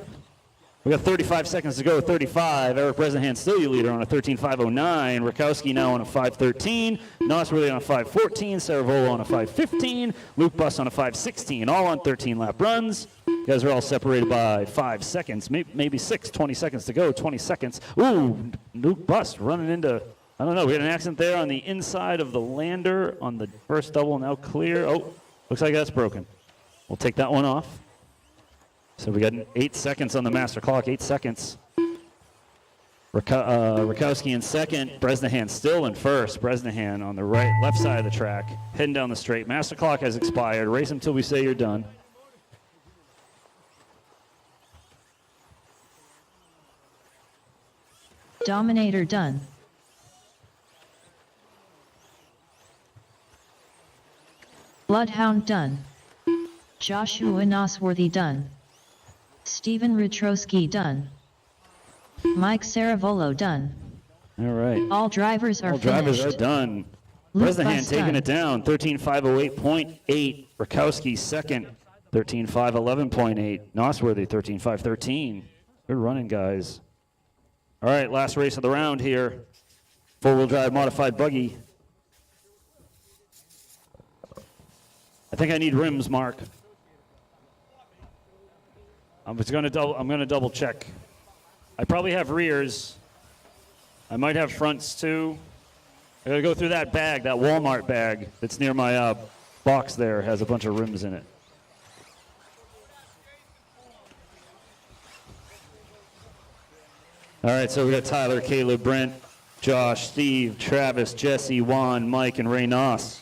We got 35 seconds to go, 35. Eric Bresnahan still your leader on a 13.509. Rakowski now on a 5.13. Nosworthy on a 5.14. Saravolo on a 5.15. Luke Buss on a 5.16. All on 13-lap runs. You guys are all separated by 5 seconds, maybe 6, 20 seconds to go, 20 seconds. Ooh, Luke Buss running into, I don't know, we had an accident there on the inside of the lander on the first double, now clear. Oh, looks like that's broken. We'll take that one off. So we got 8 seconds on the master clock, 8 seconds. Rakowski in second, Bresnahan still in first. Bresnahan on the left side of the track, heading down the straight. Master clock has expired. Race until we say you're done. Dominator done. Bloodhound done. Joshua Nosworthy done. Stephen Rutrowski done. Mike Saravolo done. All right. All drivers are All finished. drivers are done. Luke Bresnahan Buss taking done. it down, 13.508.8. Rakowski second, 13.511.8. Nosworthy, 13.513. Good running, guys. All right, last race of the round here. Four-wheel drive modified buggy. I think I need rims, Mark. I'm gonna double check. I probably have rears. I might have fronts too. I gotta go through that bag, that Walmart bag that's near my box there. It has a bunch of rims in it. All right, so we got Tyler, Caleb, Brent, Josh, Steve, Travis, Jesse, Juan, Mike, and Ray Noss.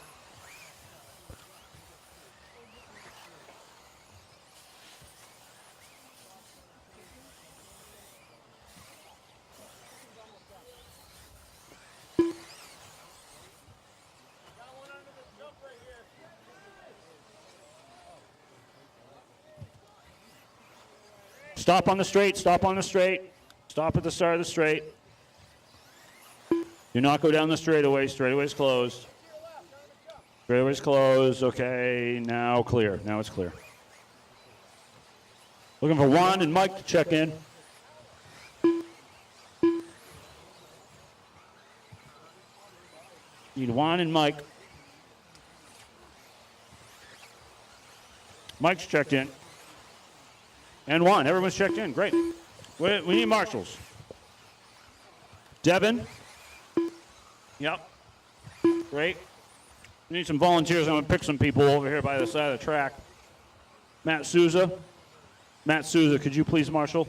Stop on the straight, stop on the straight. Stop at the start of the straight. Do not go down the straightaway. Straightaway's closed. Straightaway's closed. Okay, now clear. Now it's clear. Looking for Juan and Mike to check in. Need Juan and Mike. Mike's checked in. And Juan, everyone's checked in. Great. We need marshals. Devin. Yep. Great. We need some volunteers. I'm going to pick some people over here by the side of the track. Matt Souza. Matt Souza, could you please marshal?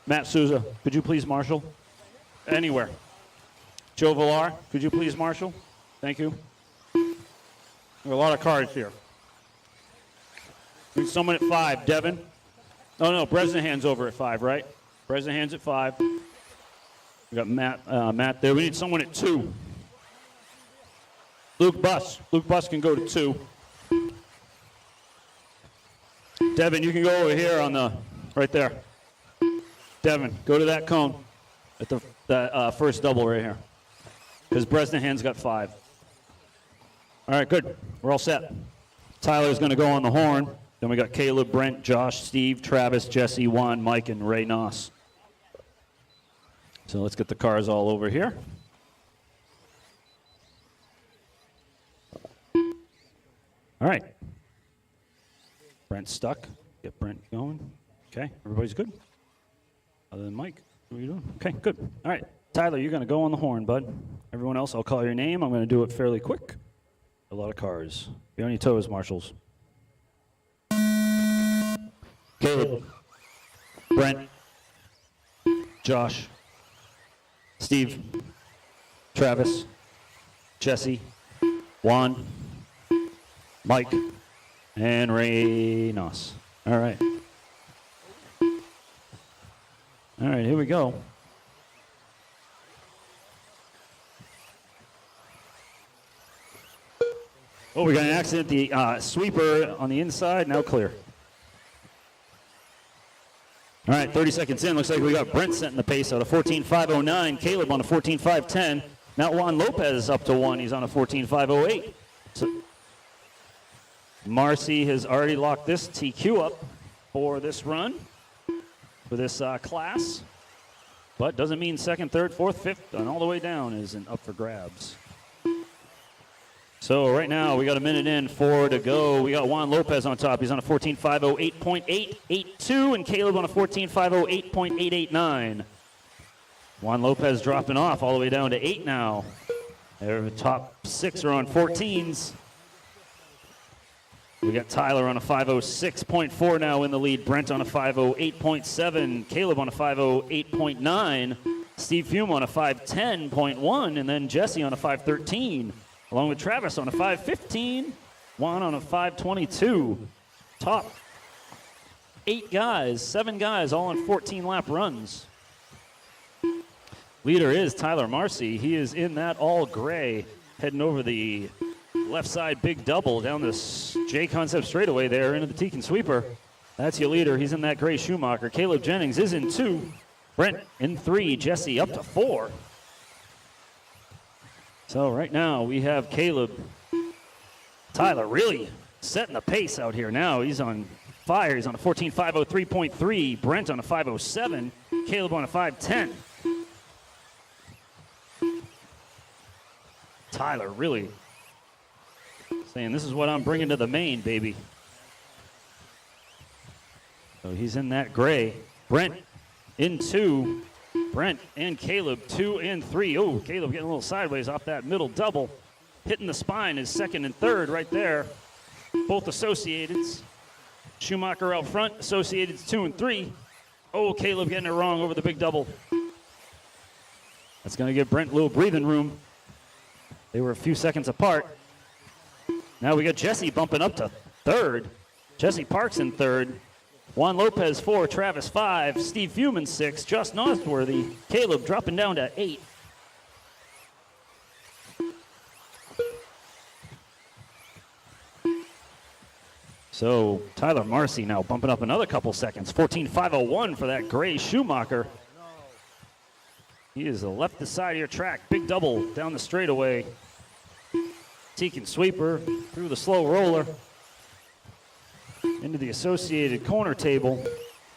Matt Souza, could you please marshal? Anywhere. Joe Villar, could you please marshal? Thank you. There are a lot of cards here. We need someone at 5. Devin. Oh, no, Bresnahan's over at 5, right? Bresnahan's at 5. We got Matt there. We need someone at 2. Luke Buss. Luke Buss can go to 2. Devin, you can go over here on the, right there. Devin, go to that cone at the first double right here. Because Bresnahan's got 5. All right, good. We're all set. Tyler's going to go on the horn. Then we got Caleb, Brent, Josh, Steve, Travis, Jesse, Juan, Mike, and Ray Noss. So let's get the cars all over here. All right. Brent's stuck. Get Brent going. Okay, everybody's good? Other than Mike, what are you doing? Okay, good. All right, Tyler, you're going to go on the horn, bud. Everyone else, I'll call your name. I'm going to do it fairly quick. A lot of cars. Be on your toes, marshals. Caleb. Brent. Josh. Steve. Travis. Jesse. Juan. Mike. And Reynos. All right. All right, here we go. Oh, we got an accident. The sweeper on the inside, now clear. All right, 30 seconds in. Looks like we got Brent setting the pace out of 14.509. Caleb on a 14.510. Now Juan Lopez up to 1. He's on a 14.508. So Marcy has already locked this TQ up for this run, for this class. But doesn't mean second, third, fourth, fifth, and all the way down isn't up for grabs. So right now we got a minute in, 4 to go. We got Juan Lopez on top. He's on a 14.508.882, and Caleb on a 14.508.889. Juan Lopez dropping off all the way down to 8 now. The top 6 are on 14s. We got Tyler on a 506.4 now in the lead. Brent on a 508.7. Caleb on a 508.9. Steve Fume on a 510.1, and then Jesse on a 513. Along with Travis on a 515, Juan on a 522. Top 7 guys, all on 14-lap runs. Leader is Tyler Marcy. He is in that all gray, heading over the left side big double down this JConcepts straightaway there into the Tekin sweeper. That's your leader. He's in that gray Schumacher. Caleb Jennings is in 2. Brent in 3. Jesse up to 4. So right now we have Caleb. Tyler really setting the pace out here now. He's on fire. He's on a 14.503.3. Brent on a 507. Caleb on a 510. Tyler really saying, this is what I'm bringing to the main, baby. So he's in that gray. Brent in 2. Brent and Caleb 2 and 3. Oh, Caleb getting a little sideways off that middle double. Hitting the spine is 2nd and 3rd right there. Both Associateds. Schumacher out front, Associateds 2 and 3. Oh, Caleb getting it wrong over the big double. That's going to give Brent a little breathing room. They were a few seconds apart. Now we got Jesse bumping up to 3rd. Jesse Parks in 3rd. Juan Lopez 4, Travis 5, Steve Fuman 6, Just Northworthy, Caleb dropping down to 8. So Tyler Marcy now bumping up another couple seconds. 14.501 for that gray Schumacher. He is left the side of your track. Big double down the straightaway. Tekin sweeper through the slow roller. Into the associated corner table.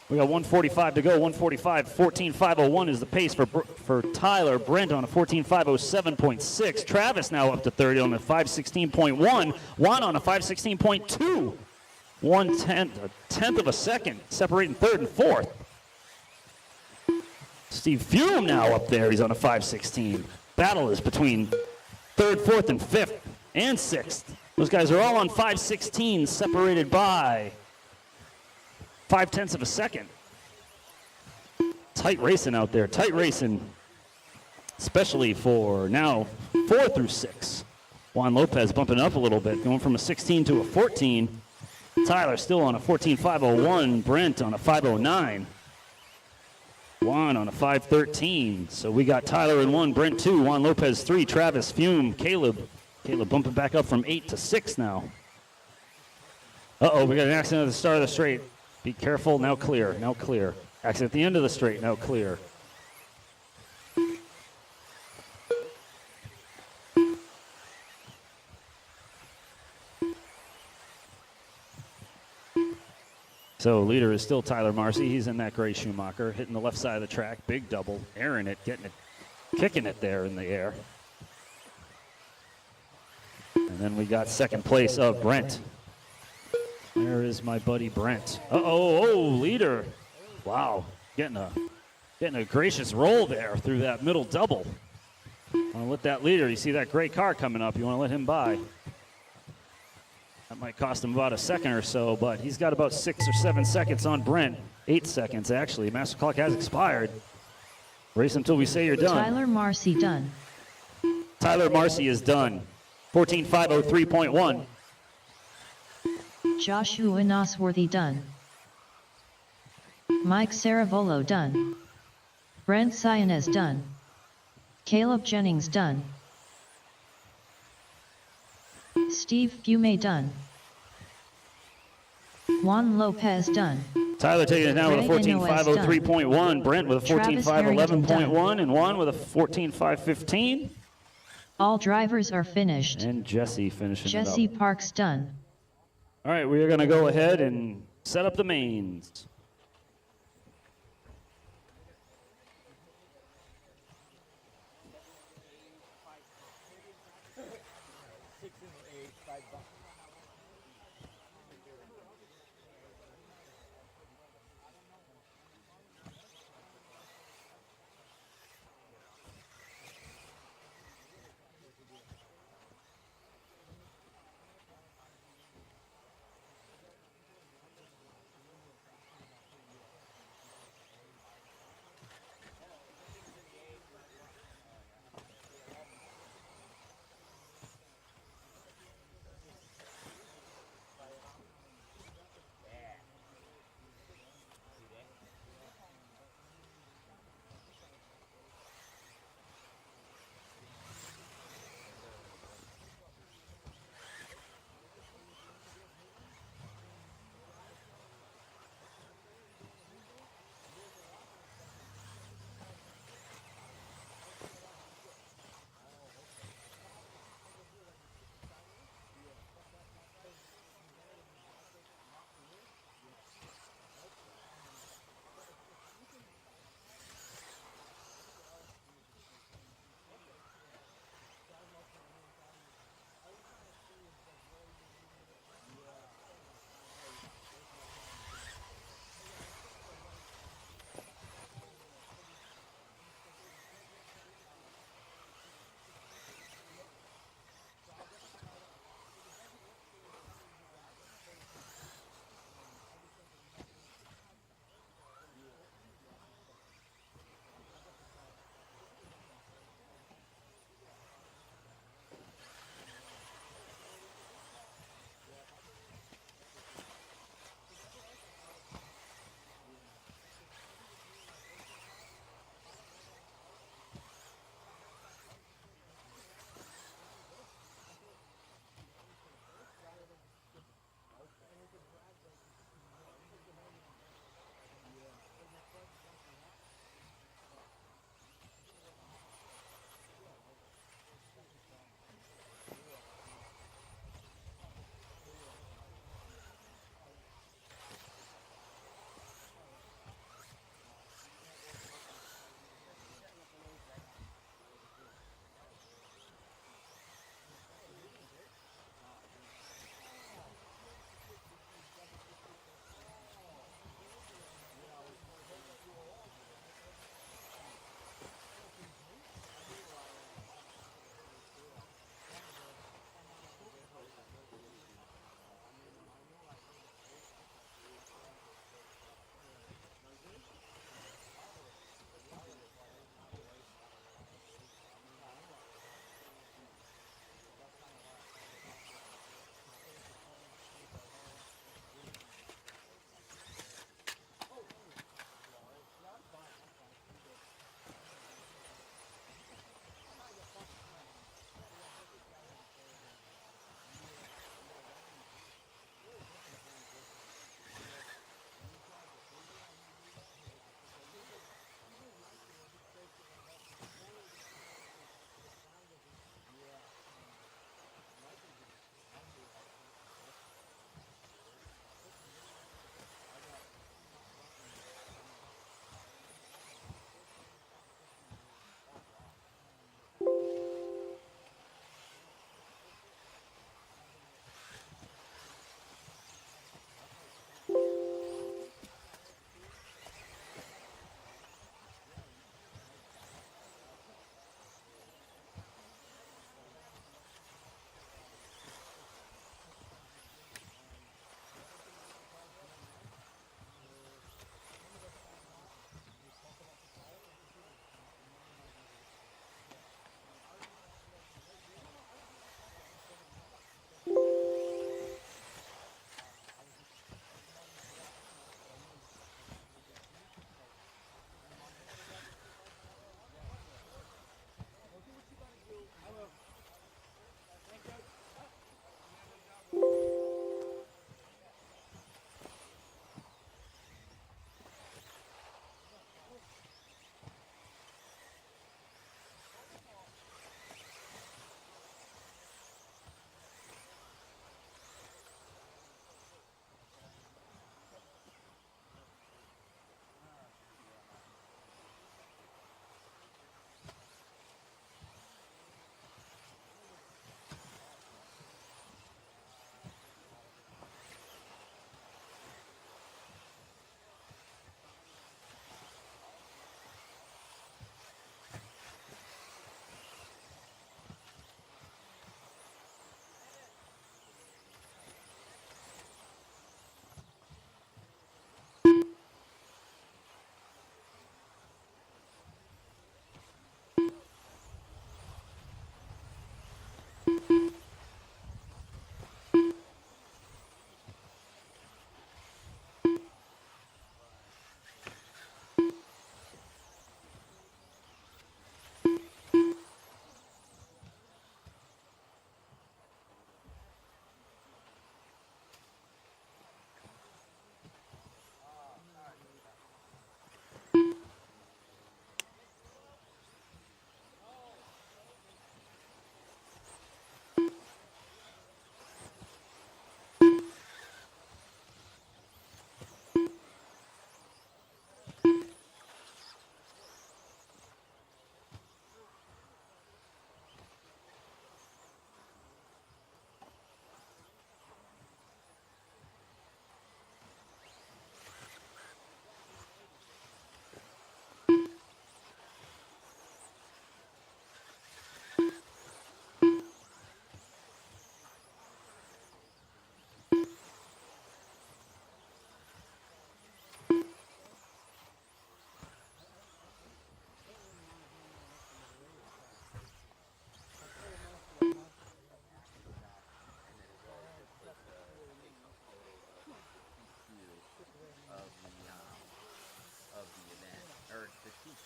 We got 1:45 to go. 1:45. 14.501 is the pace for Tyler. Brent on a 14.507.6. Travis now up to 30 on a 5:16.1. Juan on a 5:16.2. 1/10, a tenth of a second, separating 3rd and 4th. Steve Fume now up there. He's on a 5:16. Battle is between 3rd, 4th, and 5th, and 6th. Those guys are all on 5:16, separated by 0.5 of a second. Tight racing out there, tight racing, especially for now 4 through 6. Juan Lopez bumping up a little bit, going from a 16 to a 14. Tyler still on a 14.501. Brent on a 509. Juan on a 513. So we got Tyler in 1, Brent 2, Juan Lopez 3, Travis, Fume, Caleb. Caleb bumping back up from 8 to 6 now. Uh-oh, we got an accident at the start of the straight. Be careful, now clear, now clear. Accident at the end of the straight, now clear. So leader is still Tyler Marcy. He's in that gray Schumacher, hitting the left side of the track, big double, airing it, getting it, kicking it there in the air. And then we got second place of Brent. Where is my buddy Brent? Uh-oh, leader Wow, getting a gracious roll there through that middle double. Want to let that leader, you see that gray car coming up, you want to let him by. That might cost him about a second or so, but he's got about 6 or 7 seconds on Brent. 8 seconds, actually. Master clock has expired. Race until we say you're done. Tyler Marcy done. Tyler Marcy is done. 14.503.1. Joshua Nosworthy done. Mike Saravolo done. Brent Sionez done. Caleb Jennings done. Steve Fume done. Juan Lopez done. Tyler taking it down with a Greg Inouye 14.503.1. Brent with a Travis Harrington 14.511.1. And Juan with a 14.515. All drivers are finished. And Jesse finishing Jesse it up. Parks done. All right, we are going to go ahead and set up the mains.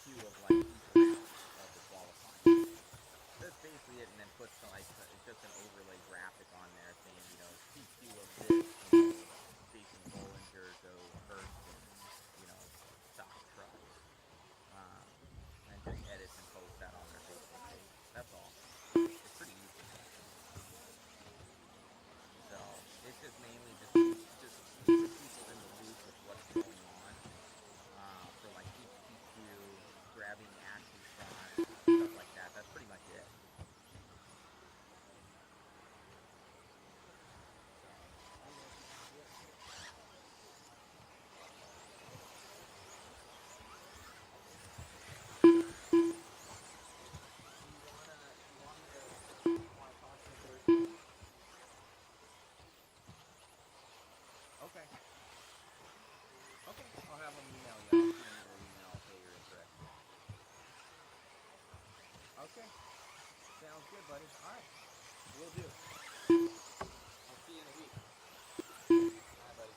2 of like each round of the qualifying. That's basically it, and then puts like just an overlay graphic on there saying, you know, PQ of this, you know, Jason Bollinger goes first in, you know, stock trucks, and just edits and posts that on their Facebook page. That's all. It's pretty easy. So it's just mainly just keeping people in the loop with what's going on, for like each PQ, grabbing action shots, stuff like that. That's pretty much it. Okay. Okay, I'll have them email you. I'll send you an email. I'll say you're interested. Okay. Sounds good, buddy. All right. Will do. I'll see you in a week. Bye, buddy.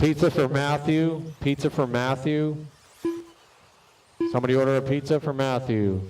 Pizza for Matthew. Pizza for Matthew. Somebody order a pizza for Matthew.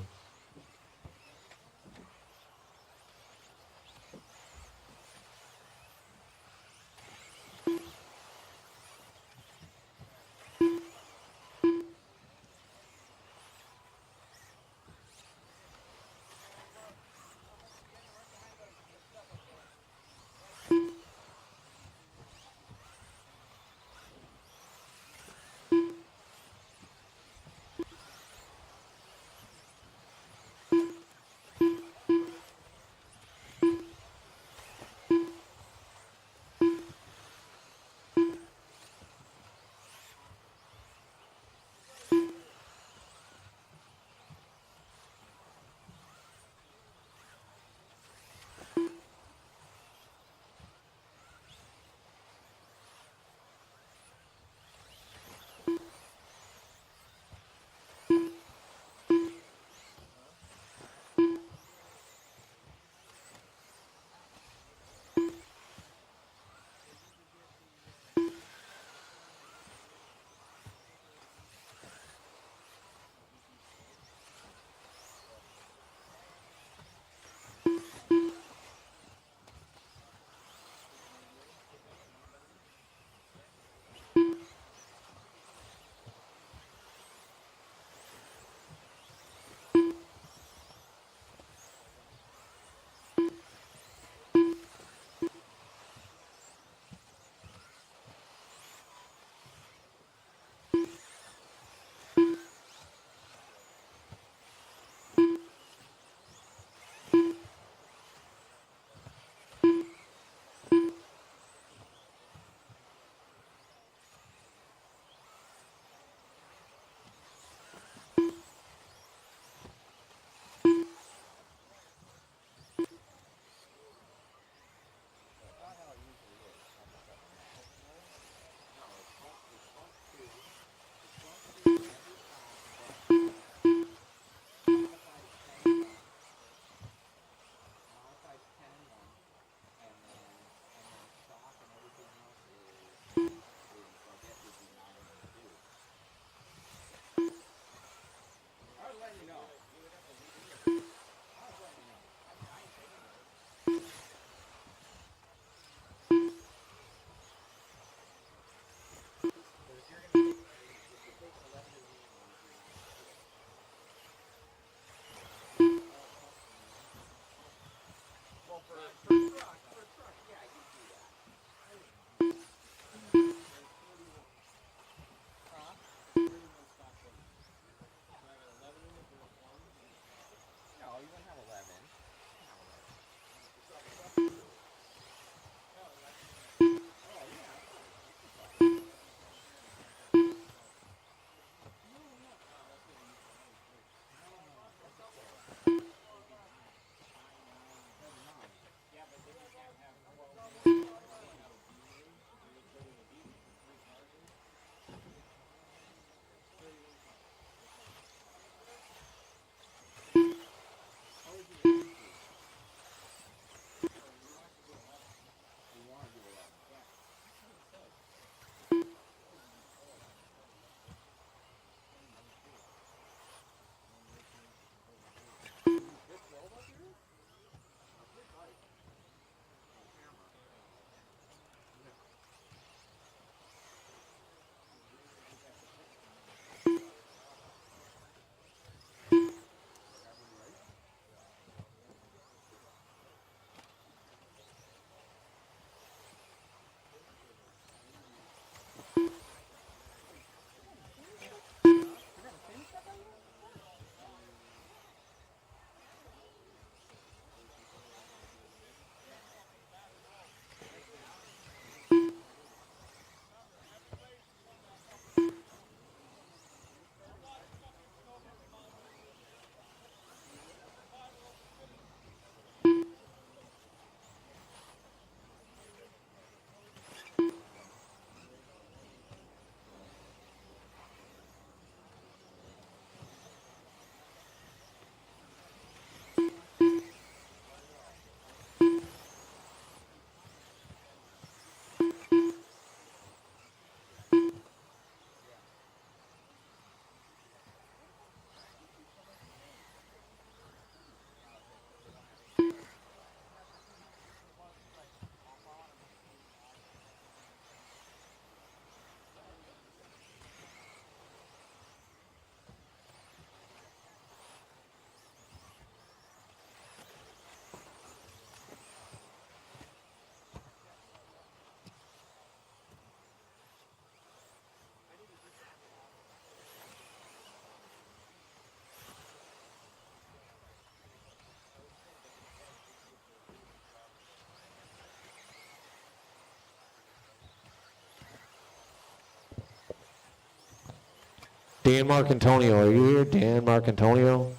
Dan Marcantonio, are you here? Dan Marcantonio?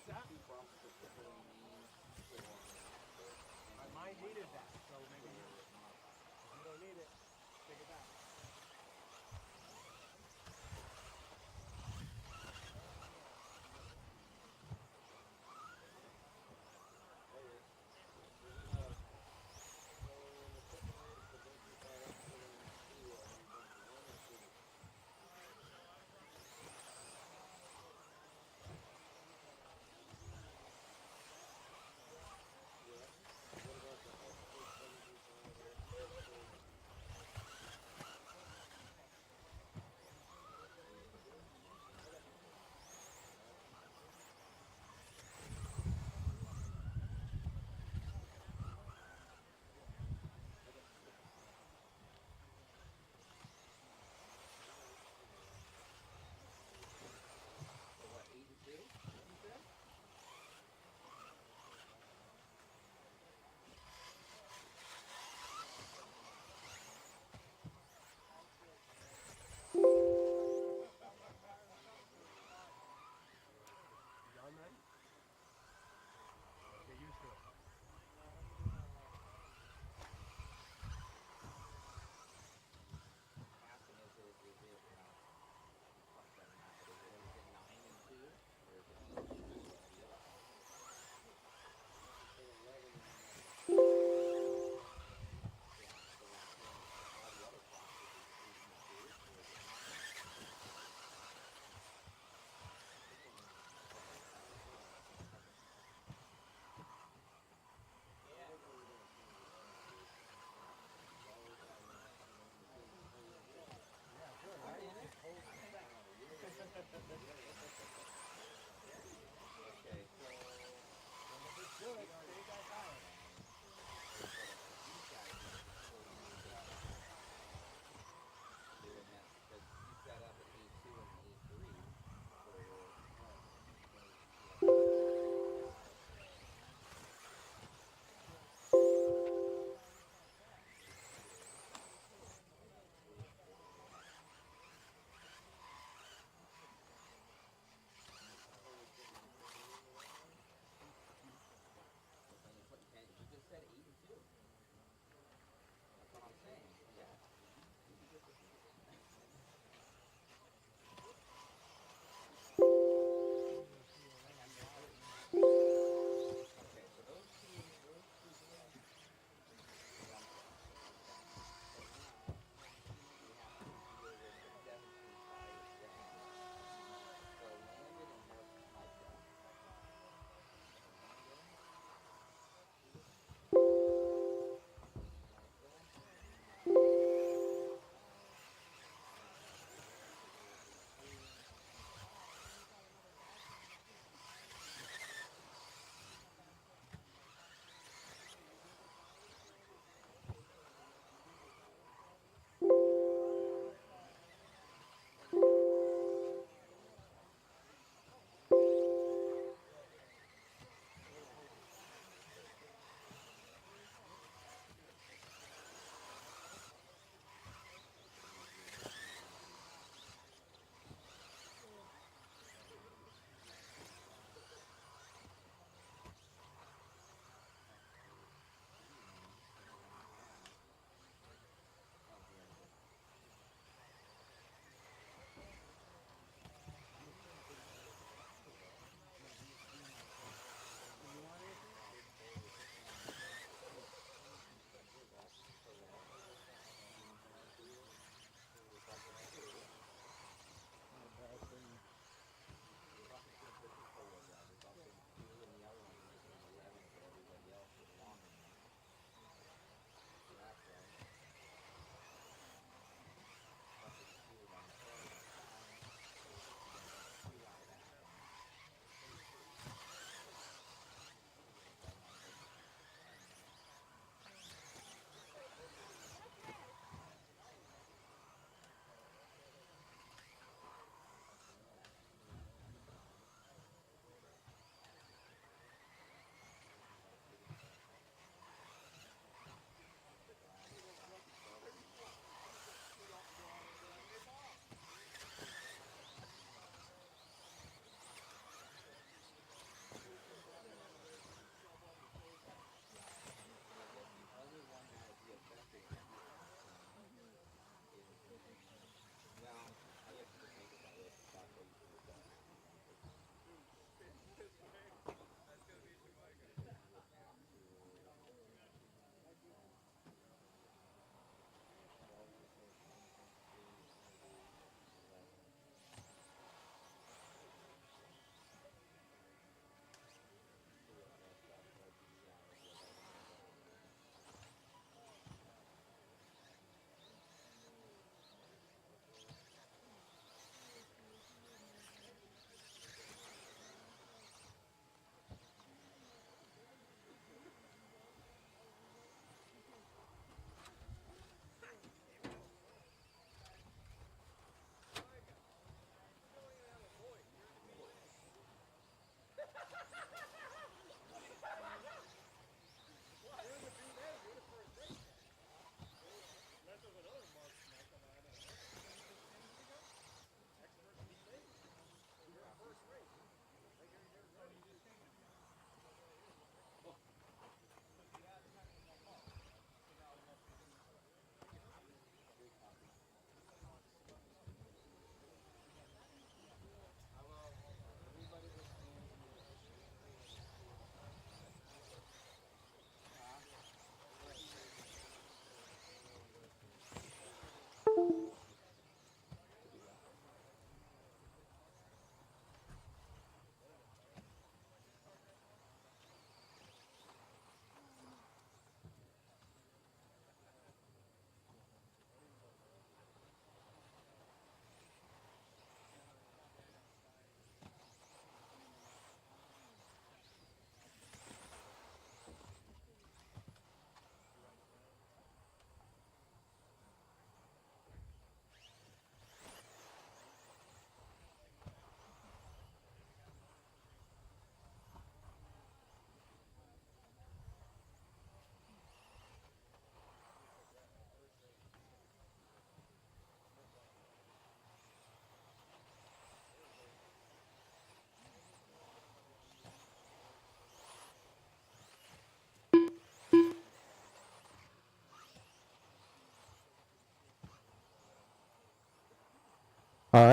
that? Mine needed that, so maybe you don't need it. Take it back.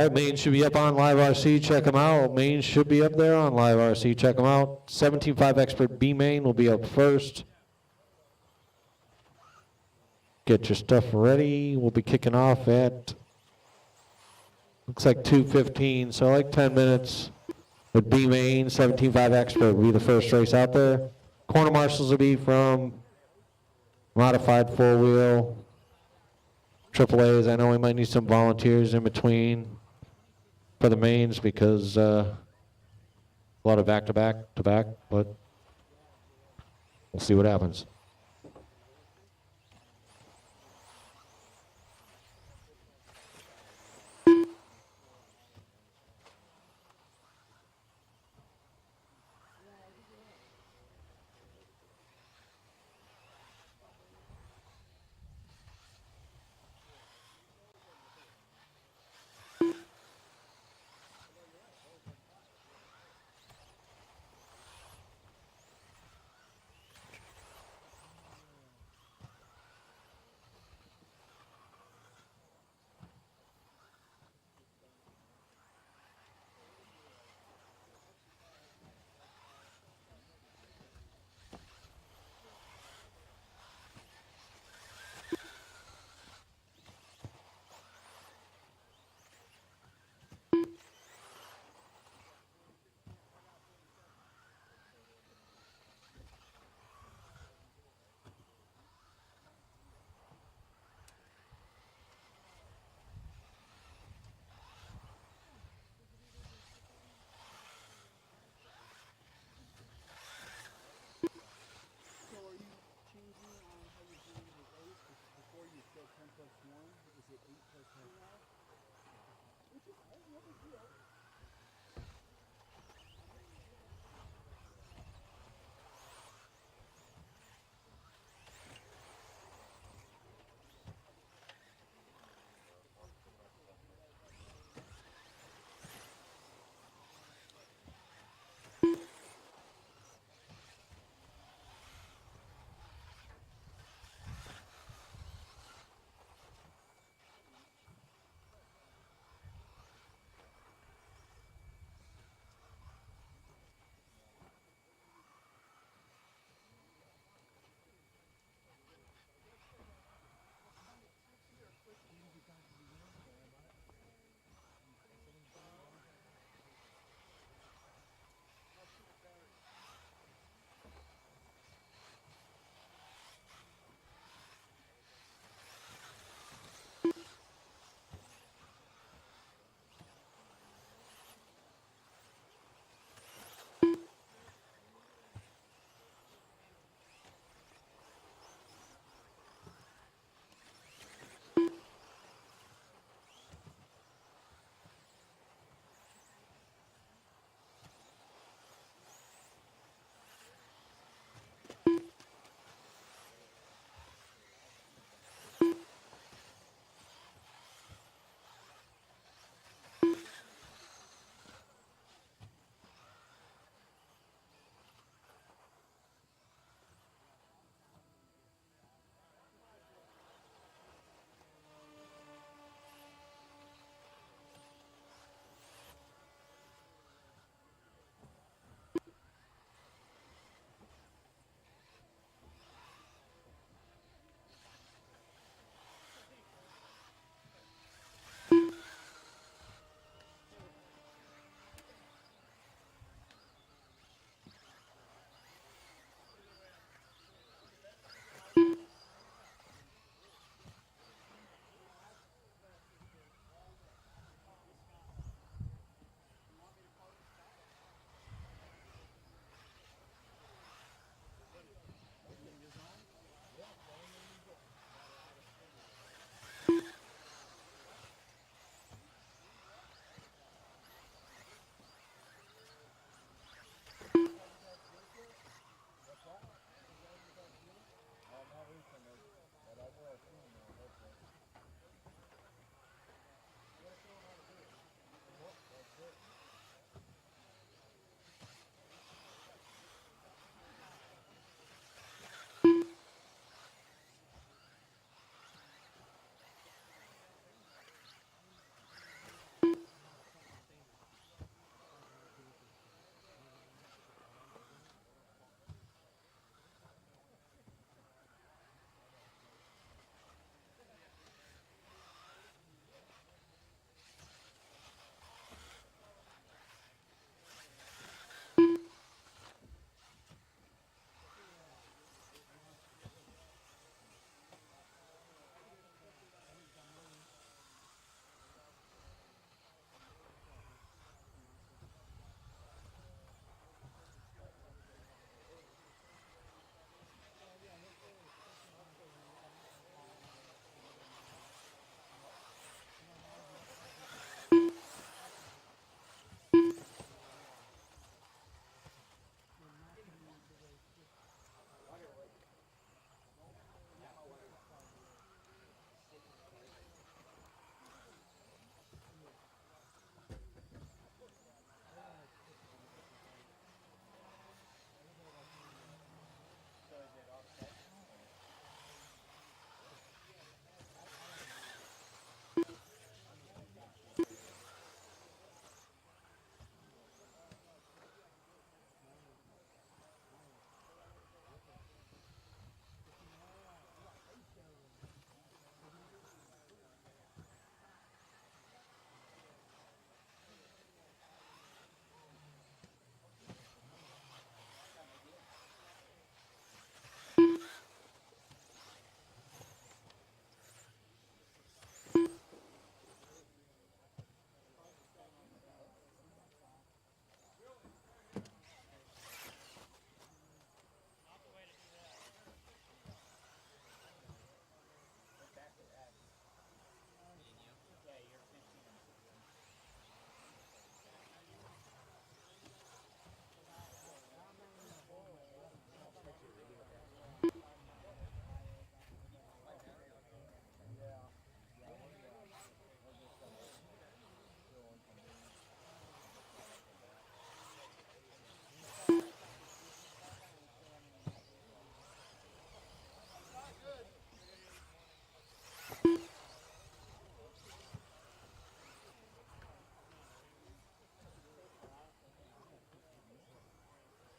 right, Maine should be up on Live RC. Check them out. Maine should be up there on Live RC. Check them out. 17.5 Expert B Maine will be up first. Get your stuff ready. We'll be kicking off at, looks like 2:15, so like 10 minutes. With B Maine, 17.5 Expert will be the first race out there. Corner marshals will be from modified four-wheel. AAAs, I know we might need some volunteers in between for the mains because a lot of back-to-back, but we'll see what happens.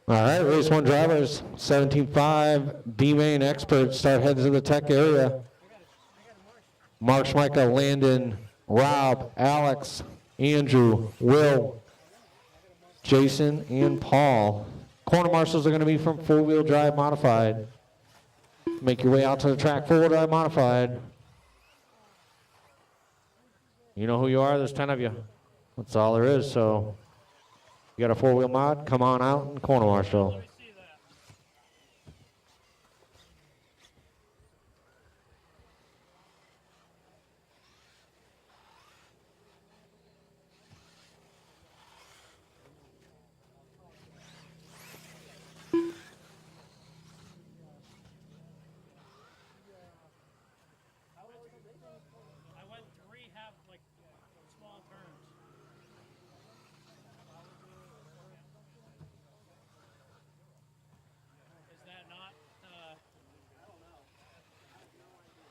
All right, race one drivers, 17.5, B-Main experts start heading to the tech area. Mark Schmeichel, Landon, Rob, Alex, Andrew, Will, Jason, and Paul. Corner marshals are going to be from four-wheel drive modified. Make your way out to the track, four-wheel drive modified. You know who you are, there's 10 of you. That's all there is, so you got a four-wheel mod, come on out and corner marshal. I went to rehab like small turns. Is that not? I don't know. I have no idea.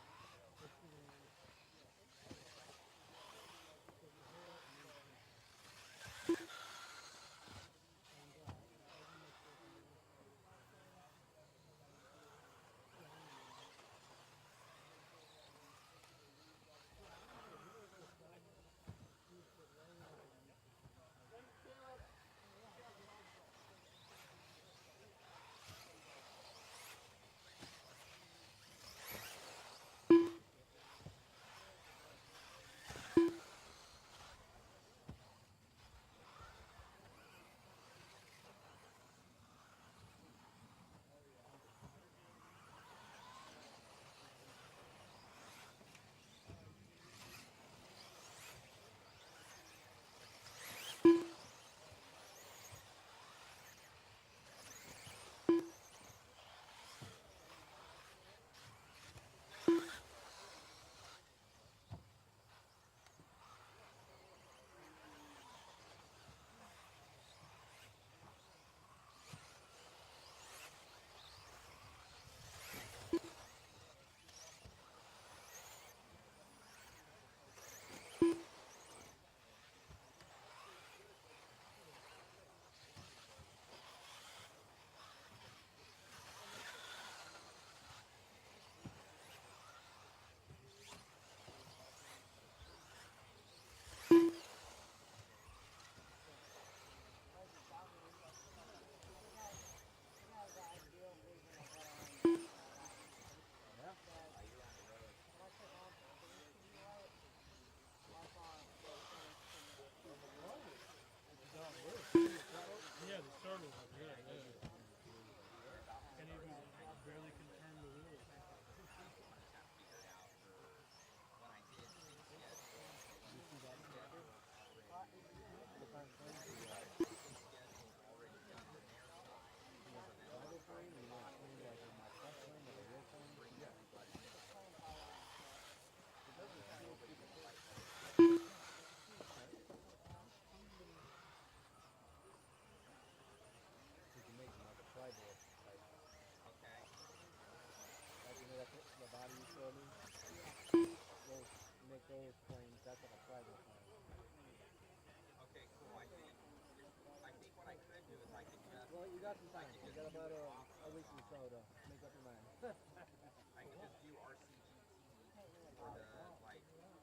Yeah, the startles are good. Can't even barely confirm the wheels. Those planes, that's what I tried to find. Okay, cool. I think what I could do is I could just. Well, you got some time. You got about a week or so to make up your mind. I could just do RCGT for the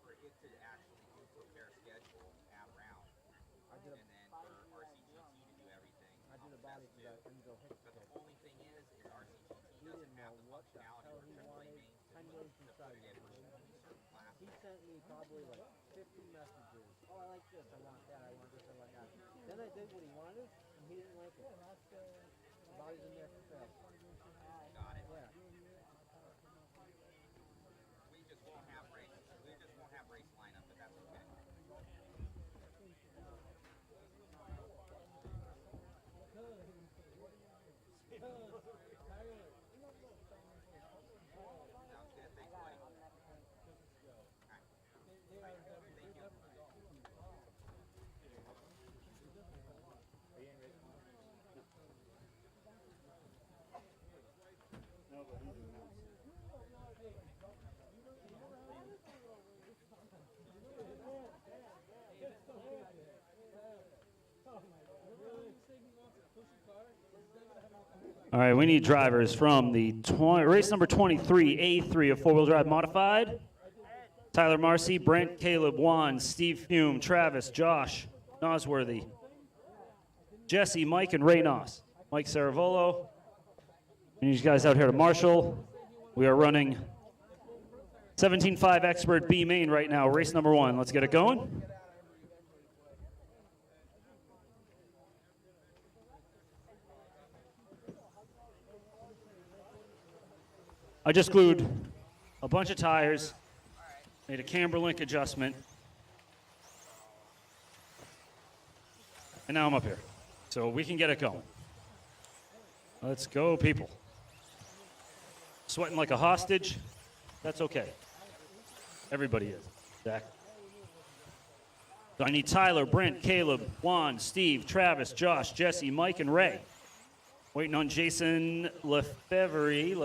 for it to actually do prepare schedule at round, and then for RCGT to do everything. I did a body for that Enzo Hicks. But the only thing is RCGT doesn't have the functionality where AAA mains can look to get certain classes. He sent me probably like 50 messages. Oh, I like this. I want that. I want this. I want that. Then I did what he wanted, and he didn't like it. The body's in there for sale. Got it. Yeah. We just won't have race lineup, but that's okay. Sounds good. Thanks, buddy. All right, we need drivers from the race number 23, A3 of four-wheel drive modified. Tyler Marcy, Brent, Caleb, Juan, Steve Fume, Travis, Josh, Nosworthy, Jesse, Mike, and Ray Noss. Mike Saravolo. And these guys out here to Marshall. We are running 17.5 Expert B main right now, race number 1. Let's get it going. I just glued a bunch of tires, made a camber link adjustment, and now I'm up here. So we can get it going. Let's go, people. Sweating like a hostage? That's okay. Everybody is. Zach. So I need Tyler, Brent, Caleb, Juan, Steve, Travis, Josh, Jesse, Mike, and Ray. Waiting on Jason Lefebvre